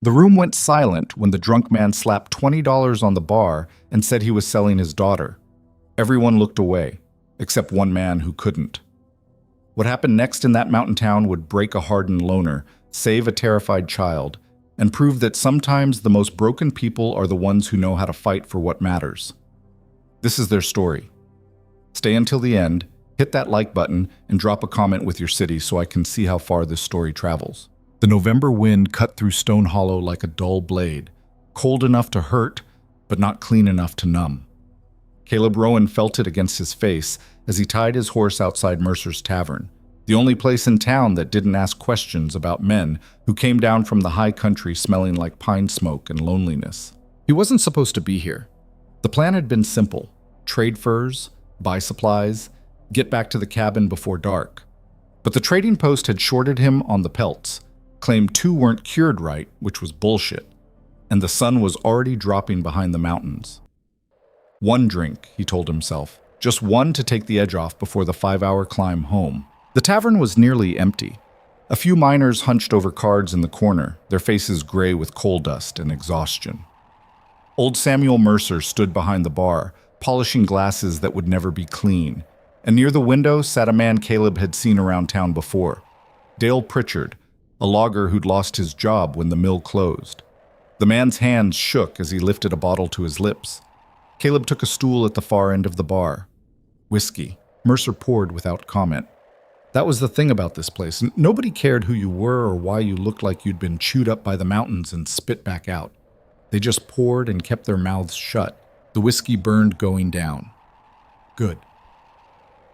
The room went silent when the drunk man slapped $20 on the bar and said he was selling his daughter. Everyone looked away, except one man who couldn't. What happened next in that mountain town would break a hardened loner, save a terrified child, and prove that sometimes the most broken people are the ones who know how to fight for what matters. This is their story. Stay until the end, hit that like button, and drop a comment with your city so I can see how far this story travels. The November wind cut through Stone Hollow like a dull blade, cold enough to hurt, but not clean enough to numb. Caleb Rowan felt it against his face as he tied his horse outside Mercer's Tavern, the only place in town that didn't ask questions about men who came down from the high country smelling like pine smoke and loneliness. He wasn't supposed to be here. The plan had been simple: trade furs, buy supplies, get back to the cabin before dark. But the trading post had shorted him on the pelts, claimed 2 weren't cured right, which was bullshit, and the sun was already dropping behind the mountains. 1 drink, he told himself, just 1 to take the edge off before the 5-hour climb home. The tavern was nearly empty. A few miners hunched over cards in the corner, their faces gray with coal dust and exhaustion. Old Samuel Mercer stood behind the bar, polishing glasses that would never be clean, and near the window sat a man Caleb had seen around town before, Dale Pritchard, a logger who'd lost his job when the mill closed. The man's hands shook as he lifted a bottle to his lips. Caleb took a stool at the far end of the bar. Whiskey. Mercer poured without comment. That was the thing about this place. Nobody cared who you were or why you looked like you'd been chewed up by the mountains and spit back out. They just poured and kept their mouths shut. The whiskey burned going down. Good.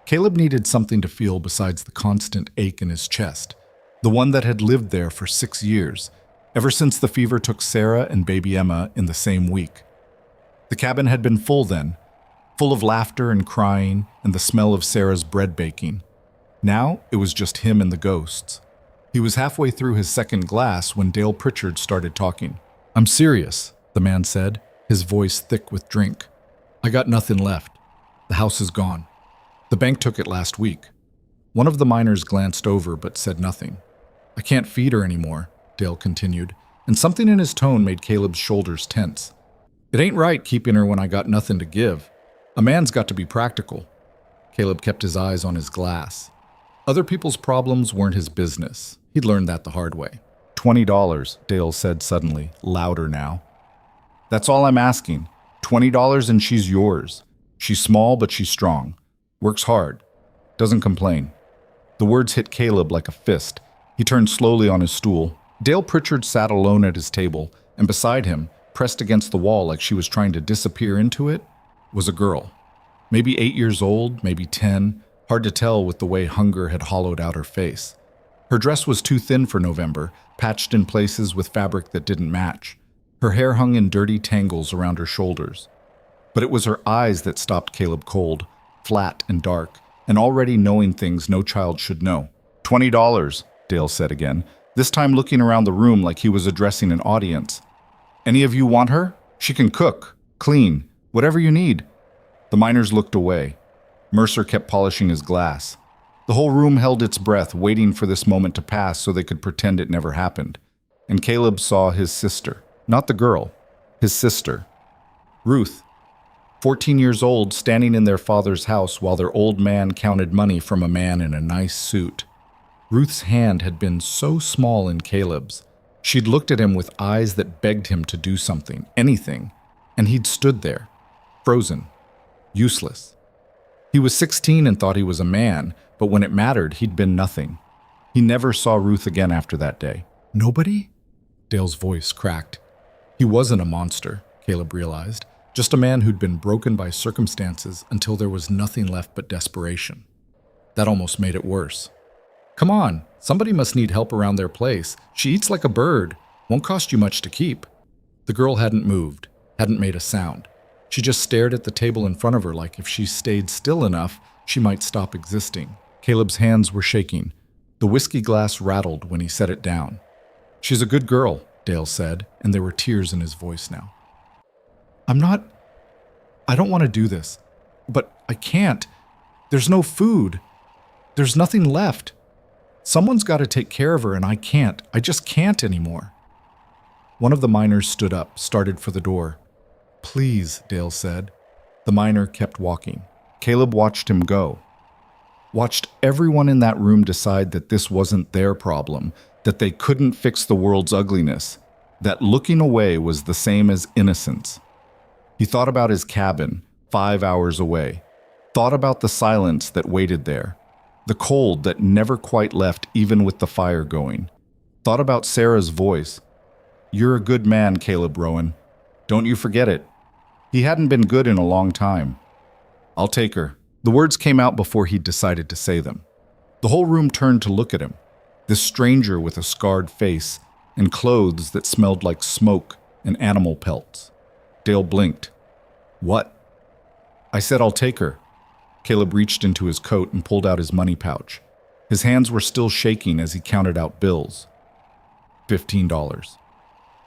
Caleb needed something to feel besides the constant ache in his chest, the one that had lived there for 6 years, ever since the fever took Sarah and baby Emma in the same week. The cabin had been full then, full of laughter and crying and the smell of Sarah's bread baking. Now it was just him and the ghosts. He was halfway through his second glass when Dale Pritchard started talking. "I'm serious," the man said, his voice thick with drink. "I got nothing left. The house is gone. The bank took it last week." One of the miners glanced over but said nothing. "I can't feed her anymore," Dale continued, and something in his tone made Caleb's shoulders tense. "It ain't right keeping her when I got nothing to give. A man's got to be practical." Caleb kept his eyes on his glass. Other people's problems weren't his business. He'd learned that the hard way. $20, Dale said suddenly, louder now. "That's all I'm asking. $20 and she's yours. She's small, but she's strong. Works hard. Doesn't complain." The words hit Caleb like a fist. He turned slowly on his stool. Dale Pritchard sat alone at his table, and beside him, pressed against the wall like she was trying to disappear into it, was a girl. Maybe 8 years old, maybe 10, hard to tell with the way hunger had hollowed out her face. Her dress was too thin for November, patched in places with fabric that didn't match. Her hair hung in dirty tangles around her shoulders. But it was her eyes that stopped Caleb cold, flat and dark, and already knowing things no child should know. $20, Dale said again, this time looking around the room like he was addressing an audience. "Any of you want her? She can cook, clean, whatever you need." The miners looked away. Mercer kept polishing his glass. The whole room held its breath, waiting for this moment to pass so they could pretend it never happened. And Caleb saw his sister. Not the girl, his sister. Ruth, 14 years old, standing in their father's house while their old man counted money from a man in a nice suit. Ruth's hand had been so small in Caleb's. She'd looked at him with eyes that begged him to do something, anything, and he'd stood there, frozen, useless. He was 16 and thought he was a man, but when it mattered, he'd been nothing. He never saw Ruth again after that day. Nobody? Dale's voice cracked. He wasn't a monster, Caleb realized, just a man who'd been broken by circumstances until there was nothing left but desperation. That almost made it worse. "Come on, somebody must need help around their place. She eats like a bird. Won't cost you much to keep." The girl hadn't moved, hadn't made a sound. She just stared at the table in front of her like if she stayed still enough, she might stop existing. Caleb's hands were shaking. The whiskey glass rattled when he set it down. "She's a good girl," Dale said, and there were tears in his voice now. I don't want to do this, but I can't. There's no food. There's nothing left. Someone's got to take care of her and I can't. I just can't anymore." One of the miners stood up, started for the door. "Please," Dale said. The miner kept walking. Caleb watched him go. Watched everyone in that room decide that this wasn't their problem, that they couldn't fix the world's ugliness, that looking away was the same as innocence. He thought about his cabin, 5 hours away. Thought about the silence that waited there. The cold that never quite left even with the fire going. Thought about Sarah's voice. "You're a good man, Caleb Rowan. Don't you forget it." He hadn't been good in a long time. "I'll take her." The words came out before he'd decided to say them. The whole room turned to look at him. This stranger with a scarred face and clothes that smelled like smoke and animal pelts. Dale blinked. "What?" "I said I'll take her." Caleb reached into his coat and pulled out his money pouch. His hands were still shaking as he counted out bills. $15.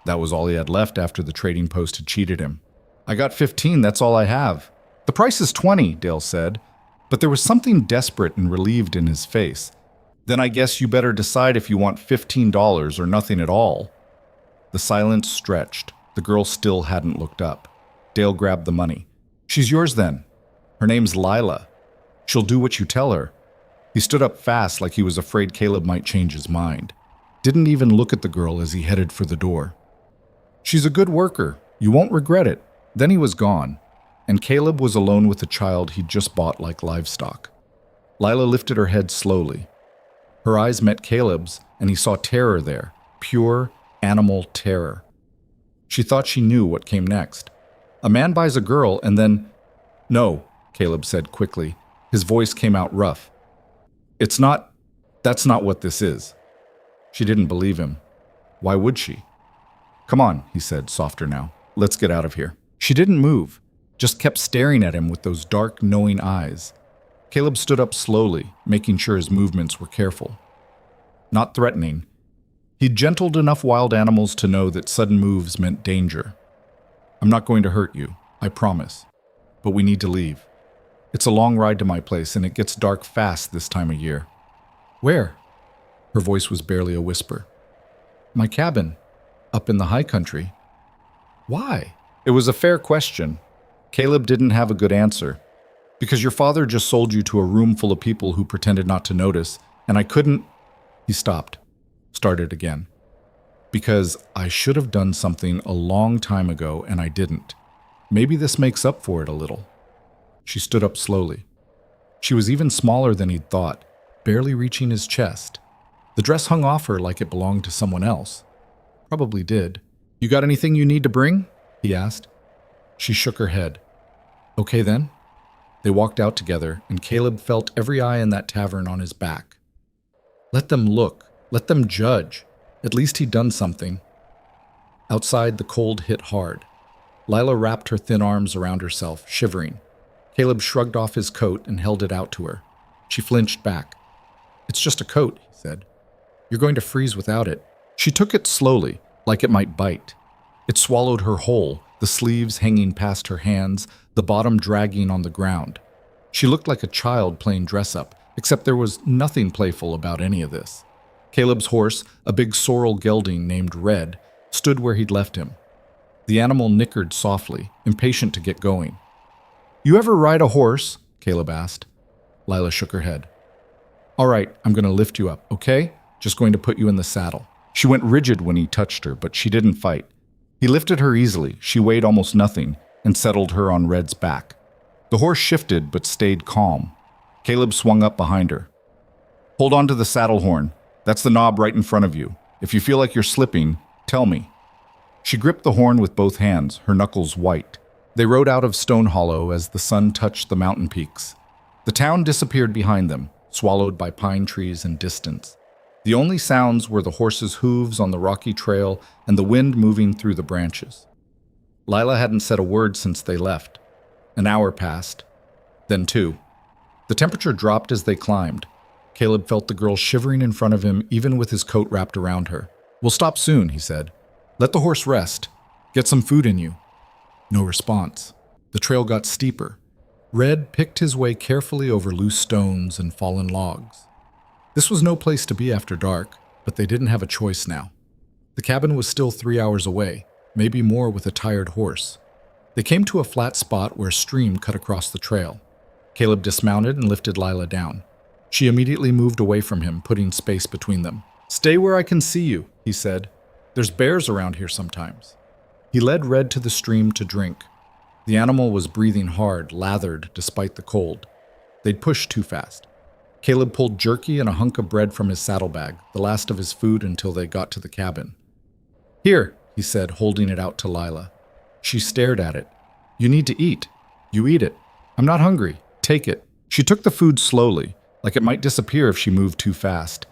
That was all he had left after the trading post had cheated him. "I got 15, that's all I have." "The price is 20, Dale said, but there was something desperate and relieved in his face. "Then I guess you better decide if you want $15 or nothing at all." The silence stretched. The girl still hadn't looked up. Dale grabbed the money. "She's yours then. Her name's Lila. She'll do what you tell her." He stood up fast like he was afraid Caleb might change his mind. Didn't even look at the girl as he headed for the door. "She's a good worker. You won't regret it." Then he was gone, and Caleb was alone with the child he'd just bought like livestock. Lila lifted her head slowly. Her eyes met Caleb's, and he saw terror there, pure animal terror. She thought she knew what came next. A man buys a girl and then... "No," Caleb said quickly. His voice came out rough. "It's not... That's not what this is." She didn't believe him. Why would she? "Come on," he said, softer now. "Let's get out of here." She didn't move, just kept staring at him with those dark, knowing eyes. Caleb stood up slowly, making sure his movements were careful. Not threatening. He'd gentled enough wild animals to know that sudden moves meant danger. "I'm not going to hurt you, I promise. But we need to leave. It's a long ride to my place, and it gets dark fast this time of year." "Where?" Her voice was barely a whisper. "My cabin, up in the high country." "Why?" It was a fair question. Caleb didn't have a good answer. "Because your father just sold you to a room full of people who pretended not to notice, and I couldn't..." He stopped, started again. "Because I should have done something a long time ago, and I didn't. Maybe this makes up for it a little." She stood up slowly. She was even smaller than he'd thought, barely reaching his chest. The dress hung off her like it belonged to someone else. Probably did. "You got anything you need to bring?" he asked. She shook her head. "Okay then." They walked out together, and Caleb felt every eye in that tavern on his back. Let them look. Let them judge. At least he'd done something. Outside, the cold hit hard. Lila wrapped her thin arms around herself, shivering. Caleb shrugged off his coat and held it out to her. She flinched back. "It's just a coat," he said. "You're going to freeze without it." She took it slowly, like it might bite. It swallowed her whole, the sleeves hanging past her hands, the bottom dragging on the ground. She looked like a child playing dress-up, except there was nothing playful about any of this. Caleb's horse, a big sorrel gelding named Red, stood where he'd left him. The animal nickered softly, impatient to get going. "You ever ride a horse?" Caleb asked. Lila shook her head. "All right, I'm going to lift you up, okay? Just going to put you in the saddle." She went rigid when he touched her, but she didn't fight. He lifted her easily, she weighed almost nothing, and settled her on Red's back. The horse shifted but stayed calm. Caleb swung up behind her. "Hold on to the saddle horn. That's the knob right in front of you. If you feel like you're slipping, tell me." She gripped the horn with both hands, her knuckles white. They rode out of Stone Hollow as the sun touched the mountain peaks. The town disappeared behind them, swallowed by pine trees and distance. The only sounds were the horses' hooves on the rocky trail and the wind moving through the branches. Lila hadn't said a word since they left. An hour passed, then 2. The temperature dropped as they climbed. Caleb felt the girl shivering in front of him, even with his coat wrapped around her. "We'll stop soon," he said. "Let the horse rest. Get some food in you." No response. The trail got steeper. Red picked his way carefully over loose stones and fallen logs. This was no place to be after dark, but they didn't have a choice now. The cabin was still 3 hours away, maybe more with a tired horse. They came to a flat spot where a stream cut across the trail. Caleb dismounted and lifted Lila down. She immediately moved away from him, putting space between them. "Stay where I can see you," he said. "There's bears around here sometimes." He led Red to the stream to drink. The animal was breathing hard, lathered despite the cold. They'd pushed too fast. Caleb pulled jerky and a hunk of bread from his saddlebag, the last of his food until they got to the cabin. "Here," he said, holding it out to Lila. She stared at it. "You need to eat. You eat it. I'm not hungry. Take it." She took the food slowly, like it might disappear if she moved too fast.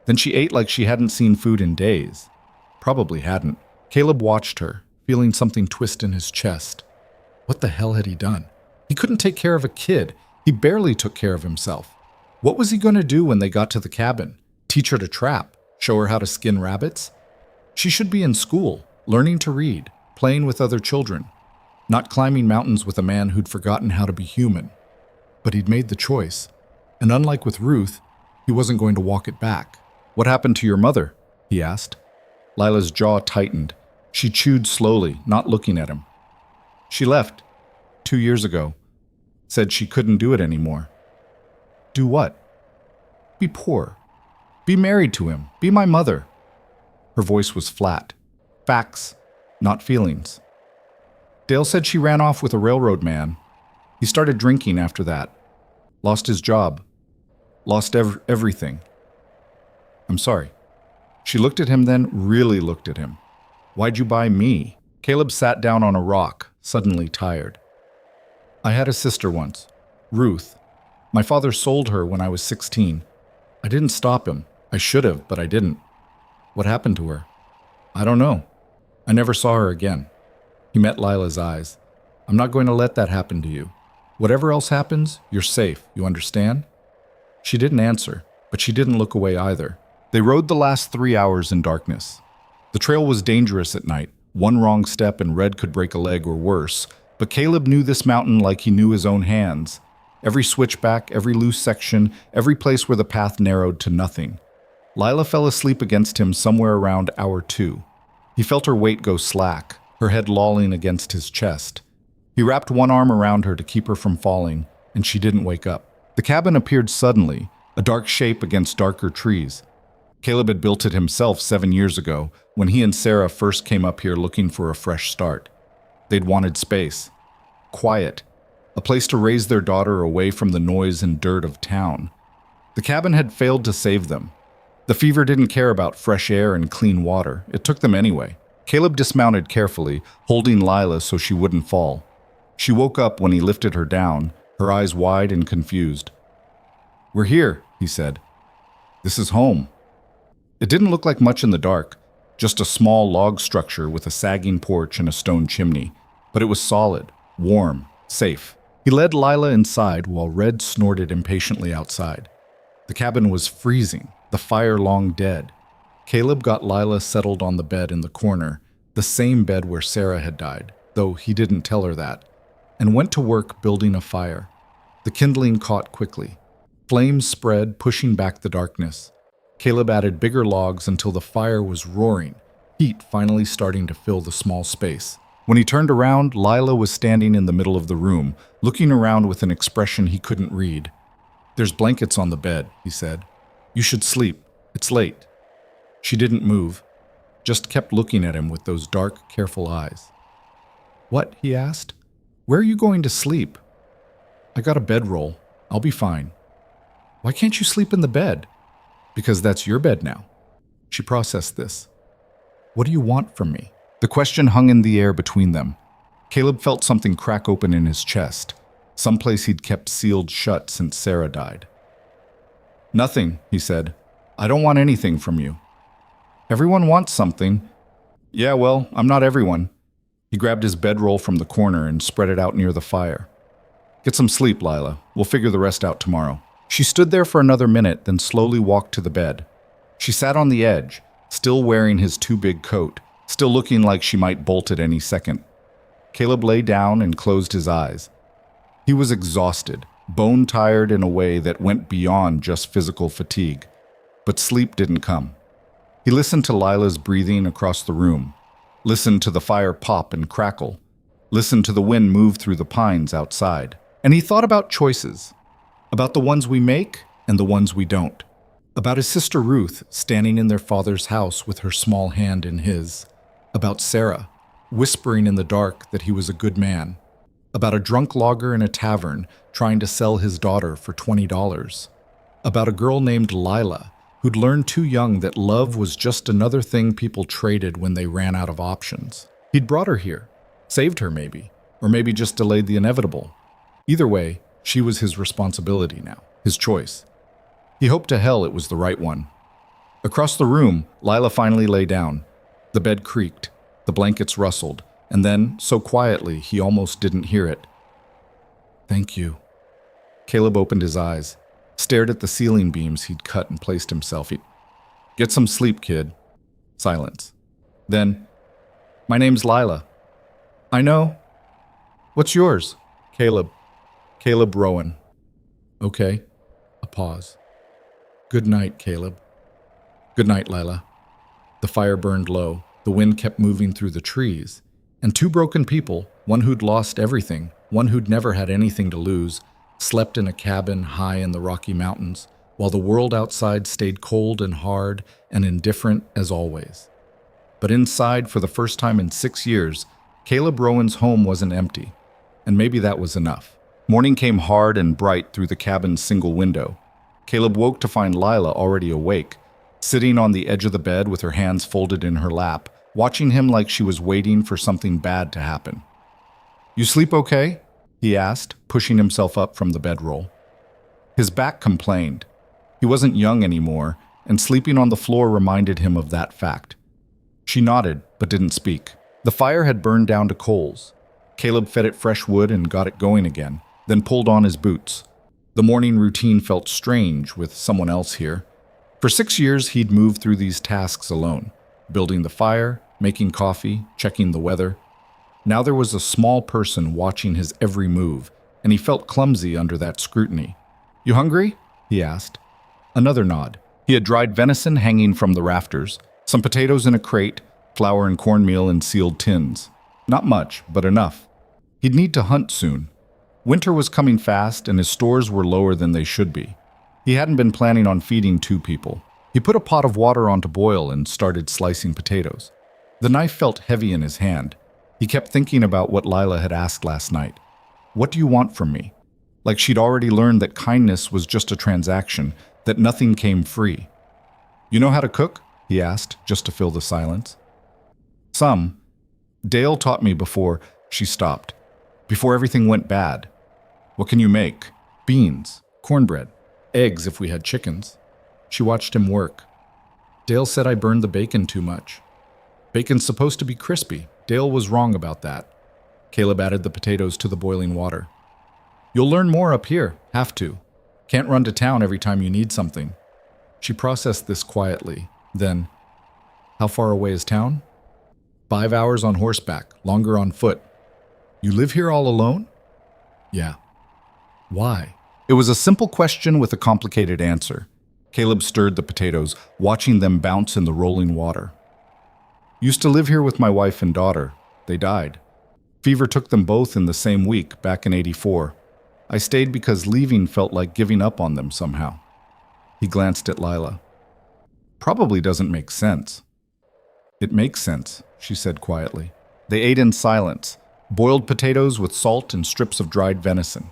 Then she ate like she hadn't seen food in days. Probably hadn't. Caleb watched her, feeling something twist in his chest. What the hell had he done? He couldn't take care of a kid. He barely took care of himself. What was he going to do when they got to the cabin? Teach her to trap? Show her how to skin rabbits? She should be in school, learning to read, playing with other children, not climbing mountains with a man who'd forgotten how to be human. But he'd made the choice, and unlike with Ruth, he wasn't going to walk it back. "What happened to your mother?" he asked. Lila's jaw tightened. She chewed slowly, not looking at him. "She left 2 years ago. Said she couldn't do it anymore." "Do what?" "Be poor. Be married to him. Be my mother." Her voice was flat. Facts, not feelings. "Dale said she ran off with a railroad man. He started drinking after that. Lost his job. Lost everything. I'm sorry." She looked at him, then really looked at him. "Why'd you buy me?" Caleb sat down on a rock, suddenly tired. "I had a sister once, Ruth. My father sold her when I was 16. I didn't stop him. I should have, but I didn't. What happened to her? I don't know. I never saw her again." He met Lila's eyes. "I'm not going to let that happen to you. Whatever else happens, you're safe, you understand?" She didn't answer, but she didn't look away either. They rode the last 3 hours in darkness. The trail was dangerous at night. One wrong step and Red could break a leg or worse, but Caleb knew this mountain like he knew his own hands. Every switchback, every loose section, every place where the path narrowed to nothing. Lila fell asleep against him somewhere around hour 2. He felt her weight go slack, her head lolling against his chest. He wrapped one arm around her to keep her from falling, and she didn't wake up. The cabin appeared suddenly, a dark shape against darker trees. Caleb had built it himself 7 years ago, when he and Sarah first came up here looking for a fresh start. They'd wanted space. Quiet. A place to raise their daughter away from the noise and dirt of town. The cabin had failed to save them. The fever didn't care about fresh air and clean water. It took them anyway. Caleb dismounted carefully, holding Lila so she wouldn't fall. She woke up when he lifted her down, her eyes wide and confused. "We're here," he said. "This is home." It didn't look like much in the dark, just a small log structure with a sagging porch and a stone chimney. But it was solid, warm, safe. He led Lila inside while Red snorted impatiently outside. The cabin was freezing, the fire long dead. Caleb got Lila settled on the bed in the corner, the same bed where Sarah had died, though he didn't tell her that, and went to work building a fire. The kindling caught quickly. Flames spread, pushing back the darkness. Caleb added bigger logs until the fire was roaring, heat finally starting to fill the small space. When he turned around, Lila was standing in the middle of the room, looking around with an expression he couldn't read. "There's blankets on the bed," he said. "You should sleep. It's late." She didn't move, just kept looking at him with those dark, careful eyes. "What?" he asked. "Where are you going to sleep?" "I got a bedroll. I'll be fine." "Why can't you sleep in the bed?" "Because that's your bed now." She processed this. "What do you want from me?" The question hung in the air between them. Caleb felt something crack open in his chest, someplace he'd kept sealed shut since Sarah died. "Nothing," he said. "I don't want anything from you." "Everyone wants something." "Yeah, well, I'm not everyone." He grabbed his bedroll from the corner and spread it out near the fire. "Get some sleep, Lila. We'll figure the rest out tomorrow." She stood there for another minute, then slowly walked to the bed. She sat on the edge, still wearing his too big coat, still looking like she might bolt at any second. Caleb lay down and closed his eyes. He was exhausted, bone-tired in a way that went beyond just physical fatigue. But sleep didn't come. He listened to Lila's breathing across the room, listened to the fire pop and crackle, listened to the wind move through the pines outside. And he thought about choices, about the ones we make and the ones we don't, about his sister Ruth standing in their father's house with her small hand in his, about Sarah whispering in the dark that he was a good man, about a drunk logger in a tavern trying to sell his daughter for $20, about a girl named Lila who'd learned too young that love was just another thing people traded when they ran out of options. He'd brought her here, saved her maybe, or maybe just delayed the inevitable. Either way, she was his responsibility now, his choice. He hoped to hell it was the right one. Across the room, Lila finally lay down. The bed creaked, the blankets rustled, and then, so quietly he almost didn't hear it. "Thank you." Caleb opened his eyes, stared at the ceiling beams he'd cut and placed himself. "Get some sleep, kid." Silence. Then, "My name's Lila." "I know. What's yours?" Caleb Rowan." "Okay." A pause. "Good night, Caleb." "Good night, Lila." The fire burned low. The wind kept moving through the trees. And two broken people, one who'd lost everything, one who'd never had anything to lose, slept in a cabin high in the Rocky Mountains, while the world outside stayed cold and hard and indifferent as always. But inside, for the first time in 6 years, Caleb Rowan's home wasn't empty. And maybe that was enough. Morning came hard and bright through the cabin's single window. Caleb woke to find Lila already awake, sitting on the edge of the bed with her hands folded in her lap, watching him like she was waiting for something bad to happen. "You sleep okay?" he asked, pushing himself up from the bedroll. His back complained. He wasn't young anymore, and sleeping on the floor reminded him of that fact. She nodded, but didn't speak. The fire had burned down to coals. Caleb fed it fresh wood and got it going again, then pulled on his boots. The morning routine felt strange with someone else here. For 6 years, he'd moved through these tasks alone, building the fire, making coffee, checking the weather. Now there was a small person watching his every move, and he felt clumsy under that scrutiny. "You hungry?" he asked. Another nod. He had dried venison hanging from the rafters, some potatoes in a crate, flour and cornmeal in sealed tins. Not much, but enough. He'd need to hunt soon. Winter was coming fast, and his stores were lower than they should be. He hadn't been planning on feeding 2 people. He put a pot of water on to boil and started slicing potatoes. The knife felt heavy in his hand. He kept thinking about what Lila had asked last night. "What do you want from me?" Like she'd already learned that kindness was just a transaction, that nothing came free. "You know how to cook?" he asked, just to fill the silence. "Some. Dale taught me before." She stopped. "Before everything went bad." "What can you make?" "Beans, cornbread, eggs if we had chickens." She watched him work. "Dale said I burned the bacon too much." "Bacon's supposed to be crispy. Dale was wrong about that." Caleb added the potatoes to the boiling water. "You'll learn more up here. Have to. Can't run to town every time you need something." She processed this quietly. Then, "How far away is town?" 5 hours on horseback, longer on foot." "You live here all alone?" "Yeah." "Why?" It was a simple question with a complicated answer. Caleb stirred the potatoes, watching them bounce in the rolling water. "Used to live here with my wife and daughter. They died. Fever took them both in the same week, back in '84. I stayed because leaving felt like giving up on them somehow." He glanced at Lila. "Probably doesn't make sense." "It makes sense," she said quietly. They ate in silence, boiled potatoes with salt and strips of dried venison.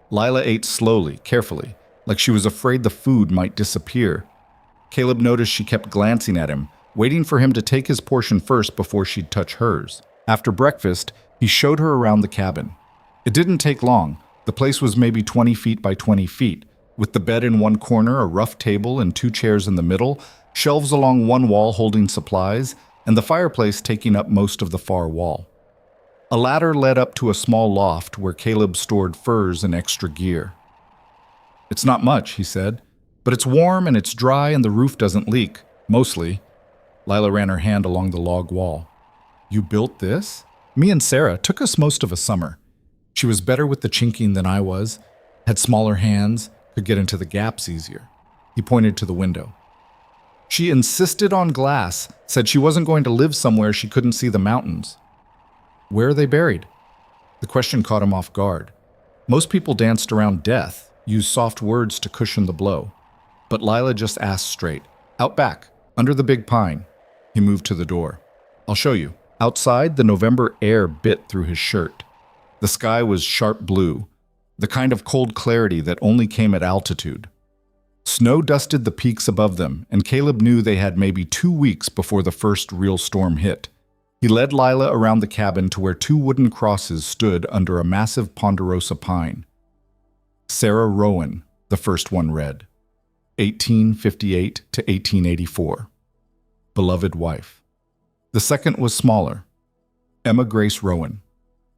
Lila ate slowly, carefully, like she was afraid the food might disappear. Caleb noticed she kept glancing at him, waiting for him to take his portion first before she'd touch hers. After breakfast, he showed her around the cabin. It didn't take long. The place was maybe 20 feet by 20 feet, with the bed in one corner, a rough table and 2 chairs in the middle, shelves along one wall holding supplies, and the fireplace taking up most of the far wall. A ladder led up to a small loft where Caleb stored furs and extra gear. "It's not much," he said, "but it's warm and it's dry and the roof doesn't leak, mostly." Lila ran her hand along the log wall. "You built this?" "Me and Sarah. Took us most of a summer. She was better with the chinking than I was, had smaller hands, could get into the gaps easier." He pointed to the window. She insisted on glass, said she wasn't going to live somewhere she couldn't see the mountains. Where are they buried? The question caught him off guard. Most people danced around death, used soft words to cushion the blow. But Lila just asked straight. Out back, under the big pine. He moved to the door. I'll show you. Outside, the November air bit through his shirt. The sky was sharp blue, the kind of cold clarity that only came at altitude. Snow dusted the peaks above them, and Caleb knew they had maybe 2 weeks before the first real storm hit. He led Lila around the cabin to where 2 wooden crosses stood under a massive ponderosa pine. Sarah Rowan, the first one read, 1858 to 1884. Beloved wife. The second was smaller. Emma Grace Rowan,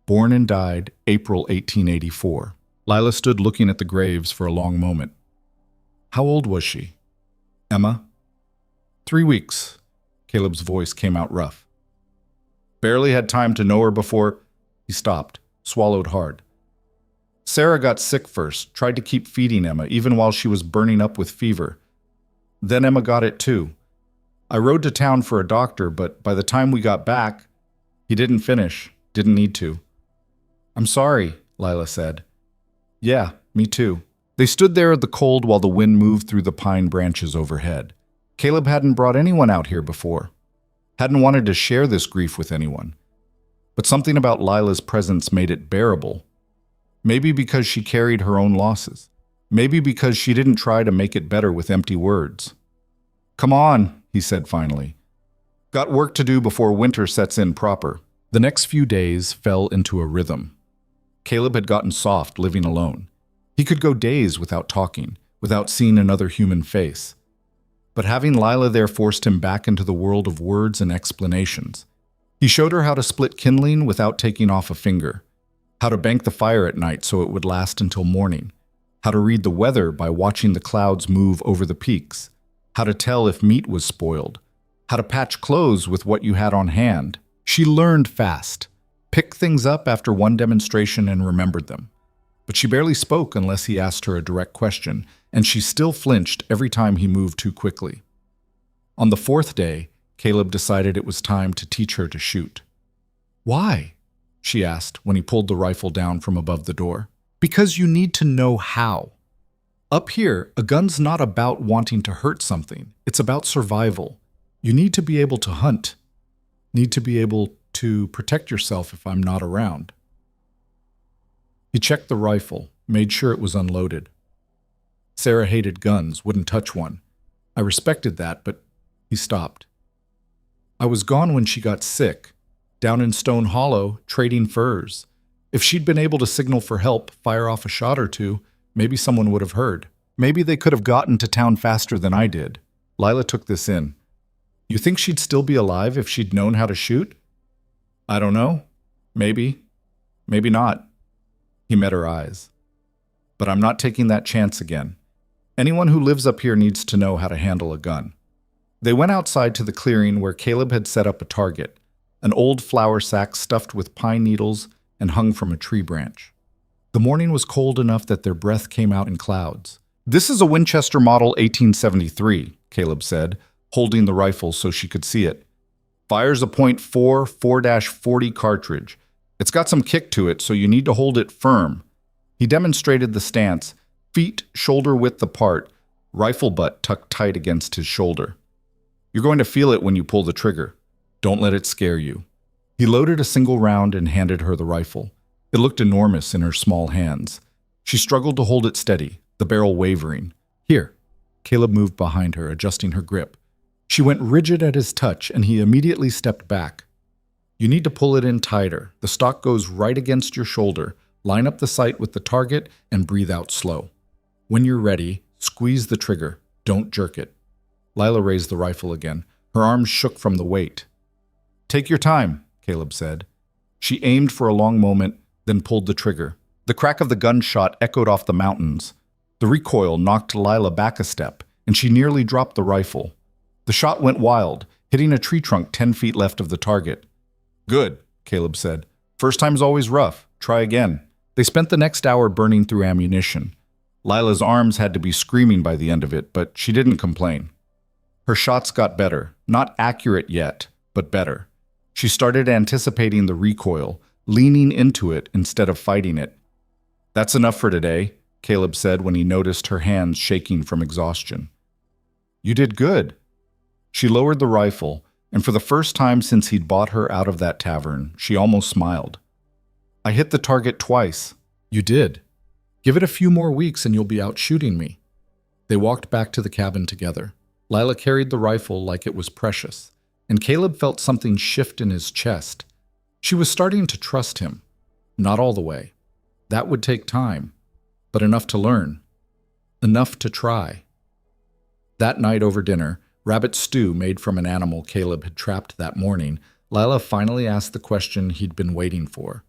born and died April 1884. Lila stood looking at the graves for a long moment. How old was she? Emma? 3 weeks. Caleb's voice came out rough. Barely had time to know her before... He stopped, swallowed hard. Sarah got sick first, tried to keep feeding Emma, even while she was burning up with fever. Then Emma got it too. I rode to town for a doctor, but by the time we got back, he didn't finish, didn't need to. I'm sorry, Lila said. Yeah, me too. They stood there at the cold while the wind moved through the pine branches overhead. Caleb hadn't brought anyone out here before. Hadn't wanted to share this grief with anyone. But something about Lila's presence made it bearable. Maybe because she carried her own losses. Maybe because she didn't try to make it better with empty words. Come on, he said finally. Got work to do before winter sets in proper. The next few days fell into a rhythm. Caleb had gotten soft living alone. He could go days without talking, without seeing another human face. But having Lila there forced him back into the world of words and explanations. He showed her how to split kindling without taking off a finger, how to bank the fire at night so it would last until morning, how to read the weather by watching the clouds move over the peaks, how to tell if meat was spoiled, how to patch clothes with what you had on hand. She learned fast, picked things up after one demonstration and remembered them. But she barely spoke unless he asked her a direct question, and she still flinched every time he moved too quickly. On the 4th day, Caleb decided it was time to teach her to shoot. Why? She asked when he pulled the rifle down from above the door. Because you need to know how. Up here, a gun's not about wanting to hurt something. It's about survival. You need to be able to hunt. Need to be able to protect yourself if I'm not around. He checked the rifle, made sure it was unloaded. Sarah hated guns, wouldn't touch one. I respected that, but he stopped. I was gone when she got sick, down in Stone Hollow, trading furs. If she'd been able to signal for help, fire off a shot or two, maybe someone would have heard. Maybe they could have gotten to town faster than I did. Lila took this in. You think she'd still be alive if she'd known how to shoot? I don't know. Maybe. Maybe not. He met her eyes. But I'm not taking that chance again. Anyone who lives up here needs to know how to handle a gun. They went outside to the clearing where Caleb had set up a target, an old flour sack stuffed with pine needles and hung from a tree branch. The morning was cold enough that their breath came out in clouds. This is a Winchester Model 1873, Caleb said, holding the rifle so she could see it. Fires a .44 4-40 cartridge. It's got some kick to it, so you need to hold it firm. He demonstrated the stance, feet shoulder-width apart, rifle butt tucked tight against his shoulder. You're going to feel it when you pull the trigger. Don't let it scare you. He loaded a single round and handed her the rifle. It looked enormous in her small hands. She struggled to hold it steady, the barrel wavering. Here. Caleb moved behind her, adjusting her grip. She went rigid at his touch, and he immediately stepped back. You need to pull it in tighter. The stock goes right against your shoulder. Line up the sight with the target and breathe out slow. When you're ready, squeeze the trigger. Don't jerk it. Lila raised the rifle again. Her arms shook from the weight. Take your time, Caleb said. She aimed for a long moment, then pulled the trigger. The crack of the gunshot echoed off the mountains. The recoil knocked Lila back a step, and she nearly dropped the rifle. The shot went wild, hitting a tree trunk 10 feet left of the target. Good, Caleb said. First time's always rough. Try again. They spent the next hour burning through ammunition. Lila's arms had to be screaming by the end of it, but she didn't complain. Her shots got better, not accurate yet, but better. She started anticipating the recoil, leaning into it instead of fighting it. "That's enough for today," Caleb said when he noticed her hands shaking from exhaustion. "You did good." She lowered the rifle, and for the first time since he'd bought her out of that tavern, she almost smiled. "I hit the target twice." "You did. Give it a few more weeks and you'll be out shooting me." They walked back to the cabin together. Lila carried the rifle like it was precious, and Caleb felt something shift in his chest. She was starting to trust him. Not all the way. That would take time, but enough to learn. Enough to try. That night over dinner, rabbit stew made from an animal Caleb had trapped that morning, Lila finally asked the question he'd been waiting for.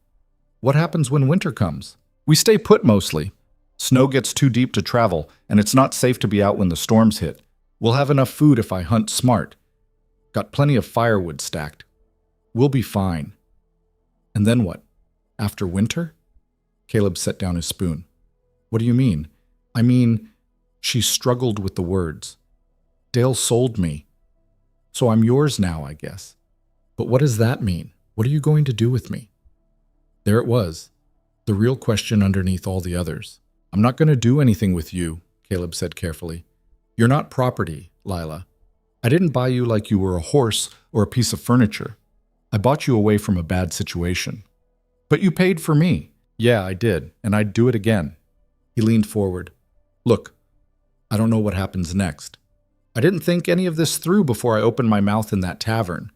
"What happens when winter comes?" "We stay put mostly. Snow gets too deep to travel, and it's not safe to be out when the storms hit. We'll have enough food if I hunt smart. Got plenty of firewood stacked. We'll be fine." "And then what? After winter?" Caleb set down his spoon. "What do you mean?" "I mean," she struggled with the words. "Dale sold me. So I'm yours now, I guess. But what does that mean? What are you going to do with me?" There it was, the real question underneath all the others. "I'm not going to do anything with you," Caleb said carefully. "You're not property, Lila. I didn't buy you like you were a horse or a piece of furniture. I bought you away from a bad situation. But you paid for me." "Yeah, I did, and I'd do it again." He leaned forward. "Look, I don't know what happens next. I didn't think any of this through before I opened my mouth in that tavern.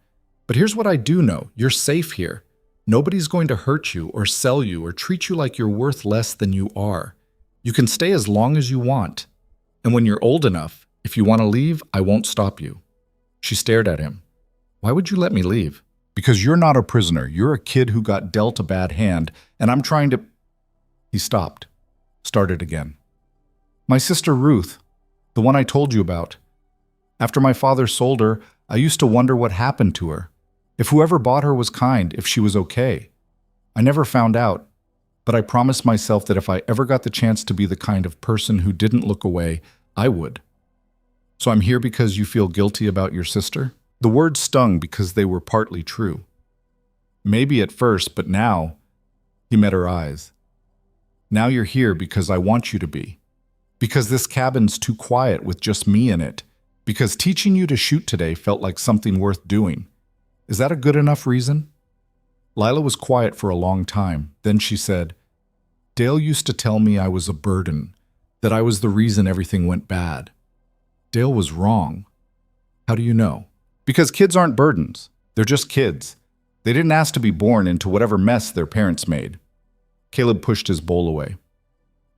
But here's what I do know. You're safe here. Nobody's going to hurt you or sell you or treat you like you're worth less than you are. You can stay as long as you want. And when you're old enough, if you want to leave, I won't stop you." She stared at him. "Why would you let me leave?" "Because you're not a prisoner. You're a kid who got dealt a bad hand, and I'm trying to—" He stopped. Started again. "My sister Ruth, the one I told you about. After my father sold her, I used to wonder what happened to her. If whoever bought her was kind, if she was okay. I never found out, but I promised myself that if I ever got the chance to be the kind of person who didn't look away, I would. So I'm here because you feel guilty about your sister?" The words stung because they were partly true. "Maybe at first, but now—" He met her eyes. "Now you're here because I want you to be. Because this cabin's too quiet with just me in it. Because teaching you to shoot today felt like something worth doing. Is that a good enough reason?" Lila was quiet for a long time. Then she said, "Dale used to tell me I was a burden, that I was the reason everything went bad. Dale was wrong." "How do you know?" "Because kids aren't burdens. They're just kids. They didn't ask to be born into whatever mess their parents made." Caleb pushed his bowl away.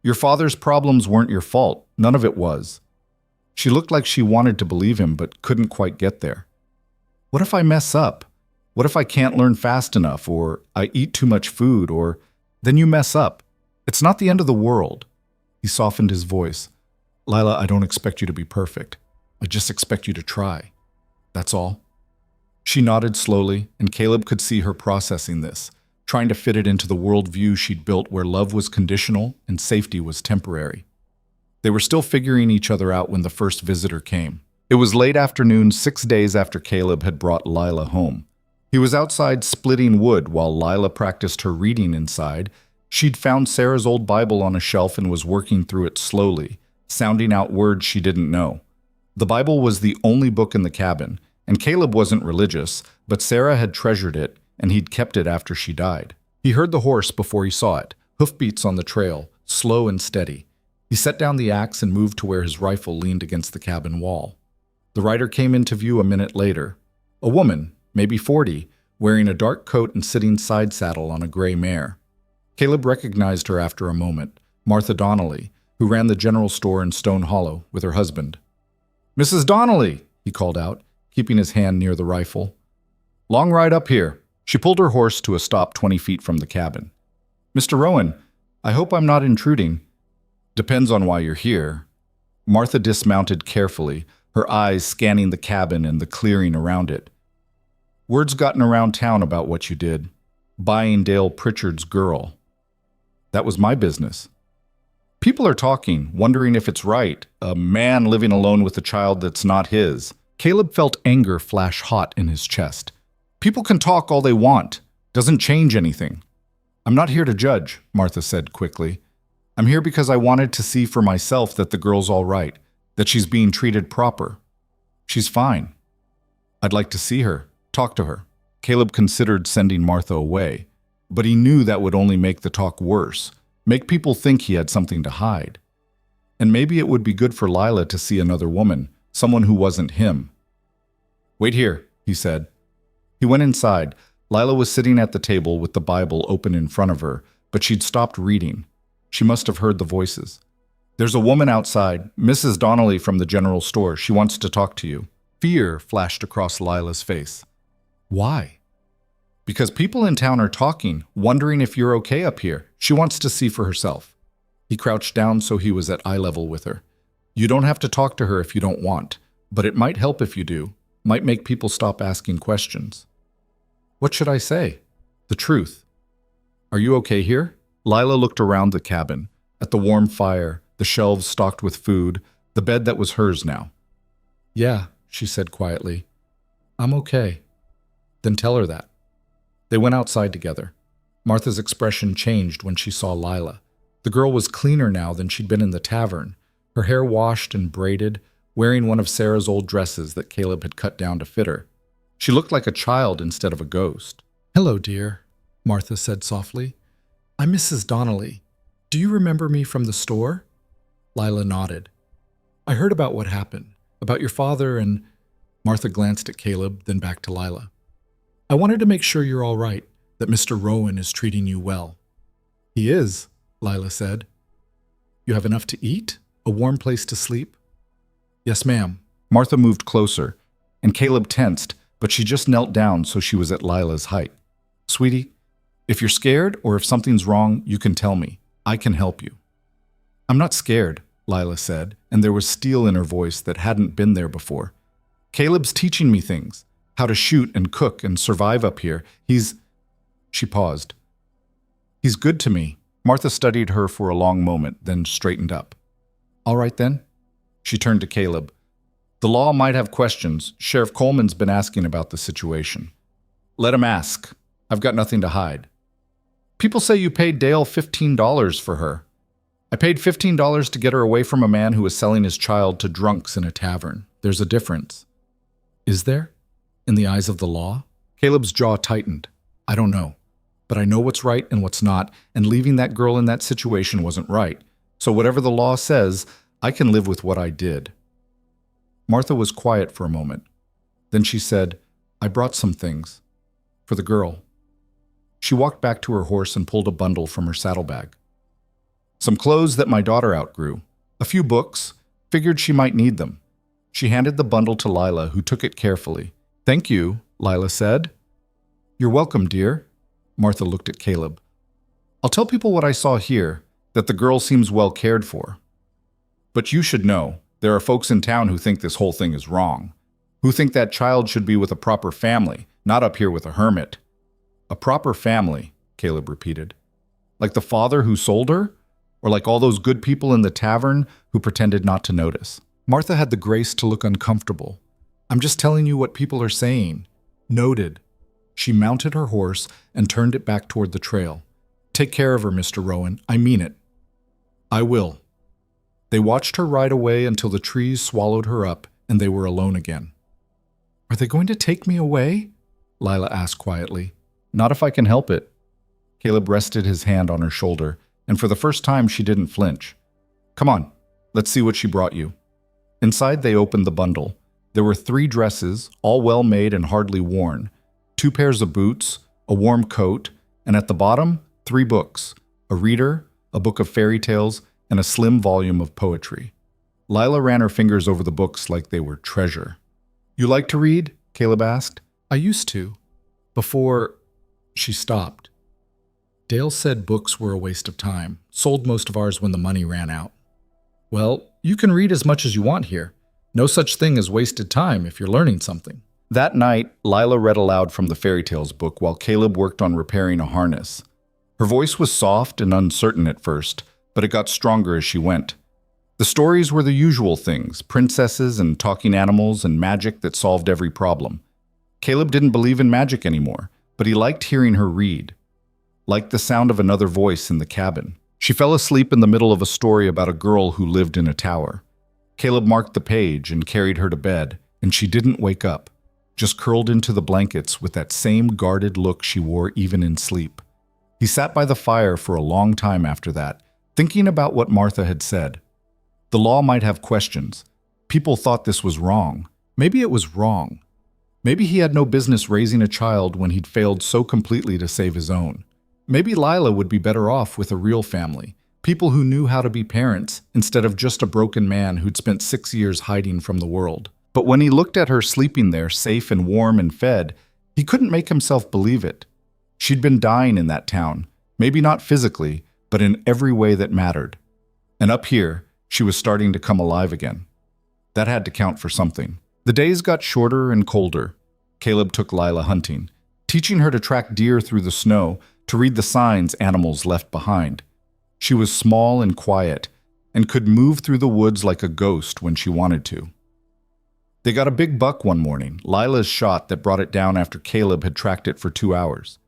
"Your father's problems weren't your fault. None of it was." She looked like she wanted to believe him but couldn't quite get there. "What if I mess up? What if I can't learn fast enough, or I eat too much food, or—" "Then you mess up. It's not the end of the world." He softened his voice. "Lila, I don't expect you to be perfect. I just expect you to try. That's all." She nodded slowly, and Caleb could see her processing this, trying to fit it into the worldview she'd built where love was conditional and safety was temporary. They were still figuring each other out when the first visitor came. It was late afternoon, 6 days after Caleb had brought Lila home. He was outside splitting wood while Lila practiced her reading inside. She'd found Sarah's old Bible on a shelf and was working through it slowly, sounding out words she didn't know. The Bible was the only book in the cabin, and Caleb wasn't religious, but Sarah had treasured it, and he'd kept it after she died. He heard the horse before he saw it, hoofbeats on the trail, slow and steady. He set down the axe and moved to where his rifle leaned against the cabin wall. The rider came into view a minute later. A woman, maybe 40, wearing a dark coat and sitting side saddle on a gray mare. Caleb recognized her after a moment, Martha Donnelly, who ran the general store in Stone Hollow with her husband. "Mrs. Donnelly," he called out, keeping his hand near the rifle. "Long ride up here." She pulled her horse to a stop 20 feet from the cabin. "Mr. Rowan, I hope I'm not intruding." "Depends on why you're here." Martha dismounted carefully, her eyes scanning the cabin and the clearing around it. "Word's gotten around town about what you did, buying Dale Pritchard's girl. That was my business. People are talking, wondering if it's right, a man living alone with a child that's not his." Caleb felt anger flash hot in his chest. People can talk all they want. Doesn't change anything. I'm not here to judge, Martha said quickly. I'm here because I wanted to see for myself that the girl's all right, that she's being treated proper. She's fine. I'd like to see her, talk to her. Caleb considered sending Martha away, but he knew that would only make the talk worse, make people think he had something to hide. And maybe it would be good for Lila to see another woman, someone who wasn't him. Wait here, he said. He went inside. Lila was sitting at the table with the Bible open in front of her, but she'd stopped reading. She must have heard the voices. There's a woman outside, Mrs. Donnelly from the general store. She wants to talk to you. Fear flashed across Lila's face. Why? Because people in town are talking, wondering if you're okay up here. She wants to see for herself. He crouched down so he was at eye level with her. You don't have to talk to her if you don't want, but it might help if you do. Might make people stop asking questions. What should I say? The truth. Are you okay here? Lila looked around the cabin, at the warm fire, the shelves stocked with food, the bed that was hers now. Yeah, she said quietly. I'm okay. Then tell her that. They went outside together. Martha's expression changed when she saw Lila. The girl was cleaner now than she'd been in the tavern, her hair washed and braided, wearing one of Sarah's old dresses that Caleb had cut down to fit her. She looked like a child instead of a ghost. Hello, dear, Martha said softly. I'm Mrs. Donnelly. Do you remember me from the store? Lila nodded. I heard about what happened, about your father and... Martha glanced at Caleb, then back to Lila. I wanted to make sure you're all right, that Mr. Rowan is treating you well. He is, Lila said. You have enough to eat? A warm place to sleep? Yes, ma'am. Martha moved closer, and Caleb tensed, but she just knelt down so she was at Lila's height. Sweetie, if you're scared or if something's wrong, you can tell me. I can help you. I'm not scared, Lila said, and there was steel in her voice that hadn't been there before. Caleb's teaching me things, how to shoot and cook and survive up here. She paused. He's good to me. Martha studied her for a long moment, then straightened up. All right then. She turned to Caleb. The law might have questions. Sheriff Coleman's been asking about the situation. Let him ask. I've got nothing to hide. People say you paid Dale $15 for her. I paid $15 to get her away from a man who was selling his child to drunks in a tavern. There's a difference. Is there? In the eyes of the law? Caleb's jaw tightened. I don't know. But I know what's right and what's not, and leaving that girl in that situation wasn't right. So whatever the law says, I can live with what I did. Martha was quiet for a moment. Then she said, I brought some things. For the girl. She walked back to her horse and pulled a bundle from her saddlebag. Some clothes that my daughter outgrew. A few books. Figured she might need them. She handed the bundle to Lila, who took it carefully. Thank you, Lila said. You're welcome, dear. Martha looked at Caleb. I'll tell people what I saw here, that the girl seems well cared for. But you should know, there are folks in town who think this whole thing is wrong, who think that child should be with a proper family, not up here with a hermit. A proper family, Caleb repeated. Like the father who sold her? Or like all those good people in the tavern who pretended not to notice? Martha had the grace to look uncomfortable. I'm just telling you what people are saying. Noted. She mounted her horse and turned it back toward the trail. Take care of her, Mr. Rowan. I mean it. I will. They watched her ride away until the trees swallowed her up and they were alone again. Are they going to take me away? Lila asked quietly. Not if I can help it. Caleb rested his hand on her shoulder, and for the first time she didn't flinch. Come on, let's see what she brought you. Inside they opened the bundle. There were 3 dresses, all well made and hardly worn, 2 pairs of boots, a warm coat, and at the bottom, 3 books, a reader, a book of fairy tales, and a slim volume of poetry. Lila ran her fingers over the books like they were treasure. You like to read? Caleb asked. I used to. Before... She stopped. Dale said books were a waste of time, sold most of ours when the money ran out. Well, you can read as much as you want here. No such thing as wasted time if you're learning something. That night, Lila read aloud from the fairy tales book while Caleb worked on repairing a harness. Her voice was soft and uncertain at first, but it got stronger as she went. The The stories were the usual things, princesses and talking animals and magic that solved every problem. Caleb didn't believe in magic anymore, but he liked hearing her read, liked the sound of another voice in the cabin. She fell asleep in the middle of a story about a girl who lived in a tower. Caleb marked the page and carried her to bed, and she didn't wake up, just curled into the blankets with that same guarded look she wore even in sleep. He sat by the fire for a long time after that, thinking about what Martha had said. The law might have questions. People thought this was wrong. Maybe it was wrong. Maybe he had no business raising a child when he'd failed so completely to save his own. Maybe Lila would be better off with a real family, people who knew how to be parents instead of just a broken man who'd spent 6 years hiding from the world. But when he looked at her sleeping there, safe and warm and fed, he couldn't make himself believe it. She'd been dying in that town, maybe not physically, but in every way that mattered. And up here, she was starting to come alive again. That had to count for something. The days got shorter and colder. Caleb took Lila hunting, teaching her to track deer through the snow, to read the signs animals left behind. She was small and quiet, and could move through the woods like a ghost when she wanted to. They got a big buck one morning, Lila's shot that brought it down after Caleb had tracked it for 2 hours.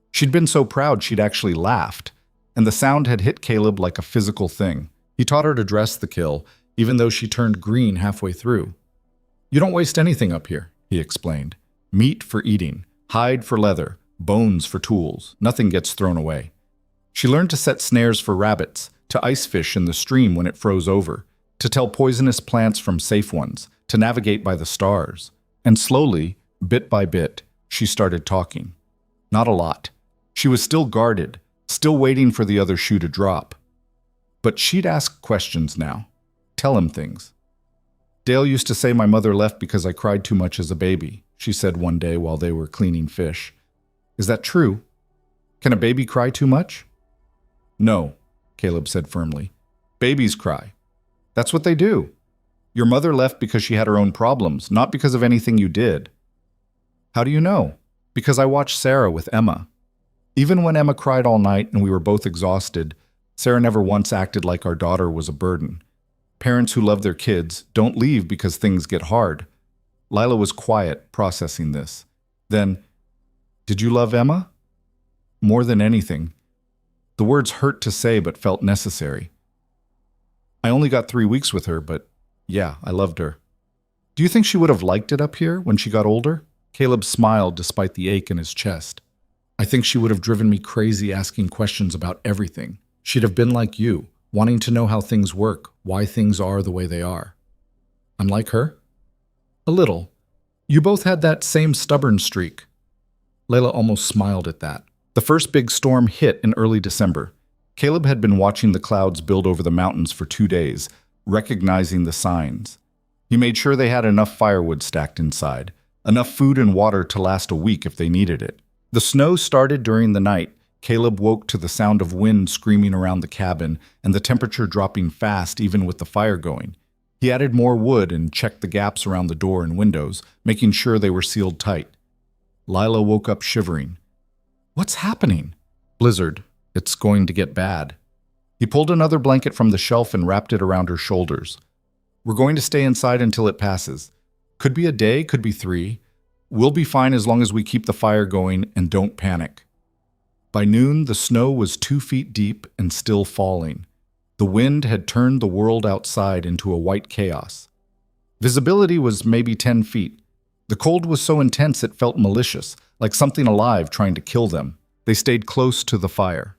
She'd been so proud she'd actually laughed, and the sound had hit Caleb like a physical thing. He taught her to dress the kill, even though she turned green halfway through. "You don't waste anything up here," he explained. "Meat for eating, hide for leather, bones for tools. Nothing gets thrown away." She learned to set snares for rabbits, to ice fish in the stream when it froze over, to tell poisonous plants from safe ones, to navigate by the stars. And slowly, bit by bit, she started talking. Not a lot. She was still guarded, still waiting for the other shoe to drop. But she'd ask questions now, tell him things. "Dale used to say my mother left because I cried too much as a baby," she said one day while they were cleaning fish. "Is that true? Can a baby cry too much?" "No," Caleb said firmly. "Babies cry. That's what they do. Your mother left because she had her own problems, not because of anything you did." "How do you know?" "Because I watched Sarah with Emma. Even when Emma cried all night and we were both exhausted, Sarah never once acted like our daughter was a burden. Parents who love their kids don't leave because things get hard." Lila was quiet, processing this. Then, "Did you love Emma?" "More than anything." The words hurt to say but felt necessary. "I only got 3 weeks with her, but yeah, I loved her." "Do you think she would have liked it up here when she got older?" Caleb smiled despite the ache in his chest. "I think she would have driven me crazy asking questions about everything. She'd have been like you, wanting to know how things work, why things are the way they are." "I'm like her?" "A little. You both had that same stubborn streak." Layla almost smiled at that. The first big storm hit in early December. Caleb had been watching the clouds build over the mountains for 2 days, recognizing the signs. He made sure they had enough firewood stacked inside, enough food and water to last a week if they needed it. The snow started during the night. Caleb woke to the sound of wind screaming around the cabin and the temperature dropping fast even with the fire going. He added more wood and checked the gaps around the door and windows, making sure they were sealed tight. Lila woke up shivering. "What's happening?" "Blizzard. It's going to get bad." He pulled another blanket from the shelf and wrapped it around her shoulders. "We're going to stay inside until it passes. Could be a day, could be 3. We'll be fine as long as we keep the fire going and don't panic." By noon, the snow was 2 feet deep and still falling. The wind had turned the world outside into a white chaos. Visibility was maybe 10 feet. The cold was so intense it felt malicious, like something alive trying to kill them. They stayed close to the fire.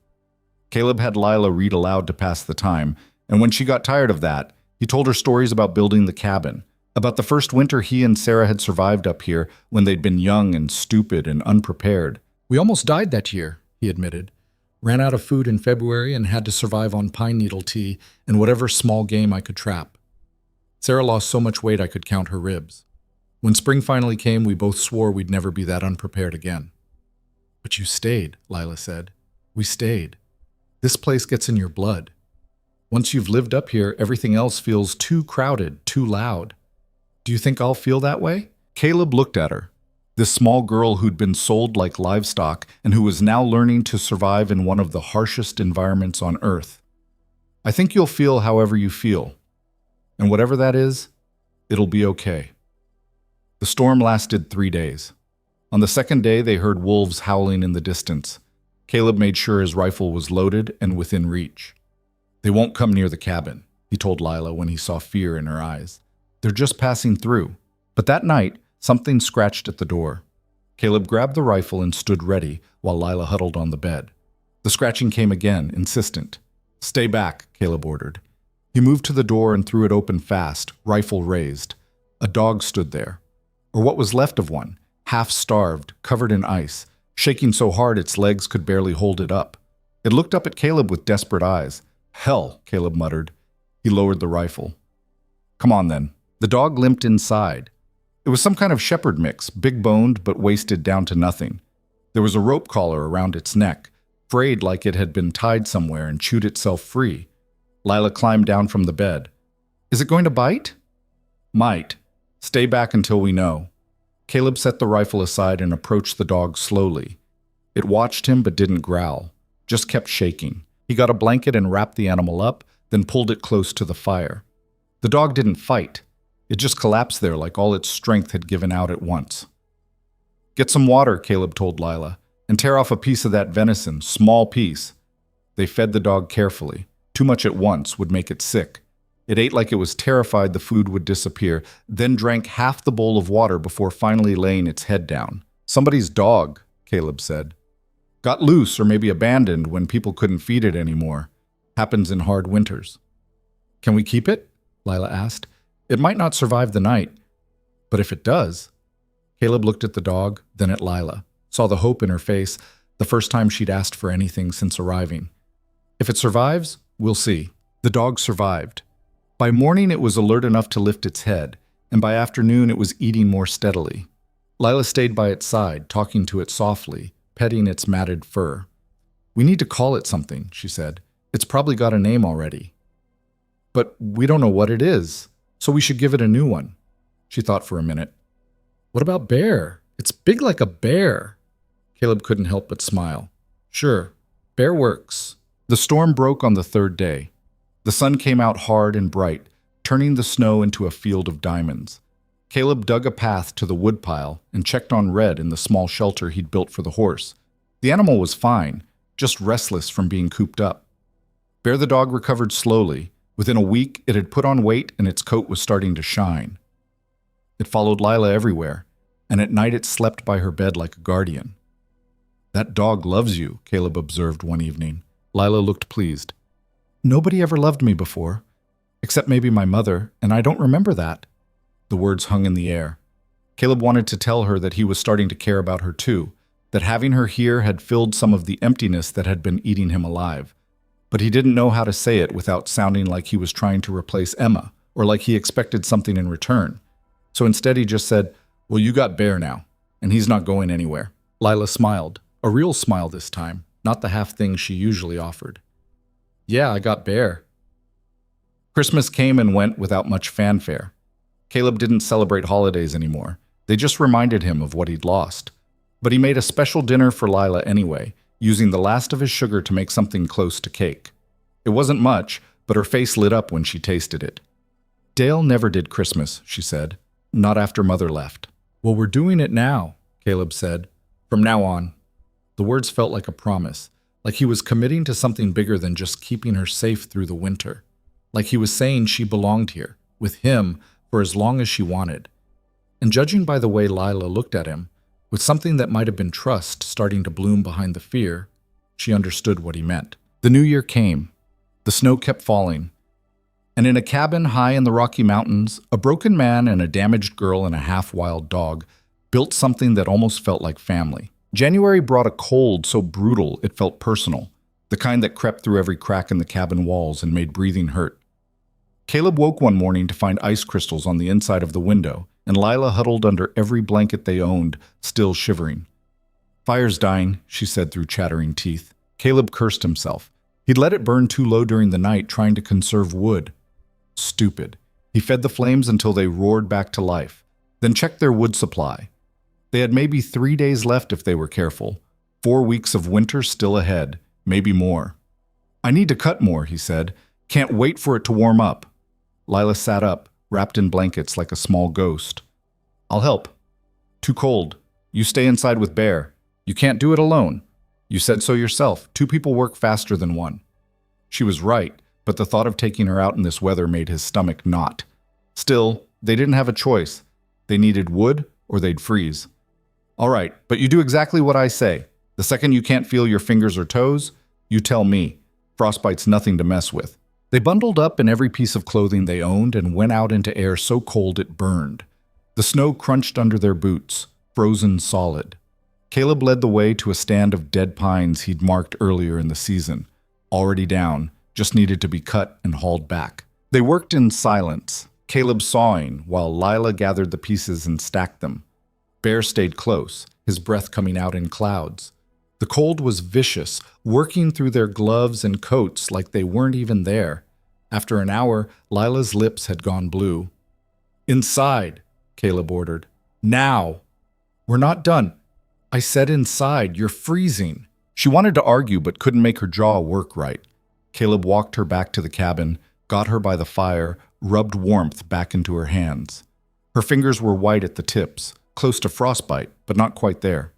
Caleb had Lila read aloud to pass the time, and when she got tired of that, he told her stories about building the cabin, about the first winter he and Sarah had survived up here when they'd been young and stupid and unprepared. "We almost died that year," he admitted. "Ran out of food in February and had to survive on pine needle tea and whatever small game I could trap. Sarah lost so much weight I could count her ribs. When spring finally came, we both swore we'd never be that unprepared again." "But you stayed," Lila said. "We stayed. This place gets in your blood. Once you've lived up here, everything else feels too crowded, too loud. Do you think I'll feel that way?" Caleb looked at her. This small girl who'd been sold like livestock and who was now learning to survive in one of the harshest environments on Earth. "I think you'll feel however you feel. And whatever that is, it'll be okay. The storm lasted 3 days. On the second day, they heard wolves howling in the distance. Caleb made sure his rifle was loaded and within reach. They won't come near the cabin, he told Lila when he saw fear in her eyes. They're just passing through. But that night, something scratched at the door. Caleb grabbed the rifle and stood ready while Lila huddled on the bed. The scratching came again, insistent. "Stay back," Caleb ordered. He moved to the door and threw it open fast, rifle raised. A dog stood there, or what was left of one, half-starved, covered in ice, shaking so hard its legs could barely hold it up. It looked up at Caleb with desperate eyes. "Hell," Caleb muttered. He lowered the rifle. "Come on, then." The dog limped inside. It was some kind of shepherd mix, big-boned but wasted down to nothing. There was a rope collar around its neck, frayed like it had been tied somewhere and chewed itself free. Lila climbed down from the bed. "Is it going to bite?" "Might. Stay back until we know." Caleb set the rifle aside and approached the dog slowly. It watched him but didn't growl, just kept shaking. He got a blanket and wrapped the animal up, then pulled it close to the fire. The dog didn't fight. It just collapsed there like all its strength had given out at once. "Get some water," Caleb told Lila, "and tear off a piece of that venison, small piece." They fed the dog carefully. Too much at once would make it sick. It ate like it was terrified the food would disappear, then drank half the bowl of water before finally laying its head down. "Somebody's dog," Caleb said. "Got loose or maybe abandoned when people couldn't feed it anymore. Happens in hard winters." "Can we keep it?" Lila asked. "It might not survive the night, but if it does..." Caleb looked at the dog, then at Lila, saw the hope in her face, the first time she'd asked for anything since arriving. "If it survives, we'll see." The dog survived. By morning it was alert enough to lift its head, and by afternoon it was eating more steadily. Lila stayed by its side, talking to it softly, petting its matted fur. "We need to call it something," she said. "It's probably got a name already." "But we don't know what it is, so we should give it a new one." She thought for a minute. "What about Bear? It's big like a bear." Caleb couldn't help but smile. "Sure, Bear works." The storm broke on the third day. The sun came out hard and bright, turning the snow into a field of diamonds. Caleb dug a path to the woodpile and checked on Red in the small shelter he'd built for the horse. The animal was fine, just restless from being cooped up. Bear the dog recovered slowly. Within a week, it had put on weight and its coat was starting to shine. It followed Lila everywhere, and at night it slept by her bed like a guardian. "That dog loves you," Caleb observed one evening. Lila looked pleased. "Nobody ever loved me before, except maybe my mother, and I don't remember that." The words hung in the air. Caleb wanted to tell her that he was starting to care about her too, that having her here had filled some of the emptiness that had been eating him alive. But he didn't know how to say it without sounding like he was trying to replace Emma, or like he expected something in return. So instead he just said, "Well, you got Bear now, and he's not going anywhere." Lila smiled, a real smile this time, not the half thing she usually offered. "Yeah, I got Bear." Christmas came and went without much fanfare. Caleb didn't celebrate holidays anymore. They just reminded him of what he'd lost. But he made a special dinner for Lila anyway, using the last of his sugar to make something close to cake. It wasn't much, but her face lit up when she tasted it. "Dale never did Christmas," she said. "Not after Mother left." "Well, we're doing it now," Caleb said. "From now on." The words felt like a promise, like he was committing to something bigger than just keeping her safe through the winter. Like he was saying she belonged here, with him, for as long as she wanted. And judging by the way Lila looked at him, with something that might have been trust starting to bloom behind the fear, she understood what he meant. The new year came. The snow kept falling. And in a cabin high in the Rocky Mountains, a broken man and a damaged girl and a half-wild dog built something that almost felt like family. January brought a cold so brutal it felt personal, the kind that crept through every crack in the cabin walls and made breathing hurt. Caleb woke one morning to find ice crystals on the inside of the window, and Lila huddled under every blanket they owned, still shivering. "Fire's dying," she said through chattering teeth. Caleb cursed himself. He'd let it burn too low during the night, trying to conserve wood. Stupid. He fed the flames until they roared back to life, then checked their wood supply. They had maybe 3 days left if they were careful. 4 weeks of winter still ahead, maybe more. "I need to cut more," he said. "Can't wait for it to warm up." Lila sat up, wrapped in blankets like a small ghost. I'll help. Too cold. You stay inside with Bear. You can't do it alone. You said so yourself. 2 people work faster than 1. She was right, but the thought of taking her out in this weather made his stomach knot. Still, they didn't have a choice. They needed wood or they'd freeze. All right, but you do exactly what I say. The second you can't feel your fingers or toes, you tell me. Frostbite's nothing to mess with. They bundled up in every piece of clothing they owned and went out into air so cold it burned. The snow crunched under their boots, frozen solid. Caleb led the way to a stand of dead pines he'd marked earlier in the season. Already down, just needed to be cut and hauled back. They worked in silence, Caleb sawing while Lila gathered the pieces and stacked them. Bear stayed close, his breath coming out in clouds. The cold was vicious, working through their gloves and coats like they weren't even there. After an hour, Lila's lips had gone blue. Inside, Caleb ordered. Now! We're not done. I said inside, you're freezing. She wanted to argue but couldn't make her jaw work right. Caleb walked her back to the cabin, got her by the fire, rubbed warmth back into her hands. Her fingers were white at the tips, close to frostbite, but not quite there.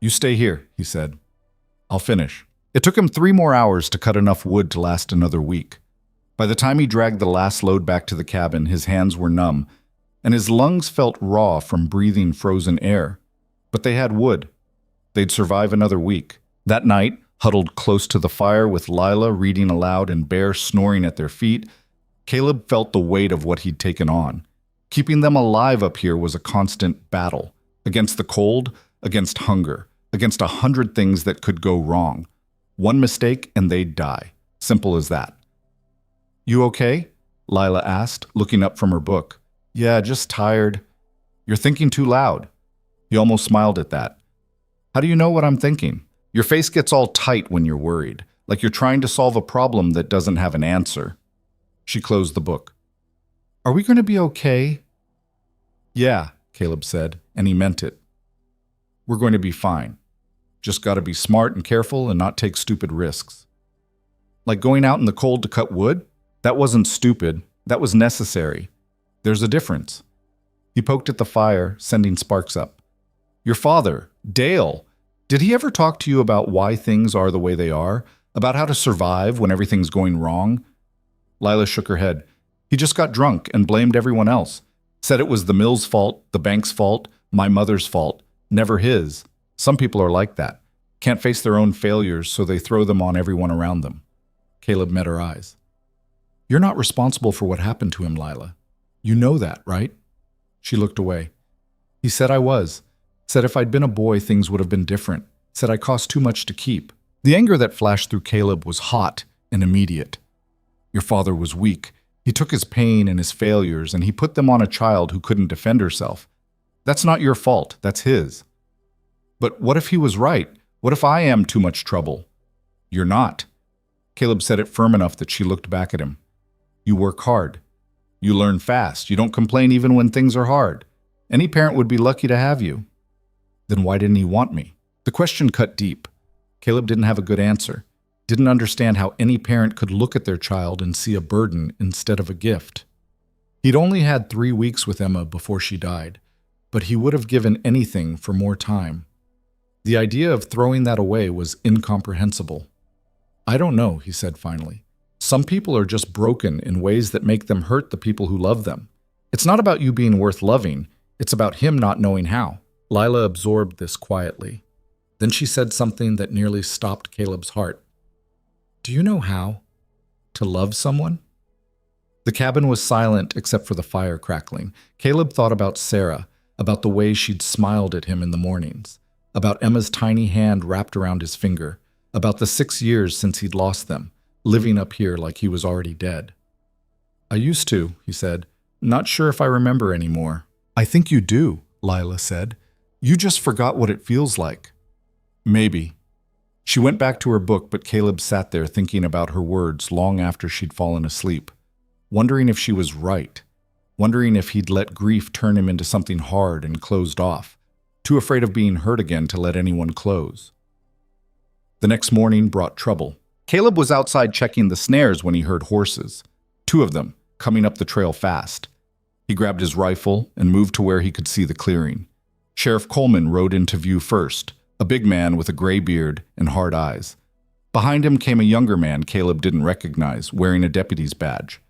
You stay here, he said. I'll finish. It took him 3 more hours to cut enough wood to last another week. By the time he dragged the last load back to the cabin, his hands were numb, and his lungs felt raw from breathing frozen air. But they had wood. They'd survive another week. That night, huddled close to the fire with Lila reading aloud and Bear snoring at their feet, Caleb felt the weight of what he'd taken on. Keeping them alive up here was a constant battle. Against the cold, against hunger, against 100 things that could go wrong. One mistake and they'd die. Simple as that. You okay? Lila asked, looking up from her book. Yeah, just tired. You're thinking too loud. He almost smiled at that. How do you know what I'm thinking? Your face gets all tight when you're worried, like you're trying to solve a problem that doesn't have an answer. She closed the book. Are we going to be okay? Yeah, Caleb said, and he meant it. We're going to be fine. Just got to be smart and careful and not take stupid risks. Like going out in the cold to cut wood? That wasn't stupid. That was necessary. There's a difference. He poked at the fire, sending sparks up. Your father, Dale, did he ever talk to you about why things are the way they are? About how to survive when everything's going wrong? Lila shook her head. He just got drunk and blamed everyone else. Said it was the mill's fault, the bank's fault, my mother's fault, never his. Some people are like that. Can't face their own failures, so they throw them on everyone around them. Caleb met her eyes. You're not responsible for what happened to him, Lila. You know that, right? She looked away. He said I was. Said if I'd been a boy, things would have been different. Said I cost too much to keep. The anger that flashed through Caleb was hot and immediate. Your father was weak. He took his pain and his failures, and he put them on a child who couldn't defend herself. That's not your fault. That's his. But what if he was right? What if I am too much trouble? You're not. Caleb said it firm enough that she looked back at him. You work hard. You learn fast. You don't complain even when things are hard. Any parent would be lucky to have you. Then why didn't he want me? The question cut deep. Caleb didn't have a good answer. Didn't understand how any parent could look at their child and see a burden instead of a gift. He'd only had 3 weeks with Emma before she died, but he would have given anything for more time. The idea of throwing that away was incomprehensible. I don't know, he said finally. Some people are just broken in ways that make them hurt the people who love them. It's not about you being worth loving, it's about him not knowing how. Lila absorbed this quietly. Then she said something that nearly stopped Caleb's heart. Do you know how? To love someone? The cabin was silent except for the fire crackling. Caleb thought about Sarah, about the way she'd smiled at him in the mornings, about Emma's tiny hand wrapped around his finger, about the 6 years since he'd lost them, living up here like he was already dead. I used to, he said. Not sure if I remember anymore. I think you do, Lila said. You just forgot what it feels like. Maybe. She went back to her book, but Caleb sat there thinking about her words long after she'd fallen asleep, wondering if she was right, wondering if he'd let grief turn him into something hard and closed off, too afraid of being hurt again to let anyone close. The next morning brought trouble. Caleb was outside checking the snares when he heard horses. 2 of them, coming up the trail fast. He grabbed his rifle and moved to where he could see the clearing. Sheriff Coleman rode into view first, a big man with a gray beard and hard eyes. Behind him came a younger man Caleb didn't recognize, wearing a deputy's badge.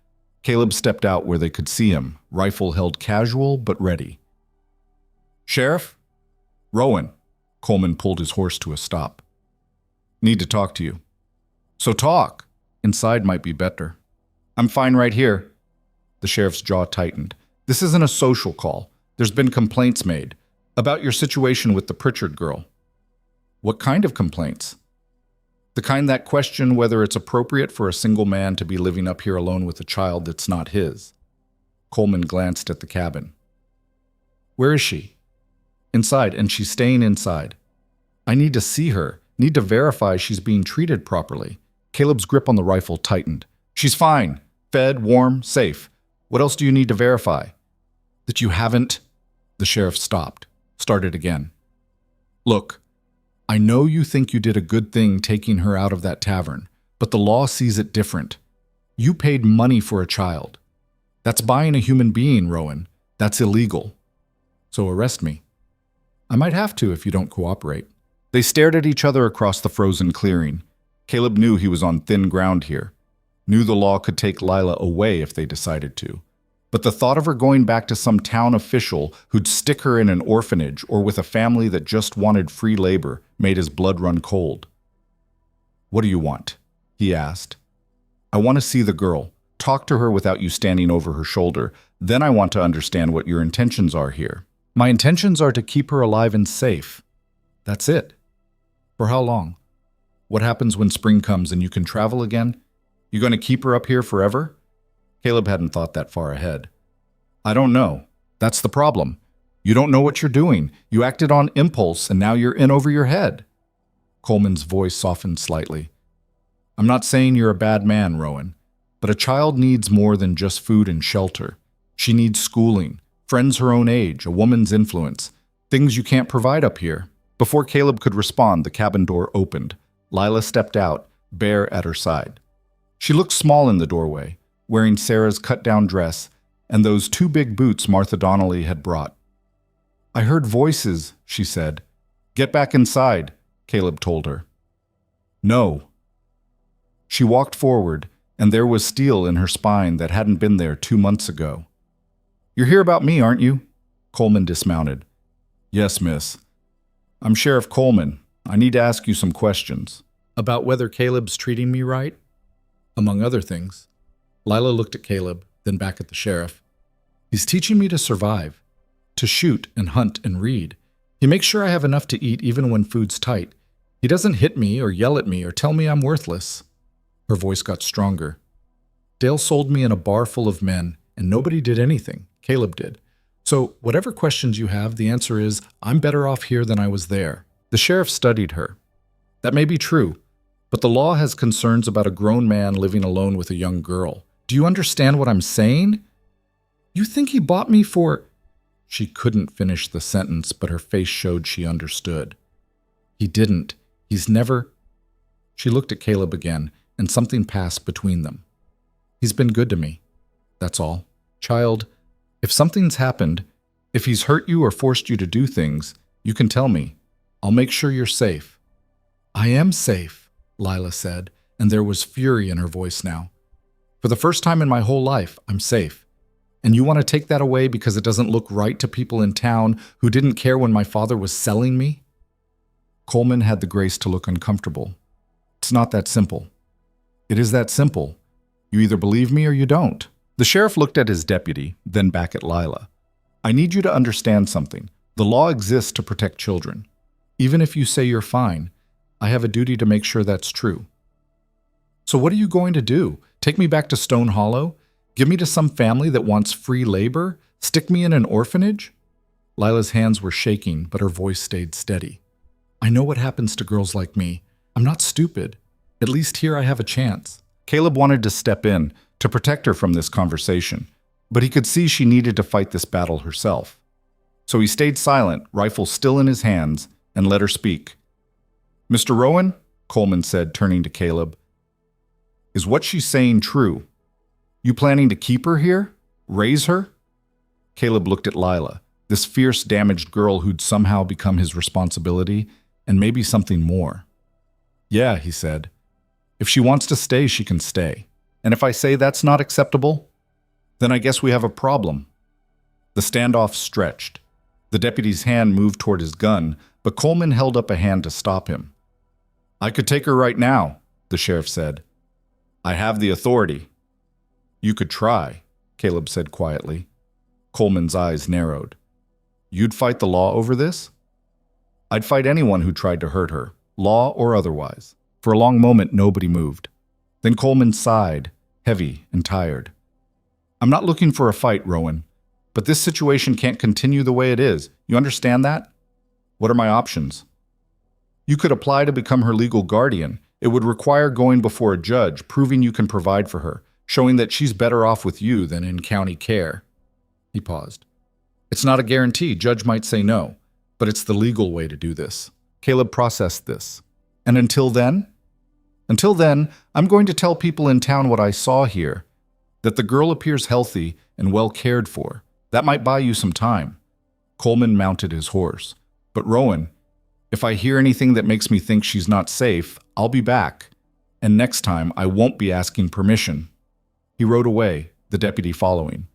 Caleb stepped out where they could see him, rifle held casual but ready. "Sheriff?" "Rowan." Coleman pulled his horse to a stop. "Need to talk to you." "So talk. Inside might be better." "I'm fine right here." The sheriff's jaw tightened. "This isn't a social call. There's been complaints made about your situation with the Pritchard girl." "What kind of complaints?" "The kind that question whether it's appropriate for a single man to be living up here alone with a child that's not his." Coleman glanced at the cabin. "Where is she?" "Inside, and she's staying inside." "I need to see her. Need to verify she's being treated properly." Caleb's grip on the rifle tightened. "She's fine. Fed, warm, safe. What else do you need to verify?" "That you haven't—" The sheriff stopped, started again. "Look, I know you think you did a good thing taking her out of that tavern, but the law sees it different. You paid money for a child. That's buying a human being, Rowan. That's illegal. So arrest me." "I might have to if you don't cooperate." They stared at each other across the frozen clearing. Caleb knew he was on thin ground here, knew the law could take Lila away if they decided to. But the thought of her going back to some town official who'd stick her in an orphanage or with a family that just wanted free labor made his blood run cold. "What do you want?" he asked. "I want to see the girl, talk to her without you standing over her shoulder. Then I want to understand what your intentions are here." "My intentions are to keep her alive and safe. That's it." "For how long? What happens when spring comes and you can travel again? You going to keep her up here forever?" Caleb hadn't thought that far ahead. "I don't know. That's the problem. You don't know what you're doing. You acted on impulse, and now you're in over your head." Coleman's voice softened slightly. "I'm not saying you're a bad man, Rowan, but a child needs more than just food and shelter. She needs schooling, friends her own age, a woman's influence, things you can't provide up here." Before Caleb could respond, the cabin door opened. Lila stepped out, bare at her side. She looked small in the doorway, wearing Sarah's cut-down dress and those 2 big boots Martha Donnelly had brought. "I heard voices," she said. "Get back inside," Caleb told her. "No." She walked forward, and there was steel in her spine that hadn't been there 2 months ago. "You're here about me, aren't you?" Coleman dismounted. "Yes, miss. I'm Sheriff Coleman. I need to ask you some questions." "About whether Caleb's treating me right?" "Among other things." Lila looked at Caleb, then back at the sheriff. "He's teaching me to survive, to shoot and hunt and read. He makes sure I have enough to eat even when food's tight. He doesn't hit me or yell at me or tell me I'm worthless." Her voice got stronger. "Dale sold me in a bar full of men, and nobody did anything. Caleb did. So whatever questions you have, the answer is, I'm better off here than I was there." The sheriff studied her. "That may be true, but the law has concerns about a grown man living alone with a young girl. Do you understand what I'm saying? You think he bought me for—" She couldn't finish the sentence, but her face showed she understood. "He didn't. He's never—" She looked at Caleb again, and something passed between them. "He's been good to me. That's all. Child, if something's happened, if he's hurt you or forced you to do things, you can tell me. I'll make sure you're safe." "I am safe," Lila said, and there was fury in her voice now. "For the first time in my whole life, I'm safe. And you want to take that away because it doesn't look right to people in town who didn't care when my father was selling me?" Coleman had the grace to look uncomfortable. "It's not that simple." "It is that simple. You either believe me or you don't." The sheriff looked at his deputy, then back at Lila. "I need you to understand something. The law exists to protect children. Even if you say you're fine, I have a duty to make sure that's true." "So what are you going to do? Take me back to Stone Hollow? Give me to some family that wants free labor? Stick me in an orphanage?" Lila's hands were shaking, but her voice stayed steady. "I know what happens to girls like me. I'm not stupid. At least here I have a chance." Caleb wanted to step in, to protect her from this conversation, but he could see she needed to fight this battle herself. So he stayed silent, rifle still in his hands, and let her speak. "Mr. Rowan," Coleman said, turning to Caleb, "is what she's saying true?" You planning to keep her here? Raise her? Caleb looked at Lila, this fierce, damaged girl who'd somehow become his responsibility, and maybe something more. Yeah, he said. If she wants to stay, she can stay. And if I say that's not acceptable, then I guess we have a problem. The standoff stretched. The deputy's hand moved toward his gun, but Coleman held up a hand to stop him. I could take her right now, the sheriff said. I have the authority. You could try, Caleb said quietly. Coleman's eyes narrowed. You'd fight the law over this? I'd fight anyone who tried to hurt her, law or otherwise. For a long moment, nobody moved. Then Coleman sighed, heavy and tired. I'm not looking for a fight, Rowan, but this situation can't continue the way it is. You understand that? What are my options? You could apply to become her legal guardian. It would require going before a judge, proving you can provide for her, showing that she's better off with you than in county care. He paused. It's not a guarantee. Judge might say no, but it's the legal way to do this. Caleb processed this. And until then? Until then, I'm going to tell people in town what I saw here, that the girl appears healthy and well cared for. That might buy you some time. Coleman mounted his horse. But Rowan, if I hear anything that makes me think she's not safe, I'll be back. And next time, I won't be asking permission. He rode away, the deputy following.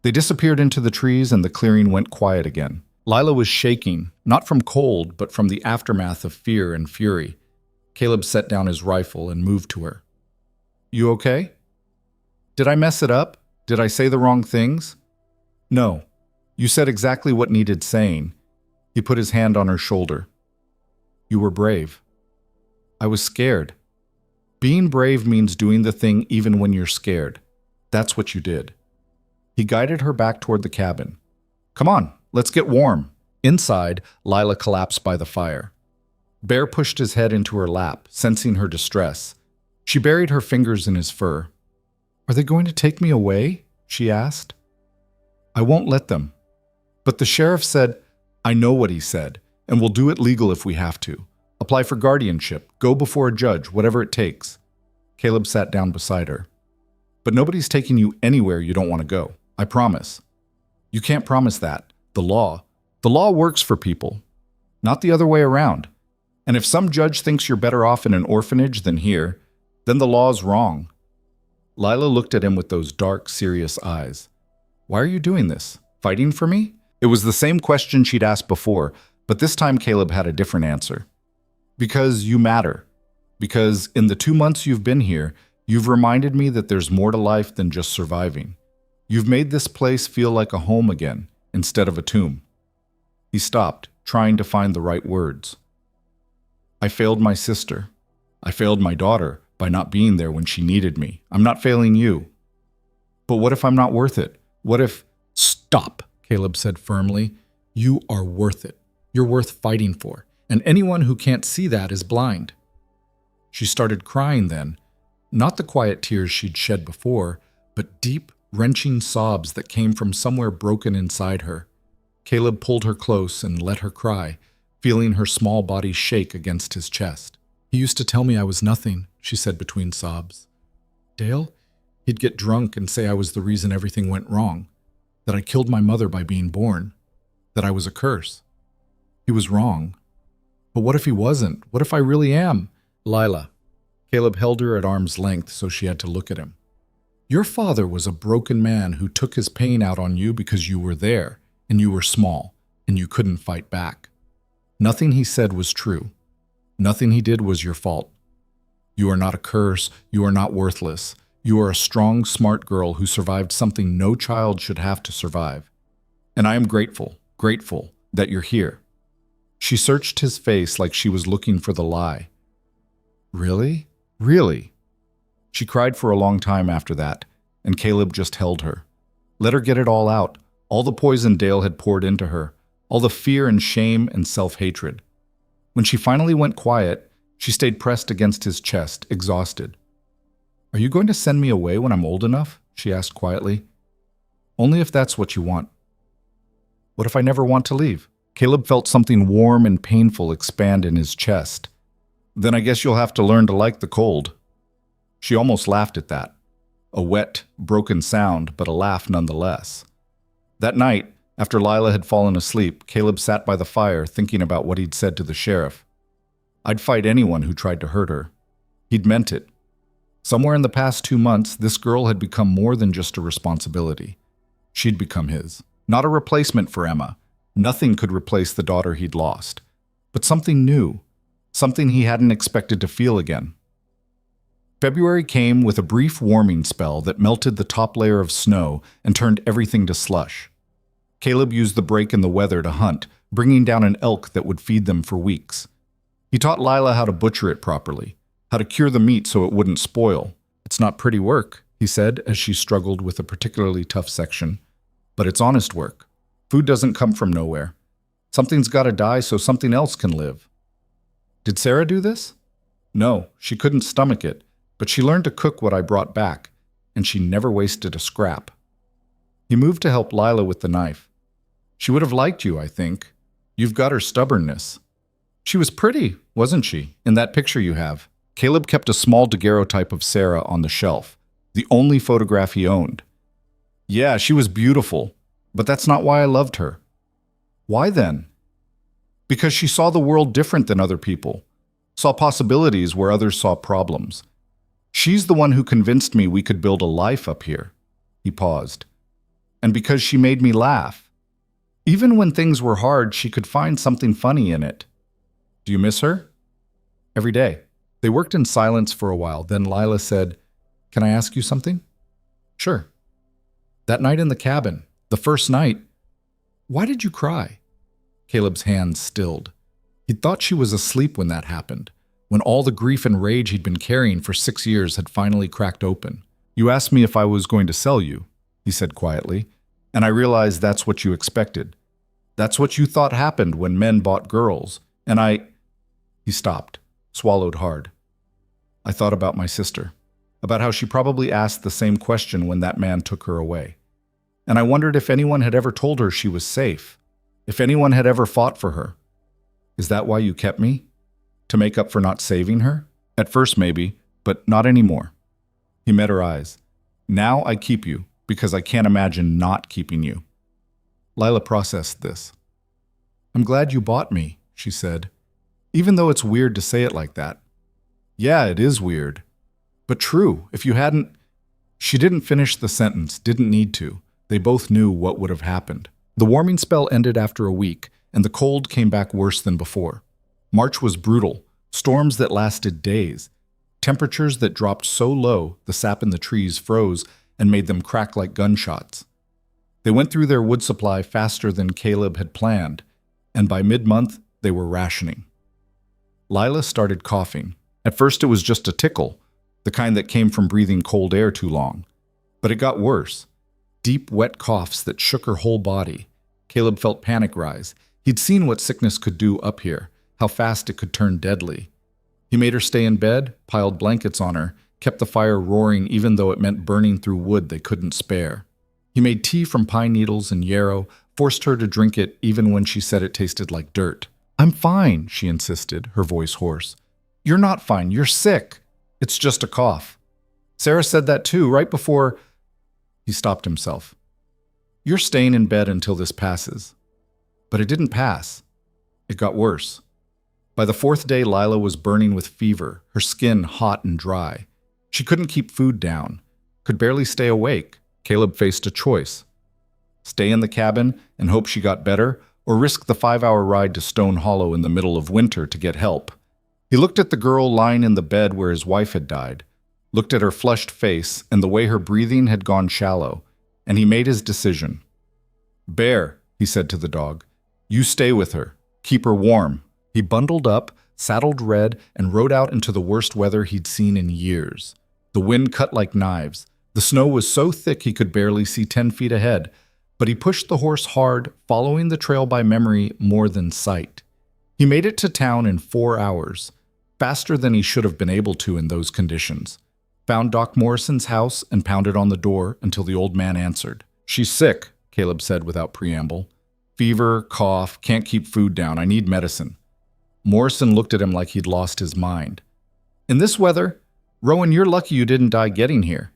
They disappeared into the trees and the clearing went quiet again. Lila was shaking, not from cold, but from the aftermath of fear and fury. Caleb set down his rifle and moved to her. You okay? Did I mess it up? Did I say the wrong things? No. You said exactly what needed saying. He put his hand on her shoulder. You were brave. I was scared. Being brave means doing the thing even when you're scared. That's what you did. He guided her back toward the cabin. Come on, let's get warm. Inside, Lila collapsed by the fire. Bear pushed his head into her lap, sensing her distress. She buried her fingers in his fur. Are they going to take me away? She asked. I won't let them. But the sheriff said, I know what he said, and we'll do it legal if we have to. Apply for guardianship, go before a judge, whatever it takes. Caleb sat down beside her. But nobody's taking you anywhere you don't want to go. I promise. You can't promise that. The law works for people, not the other way around. And if some judge thinks you're better off in an orphanage than here, then the law's wrong. Lila looked at him with those dark, serious eyes. Why are you doing this? Fighting for me? It was the same question she'd asked before, but this time Caleb had a different answer. Because you matter. Because in the 2 months you've been here, you've reminded me that there's more to life than just surviving. You've made this place feel like a home again, instead of a tomb. He stopped, trying to find the right words. I failed my sister. I failed my daughter by not being there when she needed me. I'm not failing you. But what if I'm not worth it? What if... Stop, Caleb said firmly. You are worth it. You're worth fighting for. And anyone who can't see that is blind. She started crying then, not the quiet tears she'd shed before, but deep, wrenching sobs that came from somewhere broken inside her. Caleb pulled her close and let her cry, feeling her small body shake against his chest. He used to tell me I was nothing, she said between sobs. Dale? He'd get drunk and say I was the reason everything went wrong, that I killed my mother by being born, that I was a curse. He was wrong. But what if he wasn't? What if I really am? Lila. Caleb held her at arm's length so she had to look at him. Your father was a broken man who took his pain out on you because you were there, and you were small, and you couldn't fight back. Nothing he said was true. Nothing he did was your fault. You are not a curse. You are not worthless. You are a strong, smart girl who survived something no child should have to survive. And I am grateful that you're here. She searched his face like she was looking for the lie. Really? Really? She cried for a long time after that, and Caleb just held her. Let her get it all out, all the poison Dale had poured into her, all the fear and shame and self-hatred. When she finally went quiet, she stayed pressed against his chest, exhausted. Are you going to send me away when I'm old enough? She asked quietly. Only if that's what you want. What if I never want to leave? Caleb felt something warm and painful expand in his chest. Then I guess you'll have to learn to like the cold. She almost laughed at that. a wet, broken sound, but a laugh nonetheless. That night, after Lila had fallen asleep, Caleb sat by the fire thinking about what he'd said to the sheriff. I'd fight anyone who tried to hurt her. He'd meant it. Somewhere in the past 2 months, this girl had become more than just a responsibility. She'd become his. Not a replacement for Emma. Nothing could replace the daughter he'd lost. But something new. Something he hadn't expected to feel again. February came with a brief warming spell that melted the top layer of snow and turned everything to slush. Caleb used the break in the weather to hunt, bringing down an elk that would feed them for weeks. He taught Lila how to butcher it properly, how to cure the meat so it wouldn't spoil. It's not pretty work, he said as she struggled with a particularly tough section. But it's honest work. Food doesn't come from nowhere. Something's got to die so something else can live. Did Sarah do this? No, she couldn't stomach it, but she learned to cook what I brought back, and she never wasted a scrap. He moved to help Lila with the knife. She would have liked you, I think. You've got her stubbornness. She was pretty, wasn't she, in that picture you have? Caleb kept a small daguerreotype of Sarah on the shelf, the only photograph he owned. Yeah, she was beautiful, but that's not why I loved her. Why then? Because she saw the world different than other people, saw possibilities where others saw problems. She's the one who convinced me we could build a life up here. He paused. And because she made me laugh. Even when things were hard, she could find something funny in it. Do you miss her? Every day. They worked in silence for a while, then Lila said, Can I ask you something? Sure. That night in the cabin, the first night, why did you cry? Caleb's hands stilled. He'd thought she was asleep when that happened, when all the grief and rage he'd been carrying for 6 years had finally cracked open. You asked me if I was going to sell you, he said quietly, and I realized that's what you expected. That's what you thought happened when men bought girls, and He stopped, swallowed hard. I thought about my sister, about how she probably asked the same question when that man took her away. And I wondered if anyone had ever told her she was safe, if anyone had ever fought for her. Is that why you kept me? To make up for not saving her? At first maybe, but not anymore. He met her eyes. Now I keep you, because I can't imagine not keeping you. Lila processed this. I'm glad you bought me, she said, even though it's weird to say it like that. Yeah, it is weird. But true, if you hadn't... She didn't finish the sentence, didn't need to. They both knew what would have happened. The warming spell ended after a week, and the cold came back worse than before. March was brutal, storms that lasted days, temperatures that dropped so low the sap in the trees froze and made them crack like gunshots. They went through their wood supply faster than Caleb had planned, and by mid-month they were rationing. Lila started coughing. At first it was just a tickle, the kind that came from breathing cold air too long. But it got worse. Deep, wet coughs that shook her whole body. Caleb felt panic rise. He'd seen what sickness could do up here, how fast it could turn deadly. He made her stay in bed, piled blankets on her, kept the fire roaring even though it meant burning through wood they couldn't spare. He made tea from pine needles and yarrow, forced her to drink it even when she said it tasted like dirt. I'm fine, she insisted, her voice hoarse. You're not fine, you're sick. It's just a cough. Sarah said that too, right before... He stopped himself. You're staying in bed until this passes. But it didn't pass. It got worse. By the 4th day, Lila was burning with fever, her skin hot and dry. She couldn't keep food down, could barely stay awake. Caleb faced a choice. Stay in the cabin and hope she got better, or risk the 5-hour ride to Stone Hollow in the middle of winter to get help. He looked at the girl lying in the bed where his wife had died, looked at her flushed face and the way her breathing had gone shallow, and he made his decision. Bear, he said to the dog, you stay with her. Keep her warm. He bundled up, saddled Red, and rode out into the worst weather he'd seen in years. The wind cut like knives. The snow was so thick he could barely see 10 feet ahead, but he pushed the horse hard, following the trail by memory more than sight. He made it to town in 4 hours, faster than he should have been able to in those conditions. Found Doc Morrison's house and pounded on the door until the old man answered. She's sick, Caleb said without preamble. Fever, cough, can't keep food down. I need medicine. Morrison looked at him like he'd lost his mind. In this weather, Rowan, you're lucky you didn't die getting here.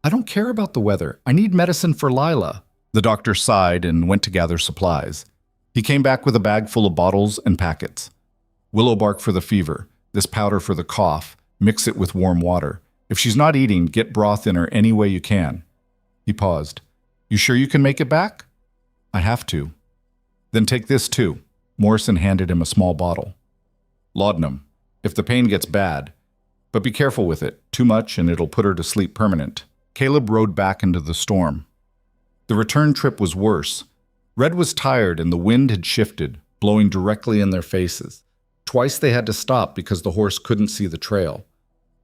I don't care about the weather. I need medicine for Lila. The doctor sighed and went to gather supplies. He came back with a bag full of bottles and packets. Willow bark for the fever, this powder for the cough, mix it with warm water. If she's not eating, get broth in her any way you can. He paused. You sure you can make it back? I have to. Then take this too. Morrison handed him a small bottle. Laudanum, if the pain gets bad. But be careful with it. Too much and it'll put her to sleep permanent. Caleb rode back into the storm. The return trip was worse. Red was tired and the wind had shifted, blowing directly in their faces. Twice they had to stop because the horse couldn't see the trail.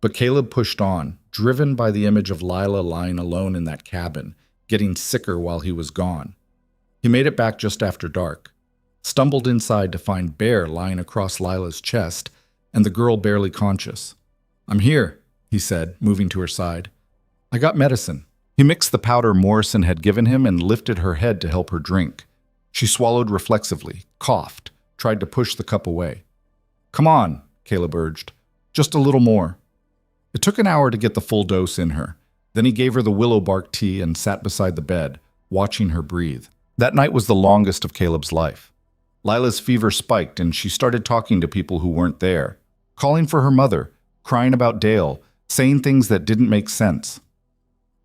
But Caleb pushed on, driven by the image of Lila lying alone in that cabin, getting sicker while he was gone. He made it back just after dark, stumbled inside to find Bear lying across Lila's chest and the girl barely conscious. I'm here, he said, moving to her side. I got medicine. He mixed the powder Morrison had given him and lifted her head to help her drink. She swallowed reflexively, coughed, tried to push the cup away. Come on, Caleb urged. Just a little more. It took an hour to get the full dose in her. Then he gave her the willow bark tea and sat beside the bed, watching her breathe. That night was the longest of Caleb's life. Lila's fever spiked and she started talking to people who weren't there, calling for her mother, crying about Dale, saying things that didn't make sense.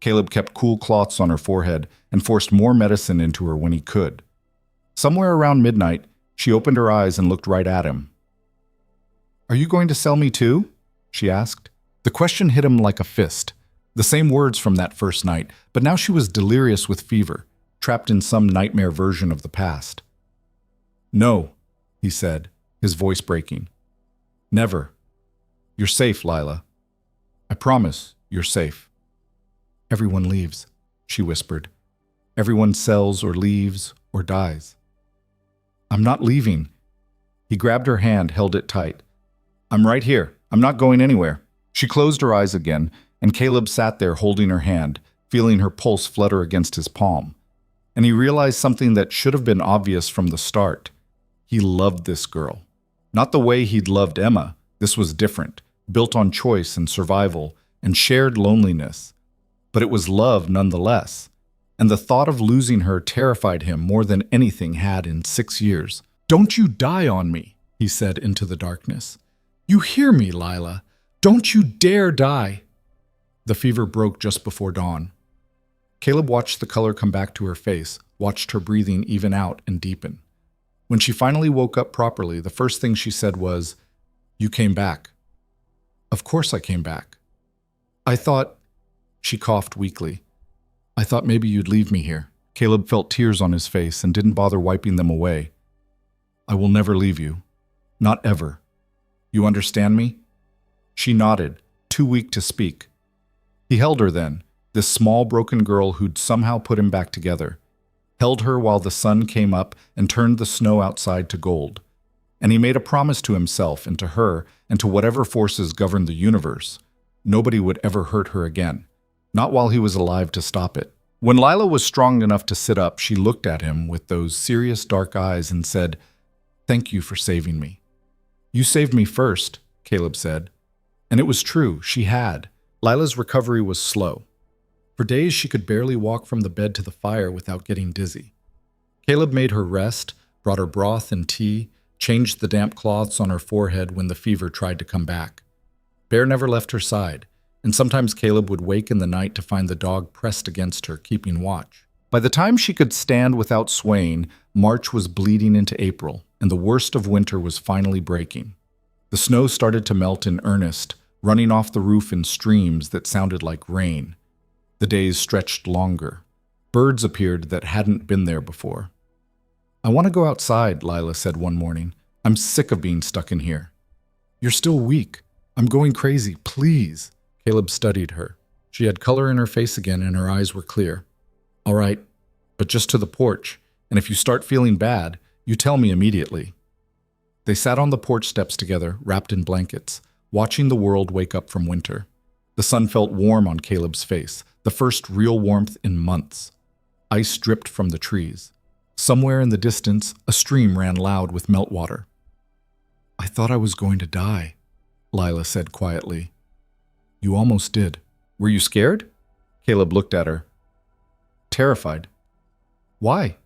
Caleb kept cool cloths on her forehead and forced more medicine into her when he could. Somewhere around midnight, she opened her eyes and looked right at him. Are you going to sell me too? She asked. The question hit him like a fist. The same words from that first night, but now she was delirious with fever, trapped in some nightmare version of the past. No, he said, his voice breaking. Never. You're safe, Lila. I promise you're safe. Everyone leaves, she whispered. Everyone sells or leaves or dies. I'm not leaving. He grabbed her hand, held it tight. I'm right here. I'm not going anywhere. She closed her eyes again, and Caleb sat there holding her hand, feeling her pulse flutter against his palm. And he realized something that should have been obvious from the start. He loved this girl. Not the way he'd loved Emma. This was different, built on choice and survival and shared loneliness. But it was love nonetheless. And the thought of losing her terrified him more than anything had in 6 years. Don't you die on me, he said into the darkness. You hear me, Lila. Don't you dare die. The fever broke just before dawn. Caleb watched the color come back to her face, watched her breathing even out and deepen. When she finally woke up properly, the first thing she said was, You came back. Of course I came back. I thought, she coughed weakly. I thought maybe you'd leave me here. Caleb felt tears on his face and didn't bother wiping them away. I will never leave you. Not ever. You understand me? She nodded, too weak to speak. He held her then, this small broken girl who'd somehow put him back together. Held her while the sun came up and turned the snow outside to gold. And he made a promise to himself and to her and to whatever forces governed the universe. Nobody would ever hurt her again. Not while he was alive to stop it. When Lila was strong enough to sit up, she looked at him with those serious dark eyes and said, Thank you for saving me. You saved me first, Caleb said. And it was true, she had. Lila's recovery was slow. For days she could barely walk from the bed to the fire without getting dizzy. Caleb made her rest, brought her broth and tea, changed the damp cloths on her forehead when the fever tried to come back. Bear never left her side, and sometimes Caleb would wake in the night to find the dog pressed against her, keeping watch. By the time she could stand without swaying, March was bleeding into April, and the worst of winter was finally breaking. The snow started to melt in earnest, running off the roof in streams that sounded like rain. The days stretched longer. Birds appeared that hadn't been there before. I want to go outside, Lila said one morning. I'm sick of being stuck in here. You're still weak. I'm going crazy, please. Caleb studied her. She had color in her face again and her eyes were clear. All right, but just to the porch, and if you start feeling bad, you tell me immediately. They sat on the porch steps together, wrapped in blankets, watching the world wake up from winter. The sun felt warm on Caleb's face, the first real warmth in months. Ice dripped from the trees. Somewhere in the distance, a stream ran loud with meltwater. I thought I was going to die, Lila said quietly. You almost did. Were you scared? Caleb looked at her, terrified. Why?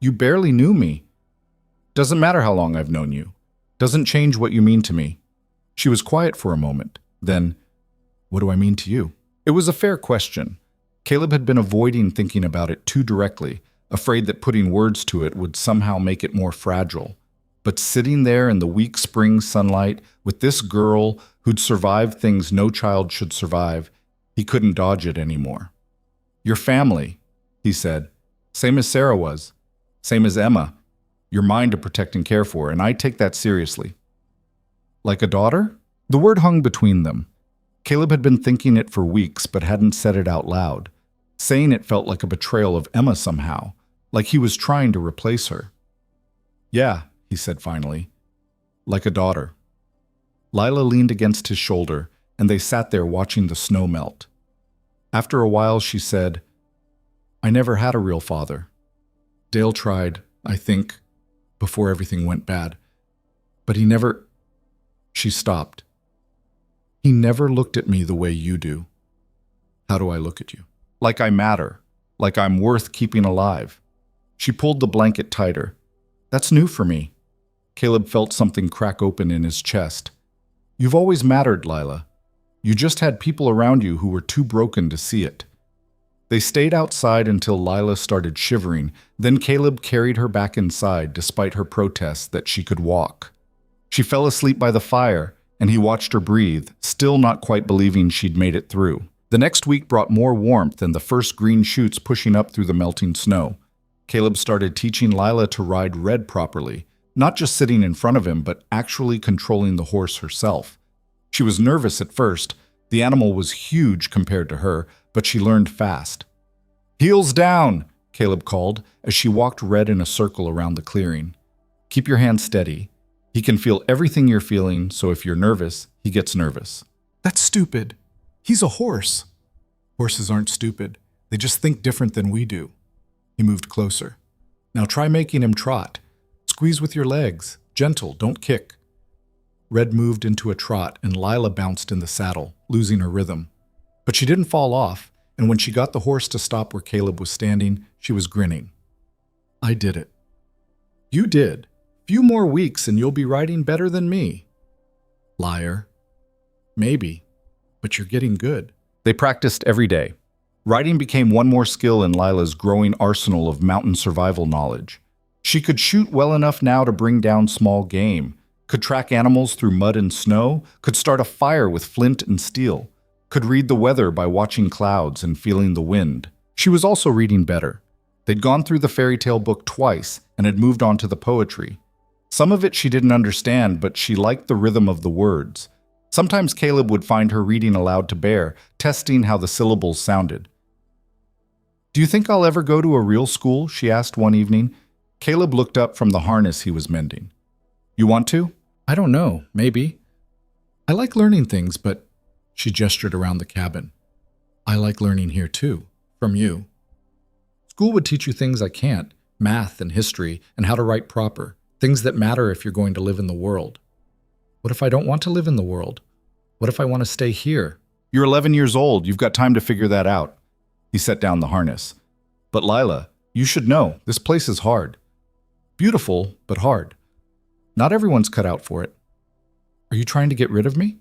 You barely knew me. Doesn't matter how long I've known you. Doesn't change what you mean to me. She was quiet for a moment. Then, what do I mean to you? It was a fair question. Caleb had been avoiding thinking about it too directly, afraid that putting words to it would somehow make it more fragile. But sitting there in the weak spring sunlight with this girl who'd survived things no child should survive, he couldn't dodge it anymore. Your family, he said. Same as Sarah was. Same as Emma. You're mine to protect and care for, and I take that seriously. Like a daughter? The word hung between them. Caleb had been thinking it for weeks, but hadn't said it out loud. Saying it felt like a betrayal of Emma somehow, like he was trying to replace her. Yeah, he said finally. Like a daughter. Lila leaned against his shoulder, and they sat there watching the snow melt. After a while, she said, I never had a real father. Dale tried, I think, before everything went bad. But he never... She stopped. He never looked at me the way you do. How do I look at you? Like I matter. Like I'm worth keeping alive. She pulled the blanket tighter. That's new for me. Caleb felt something crack open in his chest. You've always mattered, Lila. You just had people around you who were too broken to see it. They stayed outside until Lila started shivering, then Caleb carried her back inside despite her protests that she could walk. She fell asleep by the fire, and he watched her breathe, still not quite believing she'd made it through. The next week brought more warmth and the first green shoots pushing up through the melting snow. Caleb started teaching Lila to ride Red properly, not just sitting in front of him, but actually controlling the horse herself. She was nervous at first. The animal was huge compared to her, but she learned fast. Heels down, Caleb called as she walked Red in a circle around the clearing. Keep your hands steady. He can feel everything you're feeling, so if you're nervous, he gets nervous. That's stupid. He's a horse. Horses aren't stupid. They just think different than we do. He moved closer. Now try making him trot. Squeeze with your legs. Gentle, don't kick. Red moved into a trot and Lila bounced in the saddle, losing her rhythm. But she didn't fall off, and when she got the horse to stop where Caleb was standing, she was grinning. I did it. You did. Few more weeks and you'll be riding better than me. Liar. Maybe, but you're getting good. They practiced every day. Riding became one more skill in Lila's growing arsenal of mountain survival knowledge. She could shoot well enough now to bring down small game, could track animals through mud and snow, could start a fire with flint and steel, could read the weather by watching clouds and feeling the wind. She was also reading better. They'd gone through the fairy tale book twice and had moved on to the poetry. Some of it she didn't understand, but she liked the rhythm of the words. Sometimes Caleb would find her reading aloud to Bear, testing how the syllables sounded. Do you think I'll ever go to a real school? She asked one evening. Caleb looked up from the harness he was mending. You want to? I don't know, maybe. I like learning things, but... She gestured around the cabin. I like learning here too, from you. School would teach you things I can't, math and history, and how to write proper, things that matter if you're going to live in the world. What if I don't want to live in the world? What if I want to stay here? You're 11 years old. You've got time to figure that out. He set down the harness. But Lila, you should know, this place is hard. Beautiful, but hard. Not everyone's cut out for it. Are you trying to get rid of me?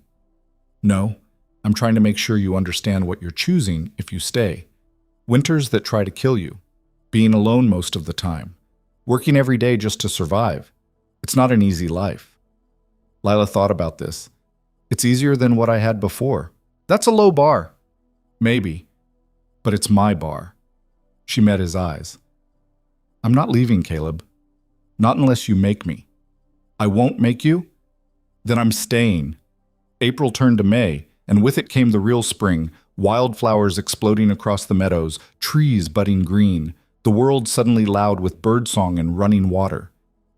No, I'm trying to make sure you understand what you're choosing if you stay. Winters that try to kill you. Being alone most of the time. Working every day just to survive. It's not an easy life. Lila thought about this. It's easier than what I had before. That's a low bar. Maybe. But it's my bar. She met his eyes. I'm not leaving, Caleb. Not unless you make me. I won't make you? Then I'm staying. April turned to May, and with it came the real spring, wildflowers exploding across the meadows, trees budding green, the world suddenly loud with birdsong and running water.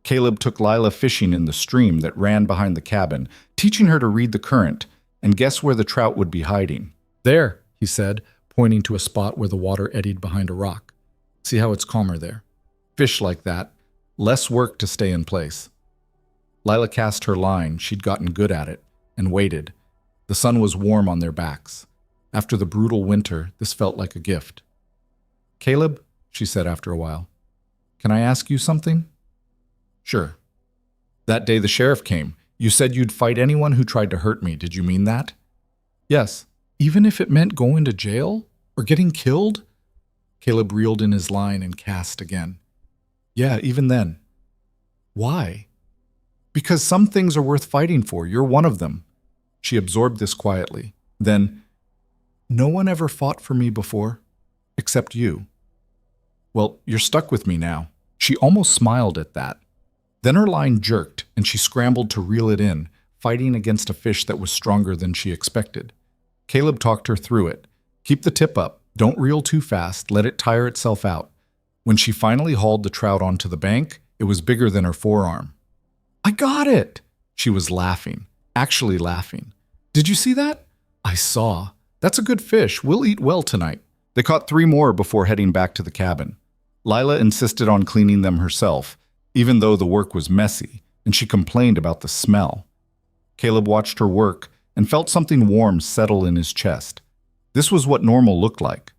Caleb took Lila fishing in the stream that ran behind the cabin, teaching her to read the current, and guess where the trout would be hiding. There, he said, pointing to a spot where the water eddied behind a rock. See how it's calmer there. Fish like that. Less work to stay in place. Lila cast her line, she'd gotten good at it, and waited. The sun was warm on their backs. After the brutal winter, this felt like a gift. "Caleb," she said after a while, "can I ask you something?" "Sure." "That day the sheriff came, you said you'd fight anyone who tried to hurt me. Did you mean that?" "Yes. Even if it meant going to jail? Or getting killed?" Caleb reeled in his line and cast again. "Yeah, even then." "Why?" "Because some things are worth fighting for. You're one of them." She absorbed this quietly. Then, "No one ever fought for me before, except you." "Well, you're stuck with me now." She almost smiled at that. Then her line jerked, and she scrambled to reel it in, fighting against a fish that was stronger than she expected. Caleb talked her through it. "Keep the tip up. Don't reel too fast. Let it tire itself out." When she finally hauled the trout onto the bank, it was bigger than her forearm. "I got it!" She was laughing, actually laughing. "Did you see that?" "I saw. That's a good fish. We'll eat well tonight." They caught 3 more before heading back to the cabin. Lila insisted on cleaning them herself, even though the work was messy, and she complained about the smell. Caleb watched her work and felt something warm settle in his chest. This was what normal looked like.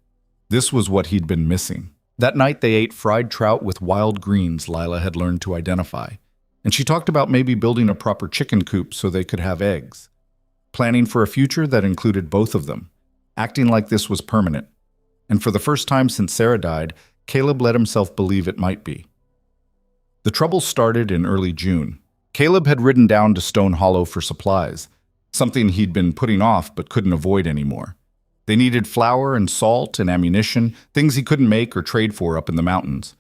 This was what he'd been missing. That night they ate fried trout with wild greens Lila had learned to identify, and she talked about maybe building a proper chicken coop so they could have eggs. Planning for a future that included both of them, acting like this was permanent. And for the first time since Sarah died, Caleb let himself believe it might be. The trouble started in early June. Caleb had ridden down to Stone Hollow for supplies, something he'd been putting off but couldn't avoid anymore. They needed flour and salt and ammunition, things he couldn't make or trade for up in the mountains.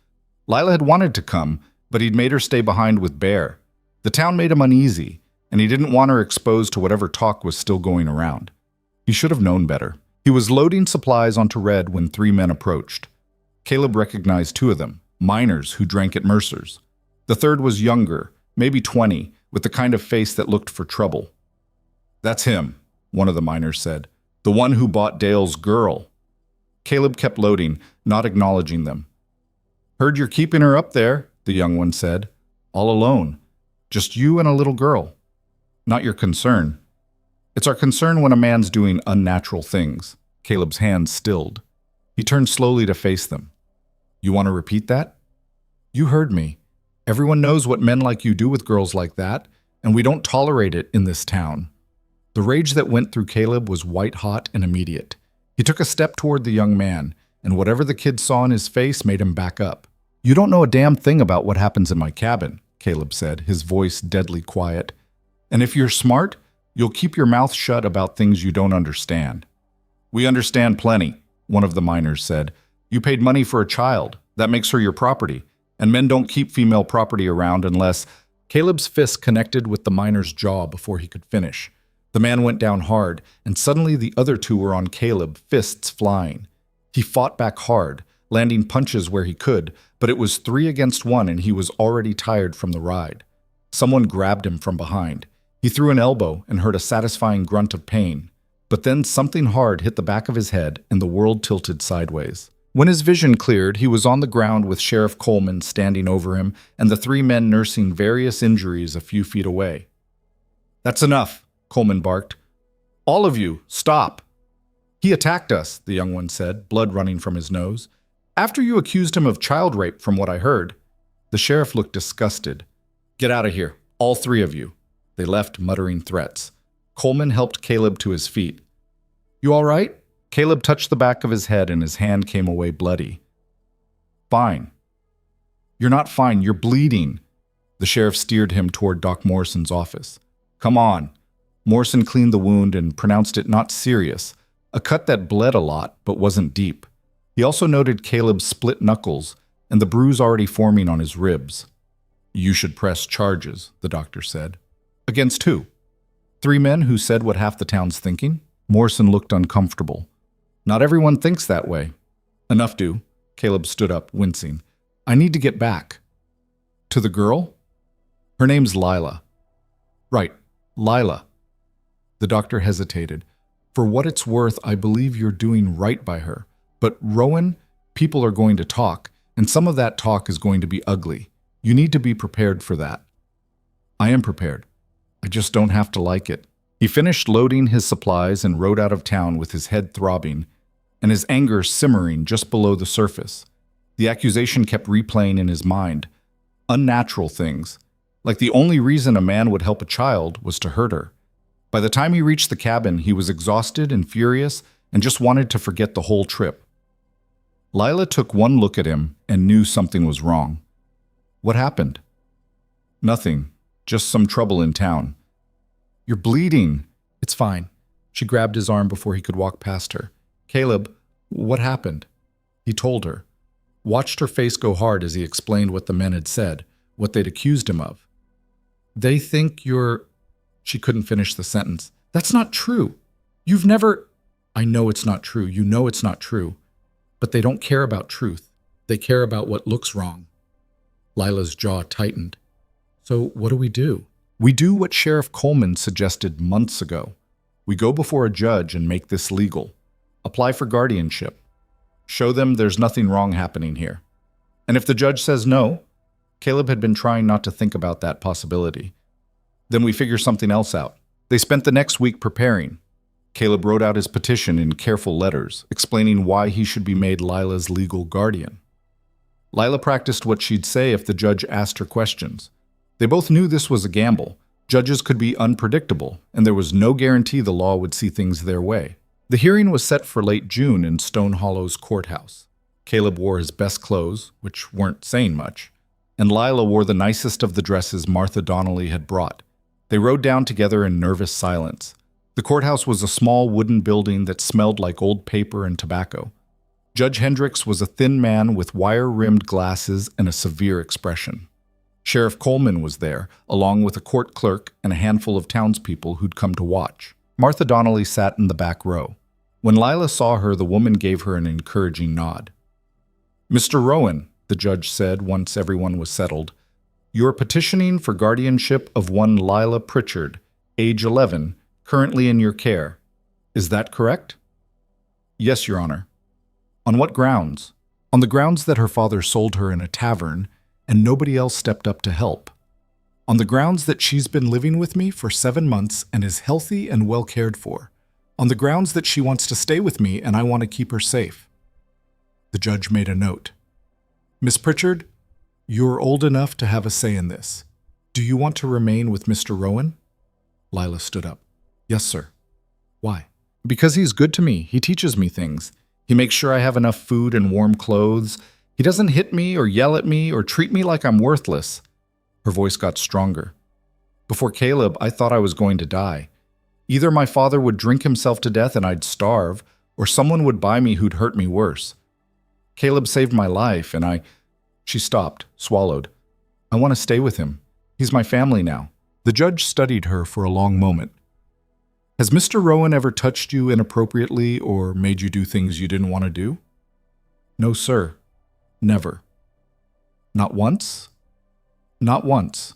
Lila had wanted to come, but he'd made her stay behind with Bear. The town made him uneasy, and he didn't want her exposed to whatever talk was still going around. He should have known better. He was loading supplies onto Red when 3 men approached. Caleb recognized 2 of them, miners who drank at Mercer's. The third was younger, maybe 20, with the kind of face that looked for trouble. "That's him," one of the miners said. "The one who bought Dale's girl." Caleb kept loading, not acknowledging them. "Heard you're keeping her up there," the young one said. "All alone. Just you and a little girl." "Not your concern." "It's our concern when a man's doing unnatural things." Caleb's hands stilled. He turned slowly to face them. "You want to repeat that?" "You heard me. Everyone knows what men like you do with girls like that, and we don't tolerate it in this town." The rage that went through Caleb was white-hot and immediate. He took a step toward the young man, and whatever the kid saw in his face made him back up. "You don't know a damn thing about what happens in my cabin," Caleb said, his voice deadly quiet. "And if you're smart, you'll keep your mouth shut about things you don't understand." "We understand plenty," one of the miners said. "You paid money for a child. That makes her your property. And men don't keep female property around unless—" Caleb's fist connected with the miner's jaw before he could finish. The man went down hard, and suddenly the other 2 were on Caleb, fists flying. He fought back hard, landing punches where he could, but it was 3 against 1 and he was already tired from the ride. Someone grabbed him from behind. He threw an elbow and heard a satisfying grunt of pain. But then something hard hit the back of his head and the world tilted sideways. When his vision cleared, he was on the ground with Sheriff Coleman standing over him and the 3 men nursing various injuries a few feet away. "That's enough," Coleman barked. "All of you, stop." "He attacked us," the young one said, blood running from his nose. "After you accused him of child rape, from what I heard." The sheriff looked disgusted. "Get out of here, all 3 of you." They left, muttering threats. Coleman helped Caleb to his feet. "You all right?" Caleb touched the back of his head and his hand came away bloody. "Fine." "You're not fine, you're bleeding." The sheriff steered him toward Doc Morrison's office. "Come on." Morrison cleaned the wound and pronounced it not serious, a cut that bled a lot but wasn't deep. He also noted Caleb's split knuckles and the bruise already forming on his ribs. "You should press charges," the doctor said. "Against who?" 3 men who said what half the town's thinking? Morrison looked uncomfortable. "Not everyone thinks that way." "Enough do." Caleb stood up, wincing. "I need to get back." "To the girl?" "Her name's Lila." "Right, Lila." The doctor hesitated. "For what it's worth, I believe you're doing right by her. But Rowan, people are going to talk, and some of that talk is going to be ugly. You need to be prepared for that." "I am prepared. I just don't have to like it." He finished loading his supplies and rode out of town with his head throbbing and his anger simmering just below the surface. The accusation kept replaying in his mind. Unnatural things, like the only reason a man would help a child was to hurt her. By the time he reached the cabin, he was exhausted and furious and just wanted to forget the whole trip. Lila took one look at him and knew something was wrong. What happened? Nothing, just some trouble in town. You're bleeding. It's fine. She grabbed his arm before he could walk past her. Caleb, what happened? He told her. Watched her face go hard as he explained what the men had said, what they'd accused him of. They think you're... She couldn't finish the sentence. That's not true. You've never... I know it's not true. You know it's not true. But they don't care about truth. They care about what looks wrong. Lila's jaw tightened. So what do? We do what Sheriff Coleman suggested months ago. We go before a judge and make this legal. Apply for guardianship. Show them there's nothing wrong happening here. And if the judge says no, Caleb had been trying not to think about that possibility. Then we figure something else out. They spent the next week preparing. Caleb wrote out his petition in careful letters, explaining why he should be made Lila's legal guardian. Lila practiced what she'd say if the judge asked her questions. They both knew this was a gamble. Judges could be unpredictable, and there was no guarantee the law would see things their way. The hearing was set for late June in Stone Hollow's courthouse. Caleb wore his best clothes, which weren't saying much, and Lila wore the nicest of the dresses Martha Donnelly had brought. They rode down together in nervous silence. The courthouse was a small wooden building that smelled like old paper and tobacco. Judge Hendricks was a thin man with wire-rimmed glasses and a severe expression. Sheriff Coleman was there, along with a court clerk and a handful of townspeople who'd come to watch. Martha Donnelly sat in the back row. When Lila saw her, the woman gave her an encouraging nod. Mr. Rowan, the judge said once everyone was settled, you're petitioning for guardianship of one Lila Pritchard, age 11, currently in your care. Is that correct? Yes, Your Honor. On what grounds? On the grounds that her father sold her in a tavern and nobody else stepped up to help. On the grounds that she's been living with me for 7 months and is healthy and well cared for. On the grounds that she wants to stay with me and I want to keep her safe. The judge made a note. Miss Pritchard, you're old enough to have a say in this. Do you want to remain with Mr. Rowan? Lila stood up. Yes, sir. Why? Because he's good to me. He teaches me things. He makes sure I have enough food and warm clothes. He doesn't hit me or yell at me or treat me like I'm worthless. Her voice got stronger. Before Caleb, I thought I was going to die. Either my father would drink himself to death and I'd starve, or someone would buy me who'd hurt me worse. Caleb saved my life, and She stopped, swallowed. I want to stay with him. He's my family now. The judge studied her for a long moment. Has Mr. Rowan ever touched you inappropriately or made you do things you didn't want to do? No, sir. Never. Not once? Not once.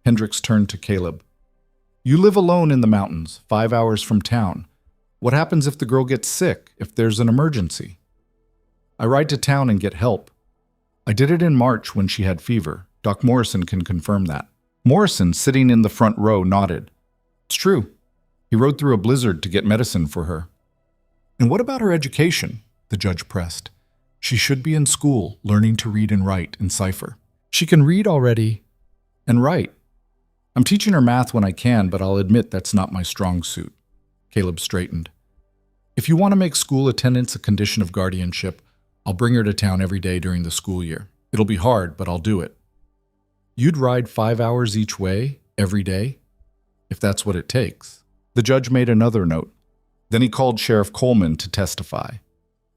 Hendricks turned to Caleb. You live alone in the mountains, 5 hours from town. What happens if the girl gets sick, if there's an emergency? I ride to town and get help. I did it in March when she had fever. Doc Morrison can confirm that. Morrison, sitting in the front row, nodded. It's true. He rode through a blizzard to get medicine for her. And what about her education? The judge pressed. She should be in school, learning to read and write in cipher. She can read already and write. I'm teaching her math when I can, but I'll admit that's not my strong suit. Caleb straightened. If you want to make school attendance a condition of guardianship, I'll bring her to town every day during the school year. It'll be hard, but I'll do it. You'd ride 5 hours each way, every day? If that's what it takes. The judge made another note. Then he called Sheriff Coleman to testify.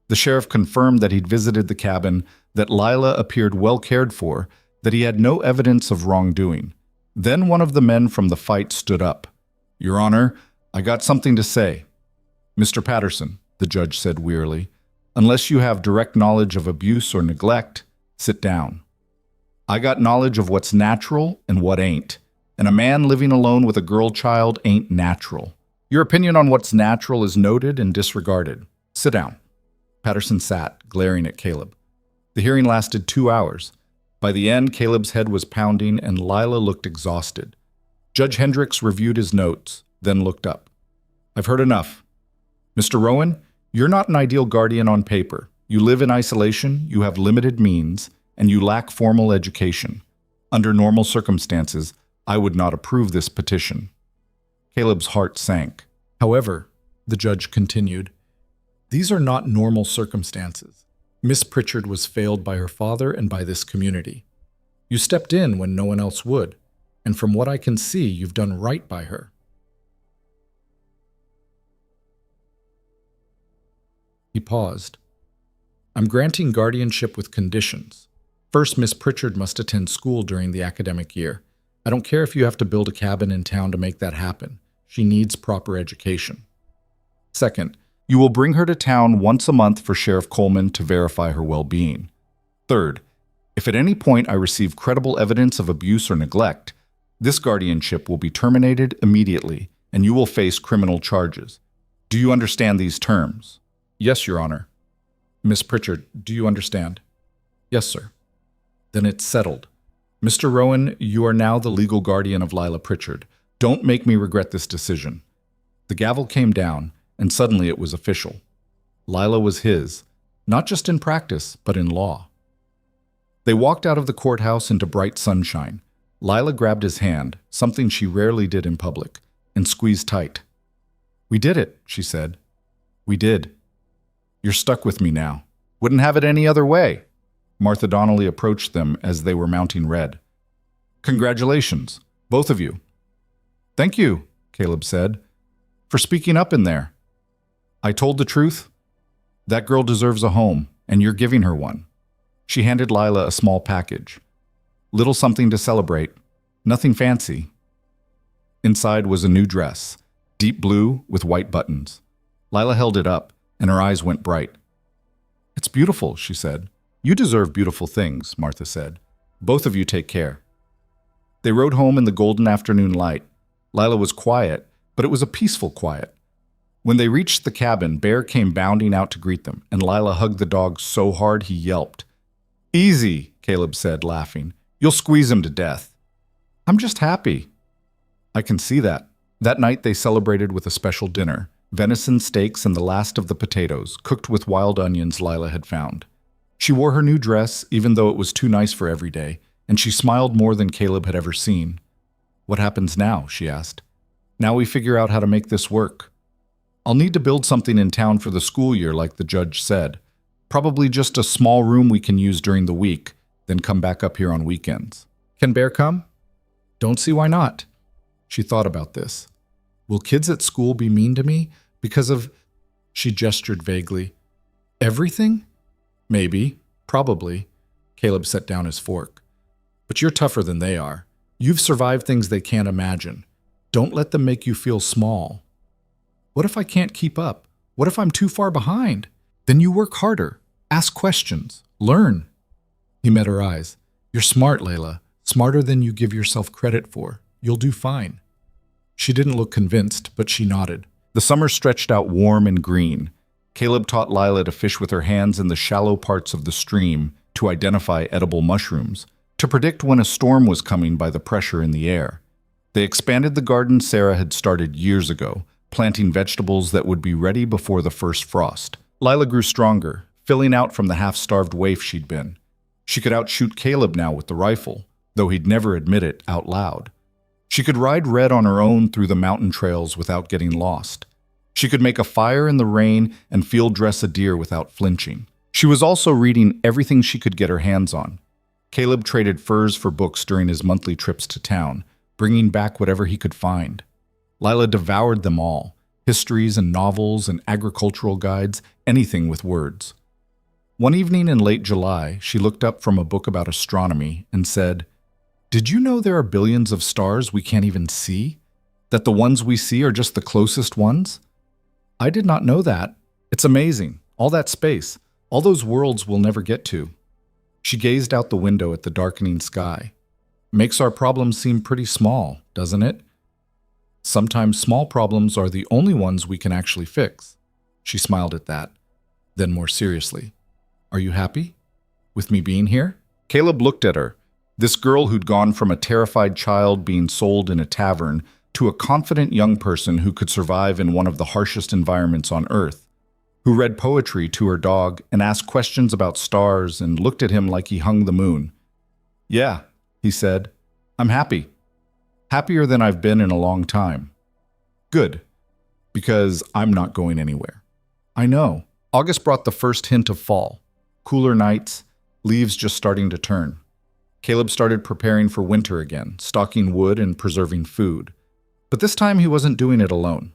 The sheriff confirmed that he'd visited the cabin, that Lila appeared well cared for, that he had no evidence of wrongdoing. Then one of the men from the fight stood up. Your Honor, I got something to say. Mr. Patterson, the judge said wearily, unless you have direct knowledge of abuse or neglect, sit down. I got knowledge of what's natural and what ain't. And a man living alone with a girl child ain't natural. Your opinion on what's natural is noted and disregarded. Sit down. Patterson sat, glaring at Caleb. The hearing lasted 2 hours. By the end, Caleb's head was pounding and Lila looked exhausted. Judge Hendricks reviewed his notes, then looked up. I've heard enough. Mr. Rowan, you're not an ideal guardian on paper. You live in isolation, you have limited means, and you lack formal education. Under normal circumstances, I would not approve this petition. Caleb's heart sank. However, the judge continued, these are not normal circumstances. Miss Pritchard was failed by her father and by this community. You stepped in when no one else would, and from what I can see, you've done right by her. He paused. I'm granting guardianship with conditions. First, Miss Pritchard must attend school during the academic year. I don't care if you have to build a cabin in town to make that happen. She needs proper education. Second, you will bring her to town once a month for Sheriff Coleman to verify her well-being. Third, if at any point I receive credible evidence of abuse or neglect, this guardianship will be terminated immediately and you will face criminal charges. Do you understand these terms? Yes, Your Honor. Miss Pritchard, do you understand? Yes, sir. Then it's settled. Mr. Rowan, you are now the legal guardian of Lila Pritchard. Don't make me regret this decision. The gavel came down, and suddenly it was official. Lila was his, not just in practice, but in law. They walked out of the courthouse into bright sunshine. Lila grabbed his hand, something she rarely did in public, and squeezed tight. We did it, she said. We did. You're stuck with me now. Wouldn't have it any other way. Martha Donnelly approached them as they were mounting red. Congratulations, both of you. Thank you, Caleb said, for speaking up in there. I told the truth. That girl deserves a home, and you're giving her one. She handed Lila a small package. Little something to celebrate. Nothing fancy. Inside was a new dress, deep blue with white buttons. Lila held it up, and her eyes went bright. It's beautiful, she said. You deserve beautiful things, Martha said. Both of you take care. They rode home in the golden afternoon light. Lila was quiet, but it was a peaceful quiet. When they reached the cabin, Bear came bounding out to greet them, and Lila hugged the dog so hard he yelped. Easy, Caleb said, laughing. You'll squeeze him to death. I'm just happy. I can see that. That night they celebrated with a special dinner, venison steaks and the last of the potatoes, cooked with wild onions Lila had found. She wore her new dress, even though it was too nice for every day, and she smiled more than Caleb had ever seen. What happens now? She asked. Now we figure out how to make this work. I'll need to build something in town for the school year, like the judge said. Probably just a small room we can use during the week, then come back up here on weekends. Can Bear come? Don't see why not. She thought about this. Will kids at school be mean to me because of... She gestured vaguely. Everything? Maybe. Probably. Caleb set down his fork. But you're tougher than they are. You've survived things they can't imagine. Don't let them make you feel small. What if I can't keep up? What if I'm too far behind? Then you work harder. Ask questions. Learn. He met her eyes. You're smart, Layla. Smarter than you give yourself credit for. You'll do fine. She didn't look convinced, but she nodded. The summer stretched out warm and green. Caleb taught Lila to fish with her hands in the shallow parts of the stream, to identify edible mushrooms, to predict when a storm was coming by the pressure in the air. They expanded the garden Sarah had started years ago, planting vegetables that would be ready before the first frost. Lila grew stronger, filling out from the half-starved waif she'd been. She could outshoot Caleb now with the rifle, though he'd never admit it out loud. She could ride Red on her own through the mountain trails without getting lost. She could make a fire in the rain and field dress a deer without flinching. She was also reading everything she could get her hands on. Caleb traded furs for books during his monthly trips to town, bringing back whatever he could find. Lila devoured them all, histories and novels and agricultural guides, anything with words. One evening in late July, she looked up from a book about astronomy and said, "Did you know there are billions of stars we can't even see? That the ones we see are just the closest ones? I did not know that. It's amazing. All that space. All those worlds we'll never get to." She gazed out the window at the darkening sky. Makes our problems seem pretty small, doesn't it? Sometimes small problems are the only ones we can actually fix. She smiled at that. Then more seriously, "Are you happy? With me being here?" Caleb looked at her. This girl who'd gone from a terrified child being sold in a tavern to a confident young person who could survive in one of the harshest environments on Earth, who read poetry to her dog and asked questions about stars and looked at him like he hung the moon. "Yeah," he said, "I'm happy. Happier than I've been in a long time." "Good, because I'm not going anywhere." "I know." August brought the first hint of fall. Cooler nights, leaves just starting to turn. Caleb started preparing for winter again, stocking wood and preserving food. But this time he wasn't doing it alone.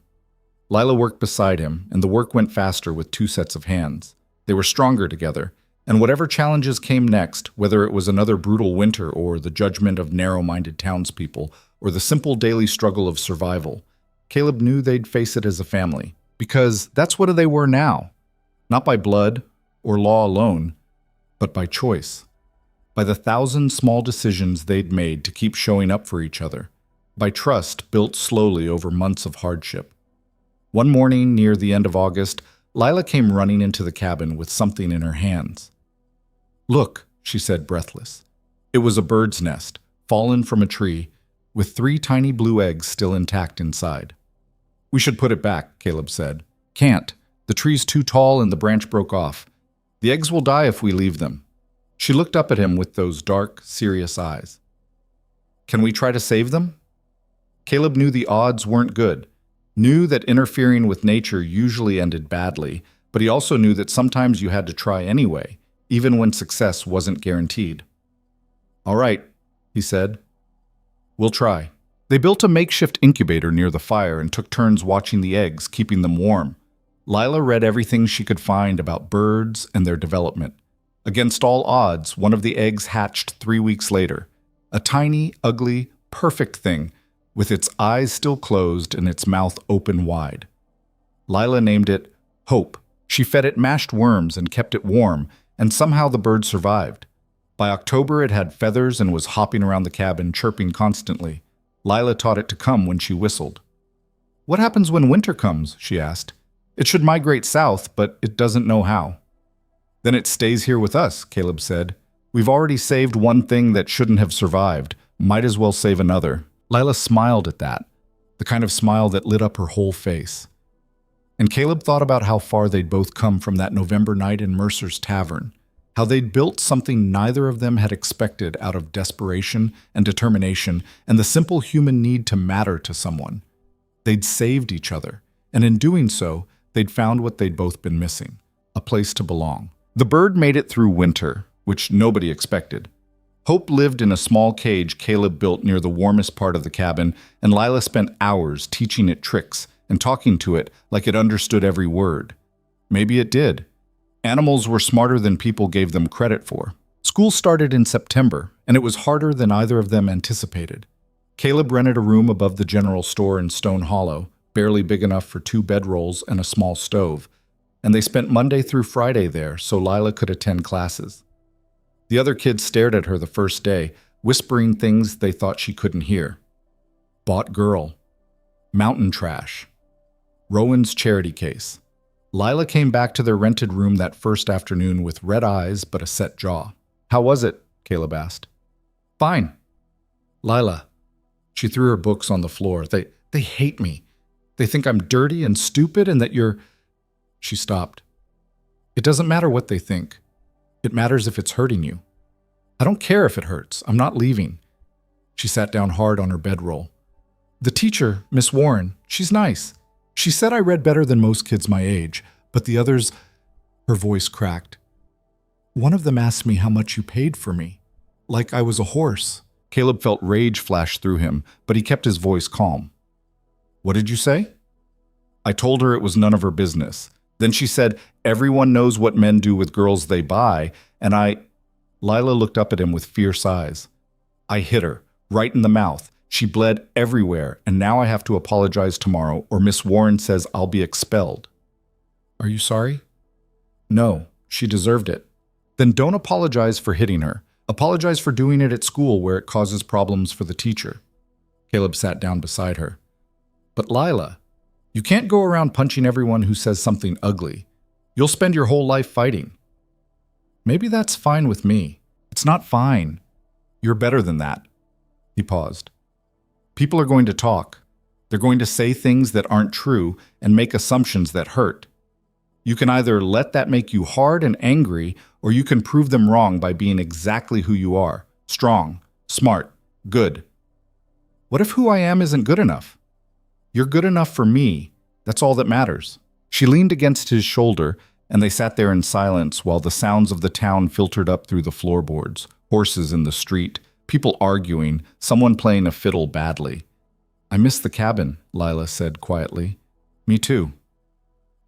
Lila worked beside him, and the work went faster with two sets of hands. They were stronger together, and whatever challenges came next, whether it was another brutal winter or the judgment of narrow-minded townspeople or the simple daily struggle of survival, Caleb knew they'd face it as a family, because that's what they were now. Not by blood or law alone, but by choice. By the 1,000 small decisions they'd made to keep showing up for each other. By trust built slowly over months of hardship. One morning near the end of August, Lila came running into the cabin with something in her hands. "Look," she said, breathless. It was a bird's nest, fallen from a tree, with 3 tiny blue eggs still intact inside. "We should put it back," Caleb said. "Can't. The tree's too tall and the branch broke off. The eggs will die if we leave them." She looked up at him with those dark, serious eyes. "Can we try to save them?" Caleb knew the odds weren't good, knew that interfering with nature usually ended badly, but he also knew that sometimes you had to try anyway, even when success wasn't guaranteed. "All right," he said. "We'll try." They built a makeshift incubator near the fire and took turns watching the eggs, keeping them warm. Lila read everything she could find about birds and their development. Against all odds, one of the eggs hatched 3 weeks later. A tiny, ugly, perfect thing, with its eyes still closed and its mouth open wide. Lila named it Hope. She fed it mashed worms and kept it warm, and somehow the bird survived. By October, it had feathers and was hopping around the cabin, chirping constantly. Lila taught it to come when she whistled. "What happens when winter comes?" she asked. "It should migrate south, but it doesn't know how." "Then it stays here with us," Caleb said. "We've already saved one thing that shouldn't have survived. Might as well save another." Lila smiled at that, the kind of smile that lit up her whole face. And Caleb thought about how far they'd both come from that November night in Mercer's tavern, how they'd built something neither of them had expected out of desperation and determination and the simple human need to matter to someone. They'd saved each other, and in doing so, they'd found what they'd both been missing, a place to belong. The bird made it through winter, which nobody expected. Hope lived in a small cage Caleb built near the warmest part of the cabin, and Lila spent hours teaching it tricks and talking to it like it understood every word. Maybe it did. Animals were smarter than people gave them credit for. School started in September, and it was harder than either of them anticipated. Caleb rented a room above the general store in Stone Hollow, barely big enough for 2 bedrolls and a small stove, and they spent Monday through Friday there so Lila could attend classes. The other kids stared at her the first day, whispering things they thought she couldn't hear. Bought girl. Mountain trash. Rowan's charity case. Lila came back to their rented room that first afternoon with red eyes but a set jaw. "How was it?" Caleb asked. "Fine." "Lila." She threw her books on the floor. They hate me. They think I'm dirty and stupid and that you're..." She stopped. "It doesn't matter what they think. It matters if it's hurting you. I don't care if it hurts. I'm not leaving." She sat down hard on her bedroll. "The teacher, Miss Warren, she's nice. She said I read better than most kids my age, but the others..." Her voice cracked. "One of them asked me how much you paid for me, like I was a horse." Caleb felt rage flash through him, but he kept his voice calm. "What did you say?" "I told her it was none of her business. Then she said, 'Everyone knows what men do with girls they buy,' and I..." Lila looked up at him with fierce eyes. "I hit her, right in the mouth. She bled everywhere, and now I have to apologize tomorrow, or Miss Warren says I'll be expelled." "Are you sorry?" "No, she deserved it." "Then don't apologize for hitting her. Apologize for doing it at school where it causes problems for the teacher." Caleb sat down beside her. "But Lila, you can't go around punching everyone who says something ugly. You'll spend your whole life fighting." "Maybe that's fine with me." "It's not fine. You're better than that." He paused. "People are going to talk. They're going to say things that aren't true and make assumptions that hurt. You can either let that make you hard and angry, or you can prove them wrong by being exactly who you are: strong, smart, good. What if who I am isn't good enough? You're good enough for me. That's all that matters. She leaned against his shoulder, and they sat there in silence while the sounds of the town filtered up through the floorboards: horses in the street, people arguing, someone playing a fiddle badly. "I miss the cabin," Lila said quietly. "Me too."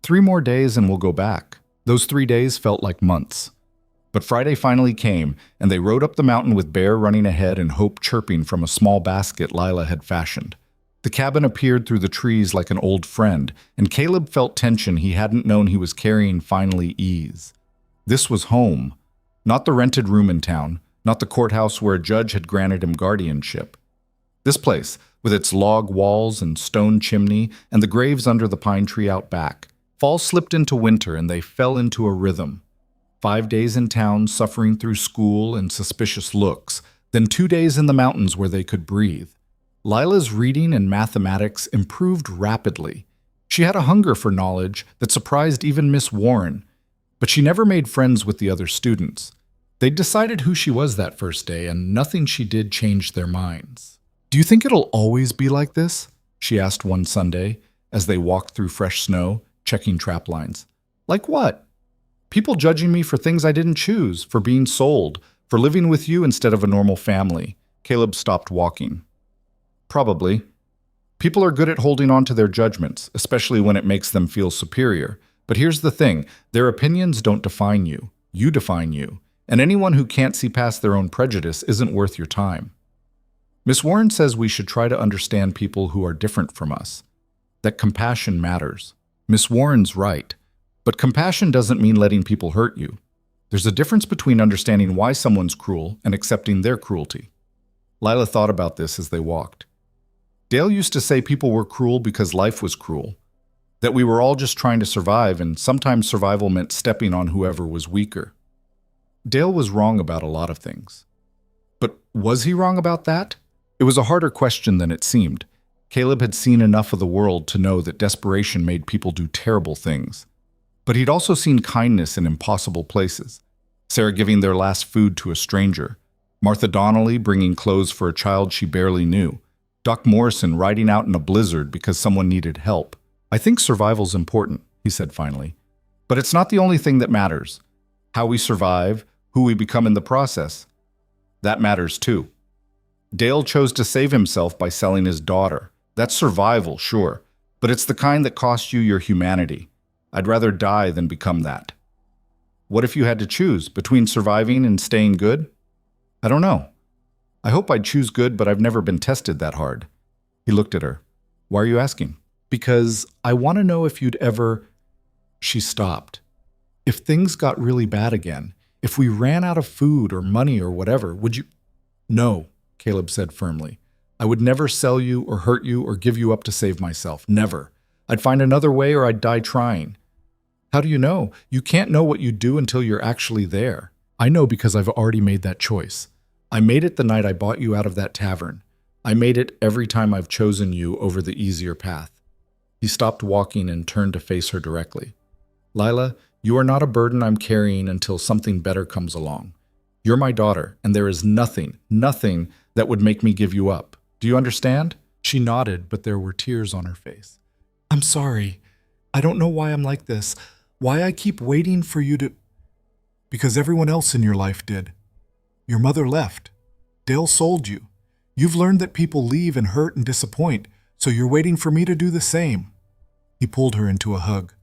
3 more days and we'll go back. Those 3 days felt like months. But Friday finally came, and they rode up the mountain with Bear running ahead and Hope chirping from a small basket Lila had fashioned. The cabin appeared through the trees like an old friend, and Caleb felt tension he hadn't known he was carrying finally ease. This was home, not the rented room in town, not the courthouse where a judge had granted him guardianship. This place, with its log walls and stone chimney and the graves under the pine tree out back. Fall slipped into winter and they fell into a rhythm. 5 days in town suffering through school and suspicious looks, then 2 days in the mountains where they could breathe. Lila's reading and mathematics improved rapidly. She had a hunger for knowledge that surprised even Miss Warren, but she never made friends with the other students. They'd decided who she was that first day, and nothing she did changed their minds. "Do you think it'll always be like this?" she asked one Sunday as they walked through fresh snow, checking trap lines. "Like what?" "People judging me for things I didn't choose, for being sold, for living with you instead of a normal family." Caleb stopped walking. "Probably. People are good at holding on to their judgments, especially when it makes them feel superior. But here's the thing, their opinions don't define you. You define you. And anyone who can't see past their own prejudice isn't worth your time. Miss Warren says we should try to understand people who are different from us. That compassion matters. Miss Warren's right. But compassion doesn't mean letting people hurt you. There's a difference between understanding why someone's cruel and accepting their cruelty." Lila thought about this as they walked. Dale used to say people were cruel because life was cruel, that we were all just trying to survive, and sometimes survival meant stepping on whoever was weaker. Dale was wrong about a lot of things. But was he wrong about that? It was a harder question than it seemed. Caleb had seen enough of the world to know that desperation made people do terrible things. But he'd also seen kindness in impossible places. Sarah giving their last food to a stranger. Martha Donnelly bringing clothes for a child she barely knew. Doc Morrison riding out in a blizzard because someone needed help. "I think survival's important," he said finally. "But it's not the only thing that matters. How we survive, who we become in the process. That matters too." Dale chose to save himself by selling his daughter. That's survival, sure, but it's the kind that costs you your humanity. I'd rather die than become that. What if you had to choose between surviving and staying good? I don't know. I hope I'd choose good, but I've never been tested that hard. He looked at her. "Why are you asking?" "Because I want to know if you'd ever..." She stopped. "If things got really bad again, if we ran out of food or money or whatever, would you..." "No," Caleb said firmly. "I would never sell you or hurt you or give you up to save myself. Never. I'd find another way or I'd die trying." "How do you know? You can't know what you'd do until you're actually there." "I know because I've already made that choice. I made it the night I bought you out of that tavern. I made it every time I've chosen you over the easier path." He stopped walking and turned to face her directly. "Lila, you are not a burden I'm carrying until something better comes along. You're my daughter, and there is nothing that would make me give you up. Do you understand?" She nodded, but there were tears on her face. "I'm sorry. I don't know why I'm like this. Why I keep waiting for you to..." "Because everyone else in your life did. Your mother left. Dale sold you. You've learned that people leave and hurt and disappoint, so you're waiting for me to do the same." He pulled her into a hug.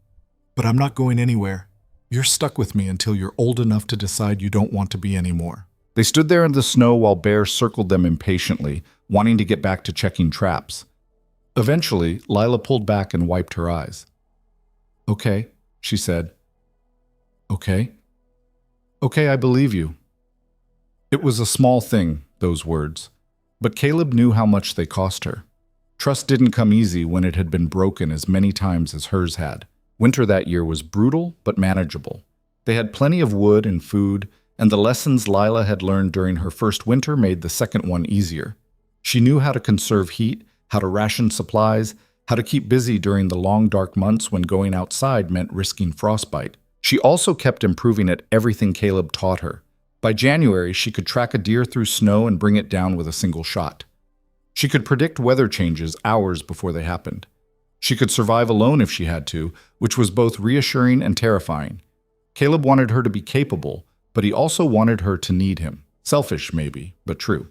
"But I'm not going anywhere. You're stuck with me until you're old enough to decide you don't want to be anymore." They stood there in the snow while Bear circled them impatiently, wanting to get back to checking traps. Eventually, Lila pulled back and wiped her eyes. "Okay," she said. "Okay. Okay, I believe you." It was a small thing, those words, but Caleb knew how much they cost her. Trust didn't come easy when it had been broken as many times as hers had. Winter that year was brutal but manageable. They had plenty of wood and food, and the lessons Lila had learned during her first winter made the second one easier. She knew how to conserve heat, how to ration supplies, how to keep busy during the long dark months when going outside meant risking frostbite. She also kept improving at everything Caleb taught her. By January, she could track a deer through snow and bring it down with a single shot. She could predict weather changes hours before they happened. She could survive alone if she had to, which was both reassuring and terrifying. Caleb wanted her to be capable, but he also wanted her to need him. Selfish, maybe, but true.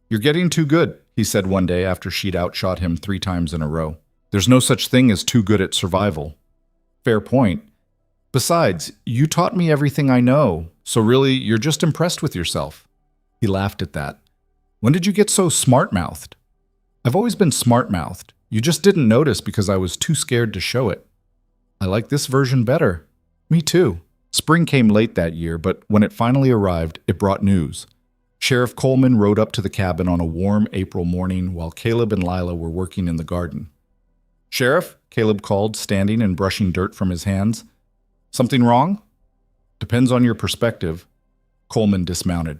"You're getting too good," he said one day after she'd outshot him 3 times in a row. "There's no such thing as too good at survival." Fair point. "Besides, you taught me everything I know, so really, you're just impressed with yourself." He laughed at that. "When did you get so smart-mouthed?" "I've always been smart-mouthed. You just didn't notice because I was too scared to show it." "I like this version better." "Me too." Spring came late that year, but when it finally arrived, it brought news. Sheriff Coleman rode up to the cabin on a warm April morning while Caleb and Lila were working in the garden. "Sheriff," Caleb called, standing and brushing dirt from his hands. "Something wrong?" "Depends on your perspective." Coleman dismounted.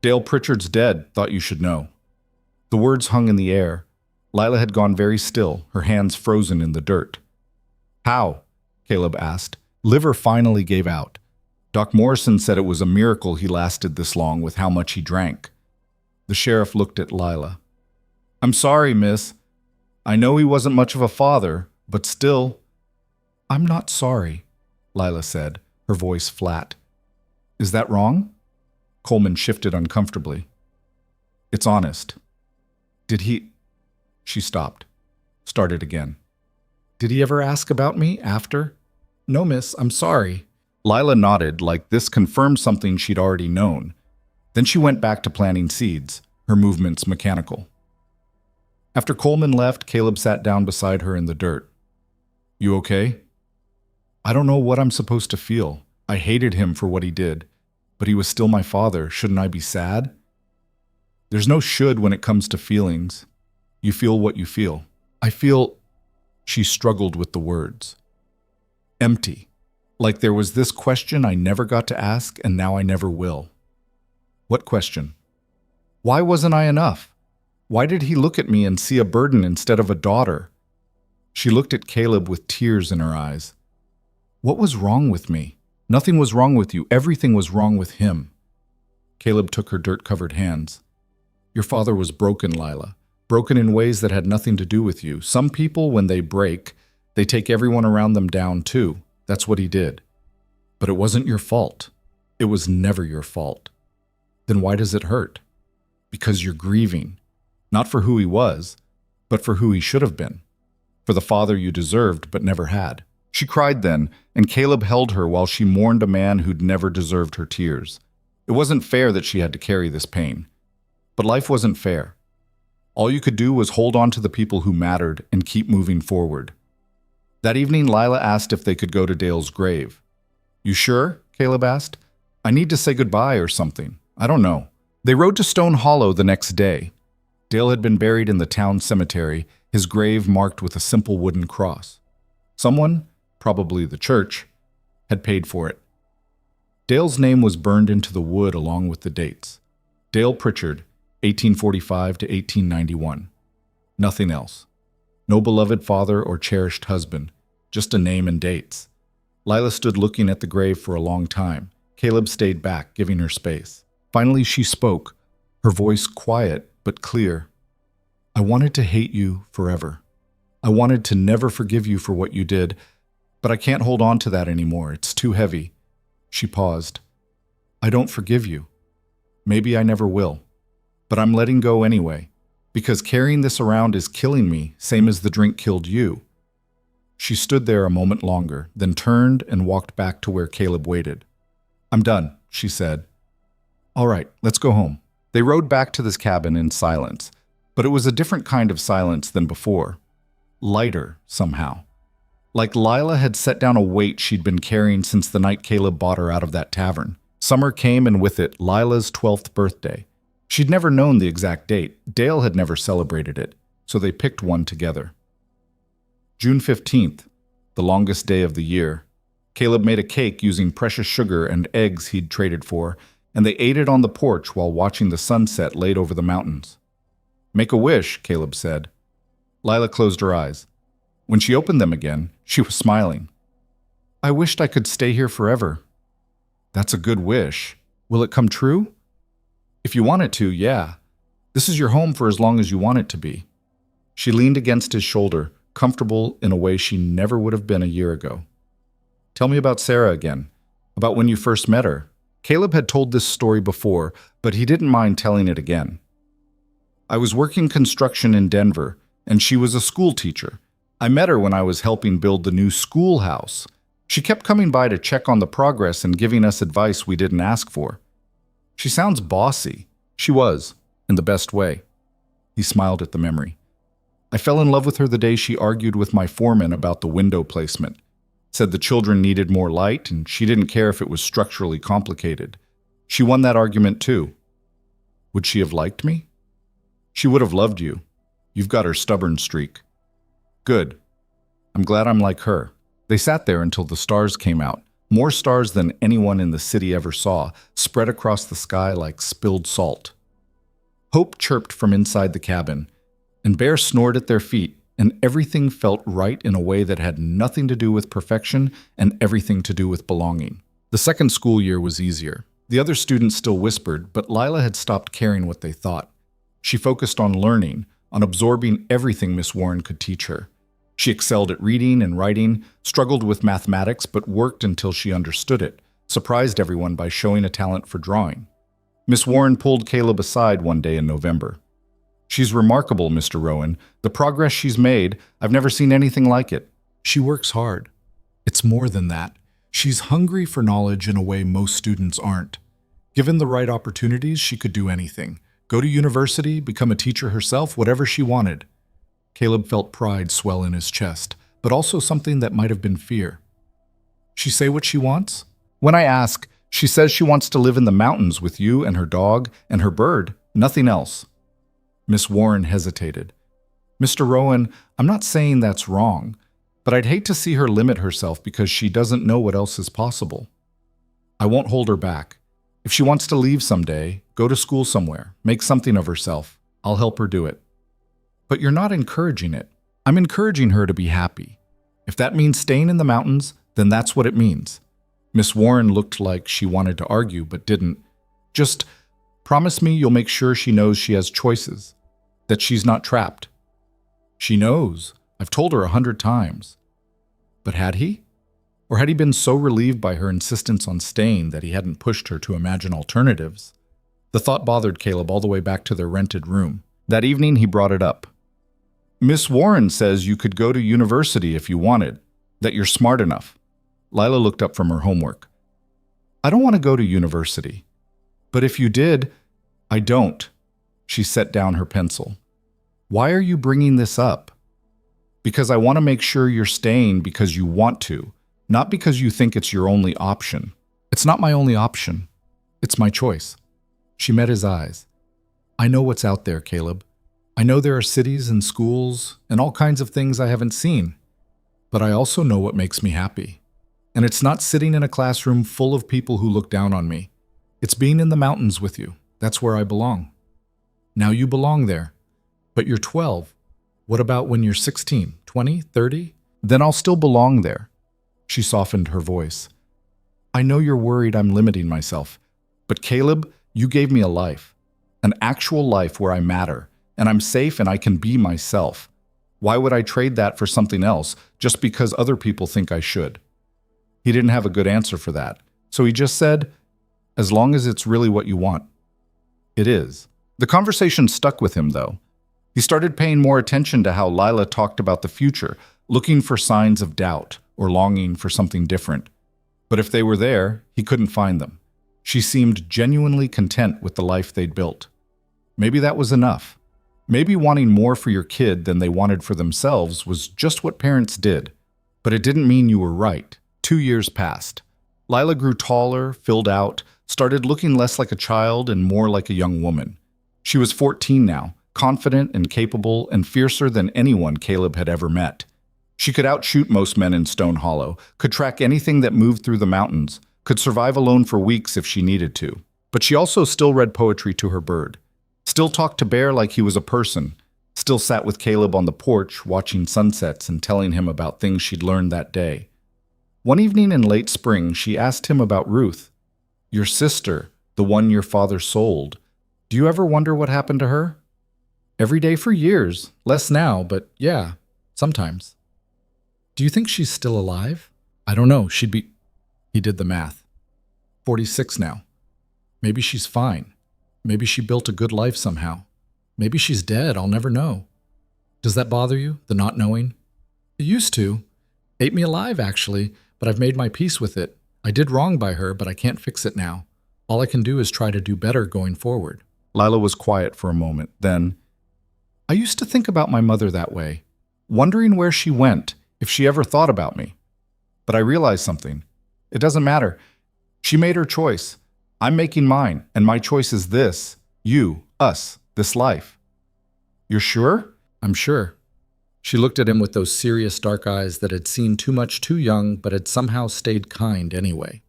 "Dale Pritchard's dead, thought you should know." The words hung in the air. Lila had gone very still, her hands frozen in the dirt. "How?" Caleb asked. "Liver finally gave out. Doc Morrison said it was a miracle he lasted this long with how much he drank." The sheriff looked at Lila. "I'm sorry, miss. I know he wasn't much of a father, but still—" "I'm not sorry," Lila said, her voice flat. "Is that wrong?" Coleman shifted uncomfortably. "It's honest." "Did he—" She stopped. Started again. "Did he ever ask about me after?" "No, miss, I'm sorry." Lila nodded like this confirmed something she'd already known. Then she went back to planting seeds, her movements mechanical. After Coleman left, Caleb sat down beside her in the dirt. "You okay?" "I don't know what I'm supposed to feel. I hated him for what he did, but he was still my father. Shouldn't I be sad?" "There's no should when it comes to feelings. You feel what you feel." "I feel—" She struggled with the words. "Empty. Like there was this question I never got to ask and now I never will." "What question?" "Why wasn't I enough? Why did he look at me and see a burden instead of a daughter?" She looked at Caleb with tears in her eyes. "What was wrong with me?" "Nothing was wrong with you. Everything was wrong with him." Caleb took her dirt-covered hands. "Your father was broken, Lila. Broken in ways that had nothing to do with you. Some people, when they break, they take everyone around them down too. That's what he did. But it wasn't your fault. It was never your fault." "Then why does it hurt?" "Because you're grieving. Not for who he was, but for who he should have been. For the father you deserved but never had." She cried then, and Caleb held her while she mourned a man who'd never deserved her tears. It wasn't fair that she had to carry this pain. But life wasn't fair. All you could do was hold on to the people who mattered and keep moving forward. That evening, Lila asked if they could go to Dale's grave. "You sure?" Caleb asked. "I need to say goodbye or something. I don't know." They rode to Stone Hollow the next day. Dale had been buried in the town cemetery, his grave marked with a simple wooden cross. Someone, probably the church, had paid for it. Dale's name was burned into the wood along with the dates. Dale Pritchard, 1845 to 1891. Nothing else. No beloved father or cherished husband, just a name and dates. Lila stood looking at the grave for a long time. Caleb stayed back, giving her space. Finally she spoke, her voice quiet but clear. "I wanted to hate you forever. I wanted to never forgive you for what you did, but I can't hold on to that anymore. It's too heavy." She paused. "I don't forgive you. Maybe I never will. But I'm letting go anyway. Because carrying this around is killing me, same as the drink killed you." She stood there a moment longer, then turned and walked back to where Caleb waited. "I'm done," she said. "All right, let's go home." They rode back to this cabin in silence, but it was a different kind of silence than before. Lighter, somehow. Like Lila had set down a weight she'd been carrying since the night Caleb bought her out of that tavern. Summer came, and with it, Lila's 12th birthday. She'd never known the exact date. Dale had never celebrated it, so they picked one together. June 15th, the longest day of the year. Caleb made a cake using precious sugar and eggs he'd traded for, and they ate it on the porch while watching the sunset laid over the mountains. Make a wish, Caleb said. Lila closed her eyes. When she opened them again, she was smiling. I wished I could stay here forever. That's a good wish. Will it come true? If you want it to, yeah. This is your home for as long as you want it to be. She leaned against his shoulder, comfortable in a way she never would have been a year ago. Tell me about Sarah again, about when you first met her. Caleb had told this story before, but he didn't mind telling it again. I was working construction in Denver, and she was a school teacher. I met her when I was helping build the new schoolhouse. She kept coming by to check on the progress and giving us advice we didn't ask for. She sounds bossy. She was, in the best way. He smiled at the memory. I fell in love with her the day she argued with my foreman about the window placement. Said the children needed more light, and she didn't care if it was structurally complicated. She won that argument too. Would she have liked me? She would have loved you. You've got her stubborn streak. Good. I'm glad I'm like her. They sat there until the stars came out. More stars than anyone in the city ever saw, spread across the sky like spilled salt. Hope chirped from inside the cabin, and Bear snored at their feet, and everything felt right in a way that had nothing to do with perfection and everything to do with belonging. The second school year was easier. The other students still whispered, but Lila had stopped caring what they thought. She focused on learning, on absorbing everything Miss Warren could teach her. She excelled at reading and writing, struggled with mathematics, but worked until she understood it, surprised everyone by showing a talent for drawing. Miss Warren pulled Caleb aside one day in November. She's remarkable, Mr. Rowan. The progress she's made, I've never seen anything like it. She works hard. It's more than that. She's hungry for knowledge in a way most students aren't. Given the right opportunities, she could do anything. Go to university, become a teacher herself, whatever she wanted. Caleb felt pride swell in his chest, but also something that might have been fear. She say what she wants? When I ask, she says she wants to live in the mountains with you and her dog and her bird, nothing else. Miss Warren hesitated. Mr. Rowan, I'm not saying that's wrong, but I'd hate to see her limit herself because she doesn't know what else is possible. I won't hold her back. If she wants to leave someday, go to school somewhere, make something of herself, I'll help her do it. But you're not encouraging it. I'm encouraging her to be happy. If that means staying in the mountains, then that's what it means. Miss Warren looked like she wanted to argue, but didn't. Just promise me you'll make sure she knows she has choices, that she's not trapped. She knows. I've told her 100 times. But had he? Or had he been so relieved by her insistence on staying that he hadn't pushed her to imagine alternatives? The thought bothered Caleb all the way back to their rented room. That evening, he brought it up. Miss Warren says you could go to university if you wanted, that you're smart enough. Lila looked up from her homework. I don't want to go to university. But if you did, I don't. She set down her pencil. Why are you bringing this up? Because I want to make sure you're staying because you want to, not because you think it's your only option. It's not my only option. It's my choice. She met his eyes. I know what's out there, Caleb. I know there are cities and schools and all kinds of things I haven't seen. But I also know what makes me happy. And it's not sitting in a classroom full of people who look down on me. It's being in the mountains with you. That's where I belong. Now you belong there. But you're 12. What about when you're 16, 20, 30? Then I'll still belong there. She softened her voice. I know you're worried I'm limiting myself. But Caleb, you gave me a life. An actual life where I matter. And I'm safe and I can be myself. Why would I trade that for something else just because other people think I should? He didn't have a good answer for that. So he just said, as long as it's really what you want. It is. The conversation stuck with him, though. He started paying more attention to how Lila talked about the future, looking for signs of doubt or longing for something different. But if they were there, he couldn't find them. She seemed genuinely content with the life they'd built. Maybe that was enough. Maybe wanting more for your kid than they wanted for themselves was just what parents did. But it didn't mean you were right. 2 years passed. Lila grew taller, filled out, started looking less like a child and more like a young woman. She was 14 now, confident and capable and fiercer than anyone Caleb had ever met. She could outshoot most men in Stone Hollow, could track anything that moved through the mountains, could survive alone for weeks if she needed to. But she also still read poetry to her bird. Still talked to Bear like he was a person. Still sat with Caleb on the porch, watching sunsets and telling him about things she'd learned that day. One evening in late spring, she asked him about Ruth. Your sister, the one your father sold. Do you ever wonder what happened to her? Every day for years. Less now, but yeah, sometimes. Do you think she's still alive? I don't know. He did the math. 46 now. Maybe she's fine. Maybe she built a good life somehow. Maybe she's dead. I'll never know. Does that bother you, the not knowing? It used to. Ate me alive, actually, but I've made my peace with it. I did wrong by her, but I can't fix it now. All I can do is try to do better going forward. Lila was quiet for a moment. Then, I used to think about my mother that way, wondering where she went, if she ever thought about me. But I realized something. It doesn't matter. She made her choice. I'm making mine, and my choice is this. You, us, this life. You're sure? I'm sure. She looked at him with those serious dark eyes that had seen too much too young but had somehow stayed kind anyway.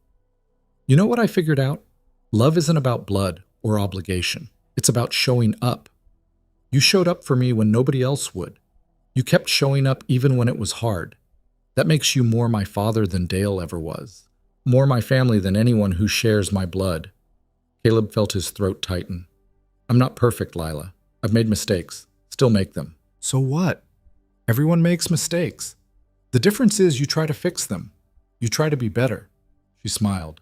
You know what I figured out? Love isn't about blood or obligation. It's about showing up. You showed up for me when nobody else would. You kept showing up even when it was hard. That makes you more my father than Dale ever was. More my family than anyone who shares my blood. Caleb felt his throat tighten. I'm not perfect, Lila. I've made mistakes. Still make them. So what? Everyone makes mistakes. The difference is you try to fix them. You try to be better. She smiled.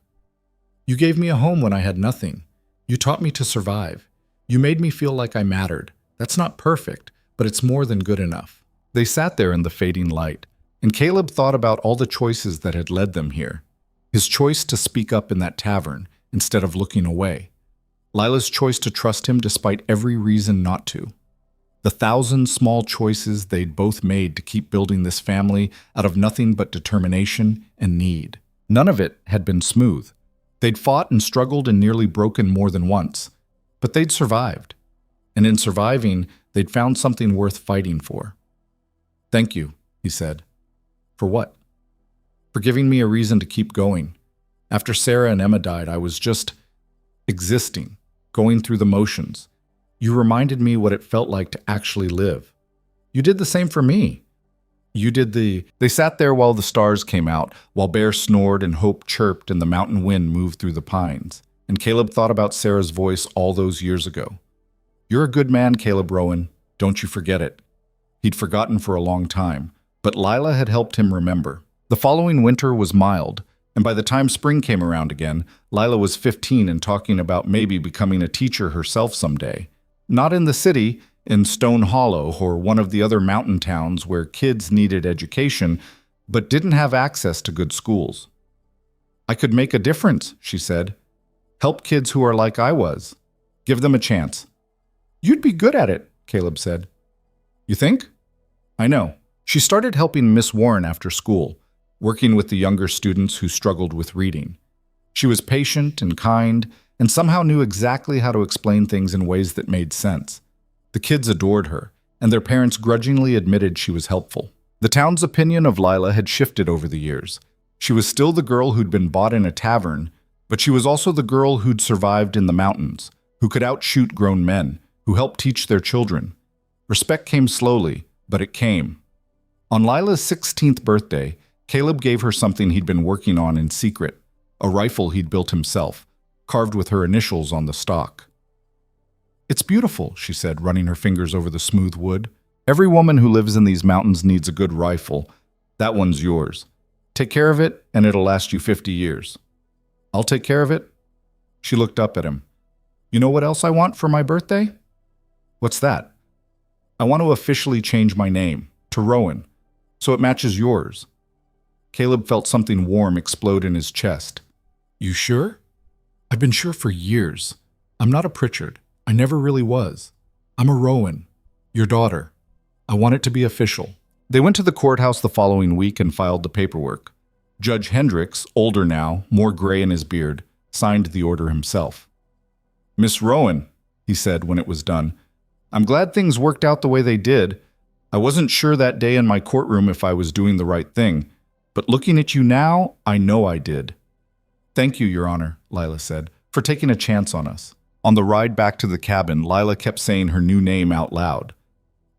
You gave me a home when I had nothing. You taught me to survive. You made me feel like I mattered. That's not perfect, but it's more than good enough. They sat there in the fading light, and Caleb thought about all the choices that had led them here. His choice to speak up in that tavern instead of looking away. Lila's choice to trust him despite every reason not to. The 1,000 small choices they'd both made to keep building this family out of nothing but determination and need. None of it had been smooth. They'd fought and struggled and nearly broken more than once, but they'd survived. And in surviving, they'd found something worth fighting for. Thank you, he said. For what? For giving me a reason to keep going. After Sarah and Emma died, I was just existing, going through the motions. You reminded me what it felt like to actually live. You did the same for me. They sat there while the stars came out, while Bear snored and Hope chirped and the mountain wind moved through the pines. And Caleb thought about Sarah's voice all those years ago. You're a good man, Caleb Rowan. Don't you forget it. He'd forgotten for a long time, but Lila had helped him remember. The following winter was mild, and by the time spring came around again, Lila was 15 and talking about maybe becoming a teacher herself someday. Not in the city, in Stone Hollow or one of the other mountain towns where kids needed education, but didn't have access to good schools. I could make a difference, she said. Help kids who are like I was. Give them a chance. You'd be good at it, Caleb said. You think? I know. She started helping Miss Warren after school, working with the younger students who struggled with reading. She was patient and kind, and somehow knew exactly how to explain things in ways that made sense. The kids adored her, and their parents grudgingly admitted she was helpful. The town's opinion of Lila had shifted over the years. She was still the girl who'd been bought in a tavern, but she was also the girl who'd survived in the mountains, who could outshoot grown men, who helped teach their children. Respect came slowly, but it came. On Lila's 16th birthday, Caleb gave her something he'd been working on in secret, a rifle he'd built himself, carved with her initials on the stock. It's beautiful, she said, running her fingers over the smooth wood. Every woman who lives in these mountains needs a good rifle. That one's yours. Take care of it, and it'll last you 50 years. I'll take care of it. She looked up at him. You know what else I want for my birthday? What's that? I want to officially change my name to Rowan, so it matches yours. Caleb felt something warm explode in his chest. You sure? I've been sure for years. I'm not a Pritchard. I never really was. I'm a Rowan, your daughter. I want it to be official. They went to the courthouse the following week and filed the paperwork. Judge Hendricks, older now, more gray in his beard, signed the order himself. Miss Rowan, he said when it was done, I'm glad things worked out the way they did. I wasn't sure that day in my courtroom if I was doing the right thing, but looking at you now, I know I did. Thank you, Your Honor, Lila said, for taking a chance on us. On the ride back to the cabin, Lila kept saying her new name out loud.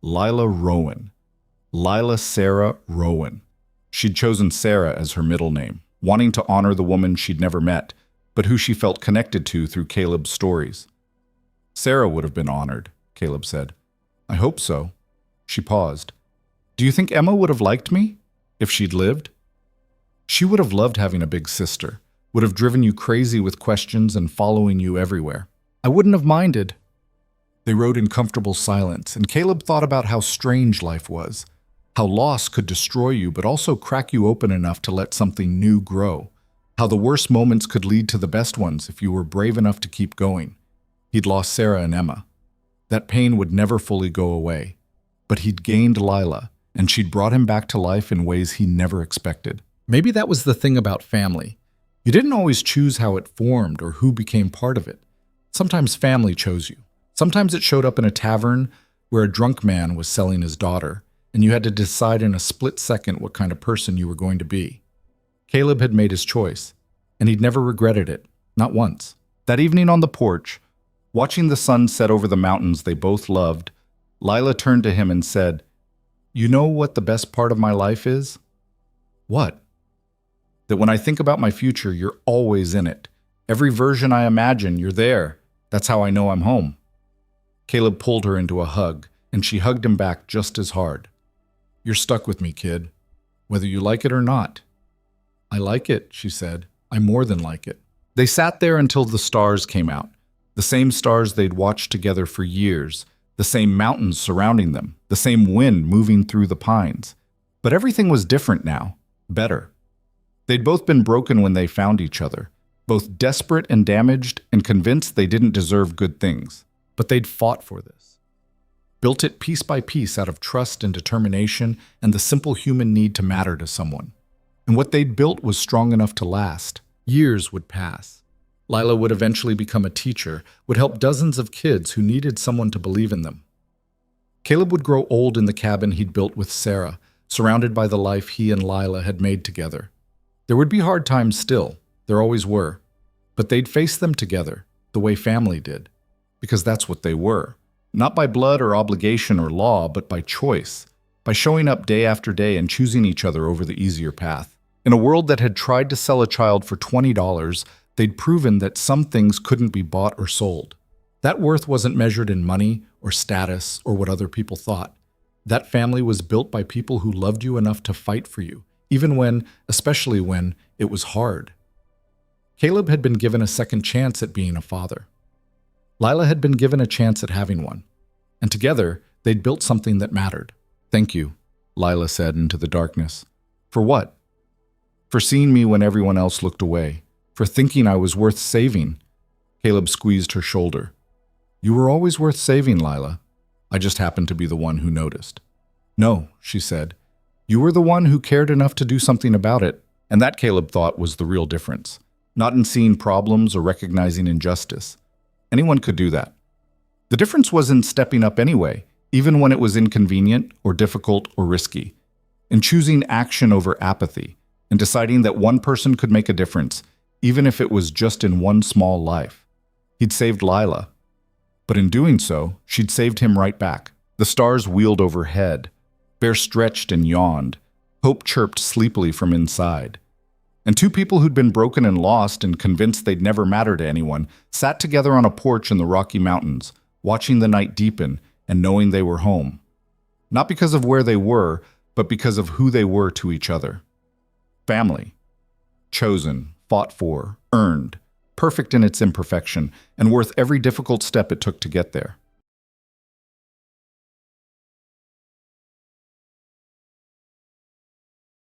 Lila Rowan. Lila Sarah Rowan. She'd chosen Sarah as her middle name, wanting to honor the woman she'd never met, but who she felt connected to through Caleb's stories. Sarah would have been honored, Caleb said. I hope so. She paused. Do you think Emma would have liked me if she'd lived? She would have loved having a big sister, would have driven you crazy with questions and following you everywhere. I wouldn't have minded. They rode in comfortable silence, and Caleb thought about how strange life was, how loss could destroy you but also crack you open enough to let something new grow, how the worst moments could lead to the best ones if you were brave enough to keep going. He'd lost Sarah and Emma. That pain would never fully go away, but he'd gained Lila, and she'd brought him back to life in ways he never expected. Maybe that was the thing about family. You didn't always choose how it formed or who became part of it. Sometimes family chose you. Sometimes it showed up in a tavern where a drunk man was selling his daughter, and you had to decide in a split second what kind of person you were going to be. Caleb had made his choice, and he'd never regretted it, not once. That evening on the porch, watching the sun set over the mountains they both loved, Lila turned to him and said, You know what the best part of my life is? What? That when I think about my future, you're always in it. Every version I imagine, you're there. That's how I know I'm home. Caleb pulled her into a hug, and she hugged him back just as hard. You're stuck with me, kid, whether you like it or not. I like it, she said. I more than like it. They sat there until the stars came out, the same stars they'd watched together for years, the same mountains surrounding them, the same wind moving through the pines. But everything was different now, better. They'd both been broken when they found each other, both desperate and damaged and convinced they didn't deserve good things. But they'd fought for this. Built it piece by piece out of trust and determination and the simple human need to matter to someone. And what they'd built was strong enough to last. Years would pass. Lila would eventually become a teacher, would help dozens of kids who needed someone to believe in them. Caleb would grow old in the cabin he'd built with Sarah, surrounded by the life he and Lila had made together. There would be hard times still, there always were, but they'd face them together, the way family did, because that's what they were, not by blood or obligation or law, but by choice, by showing up day after day and choosing each other over the easier path. In a world that had tried to sell a child for $20, they'd proven that some things couldn't be bought or sold. That worth wasn't measured in money or status or what other people thought. That family was built by people who loved you enough to fight for you, even when, especially when, it was hard. Caleb had been given a second chance at being a father. Lila had been given a chance at having one. And together, they'd built something that mattered. Thank you, Lila said into the darkness. For what? For seeing me when everyone else looked away. For thinking I was worth saving. Caleb squeezed her shoulder. You were always worth saving, Lila. I just happened to be the one who noticed. No, she said. You were the one who cared enough to do something about it, and that, Caleb thought, was the real difference. Not in seeing problems or recognizing injustice. Anyone could do that. The difference was in stepping up anyway, even when it was inconvenient or difficult or risky. In choosing action over apathy, and deciding that one person could make a difference, even if it was just in one small life. He'd saved Lila. But in doing so, she'd saved him right back. The stars wheeled overhead. Bear stretched and yawned. Hope chirped sleepily from inside. And two people who'd been broken and lost and convinced they'd never matter to anyone sat together on a porch in the Rocky Mountains, watching the night deepen and knowing they were home. Not because of where they were, but because of who they were to each other. Family. Chosen, fought for, earned, perfect in its imperfection, and worth every difficult step it took to get there.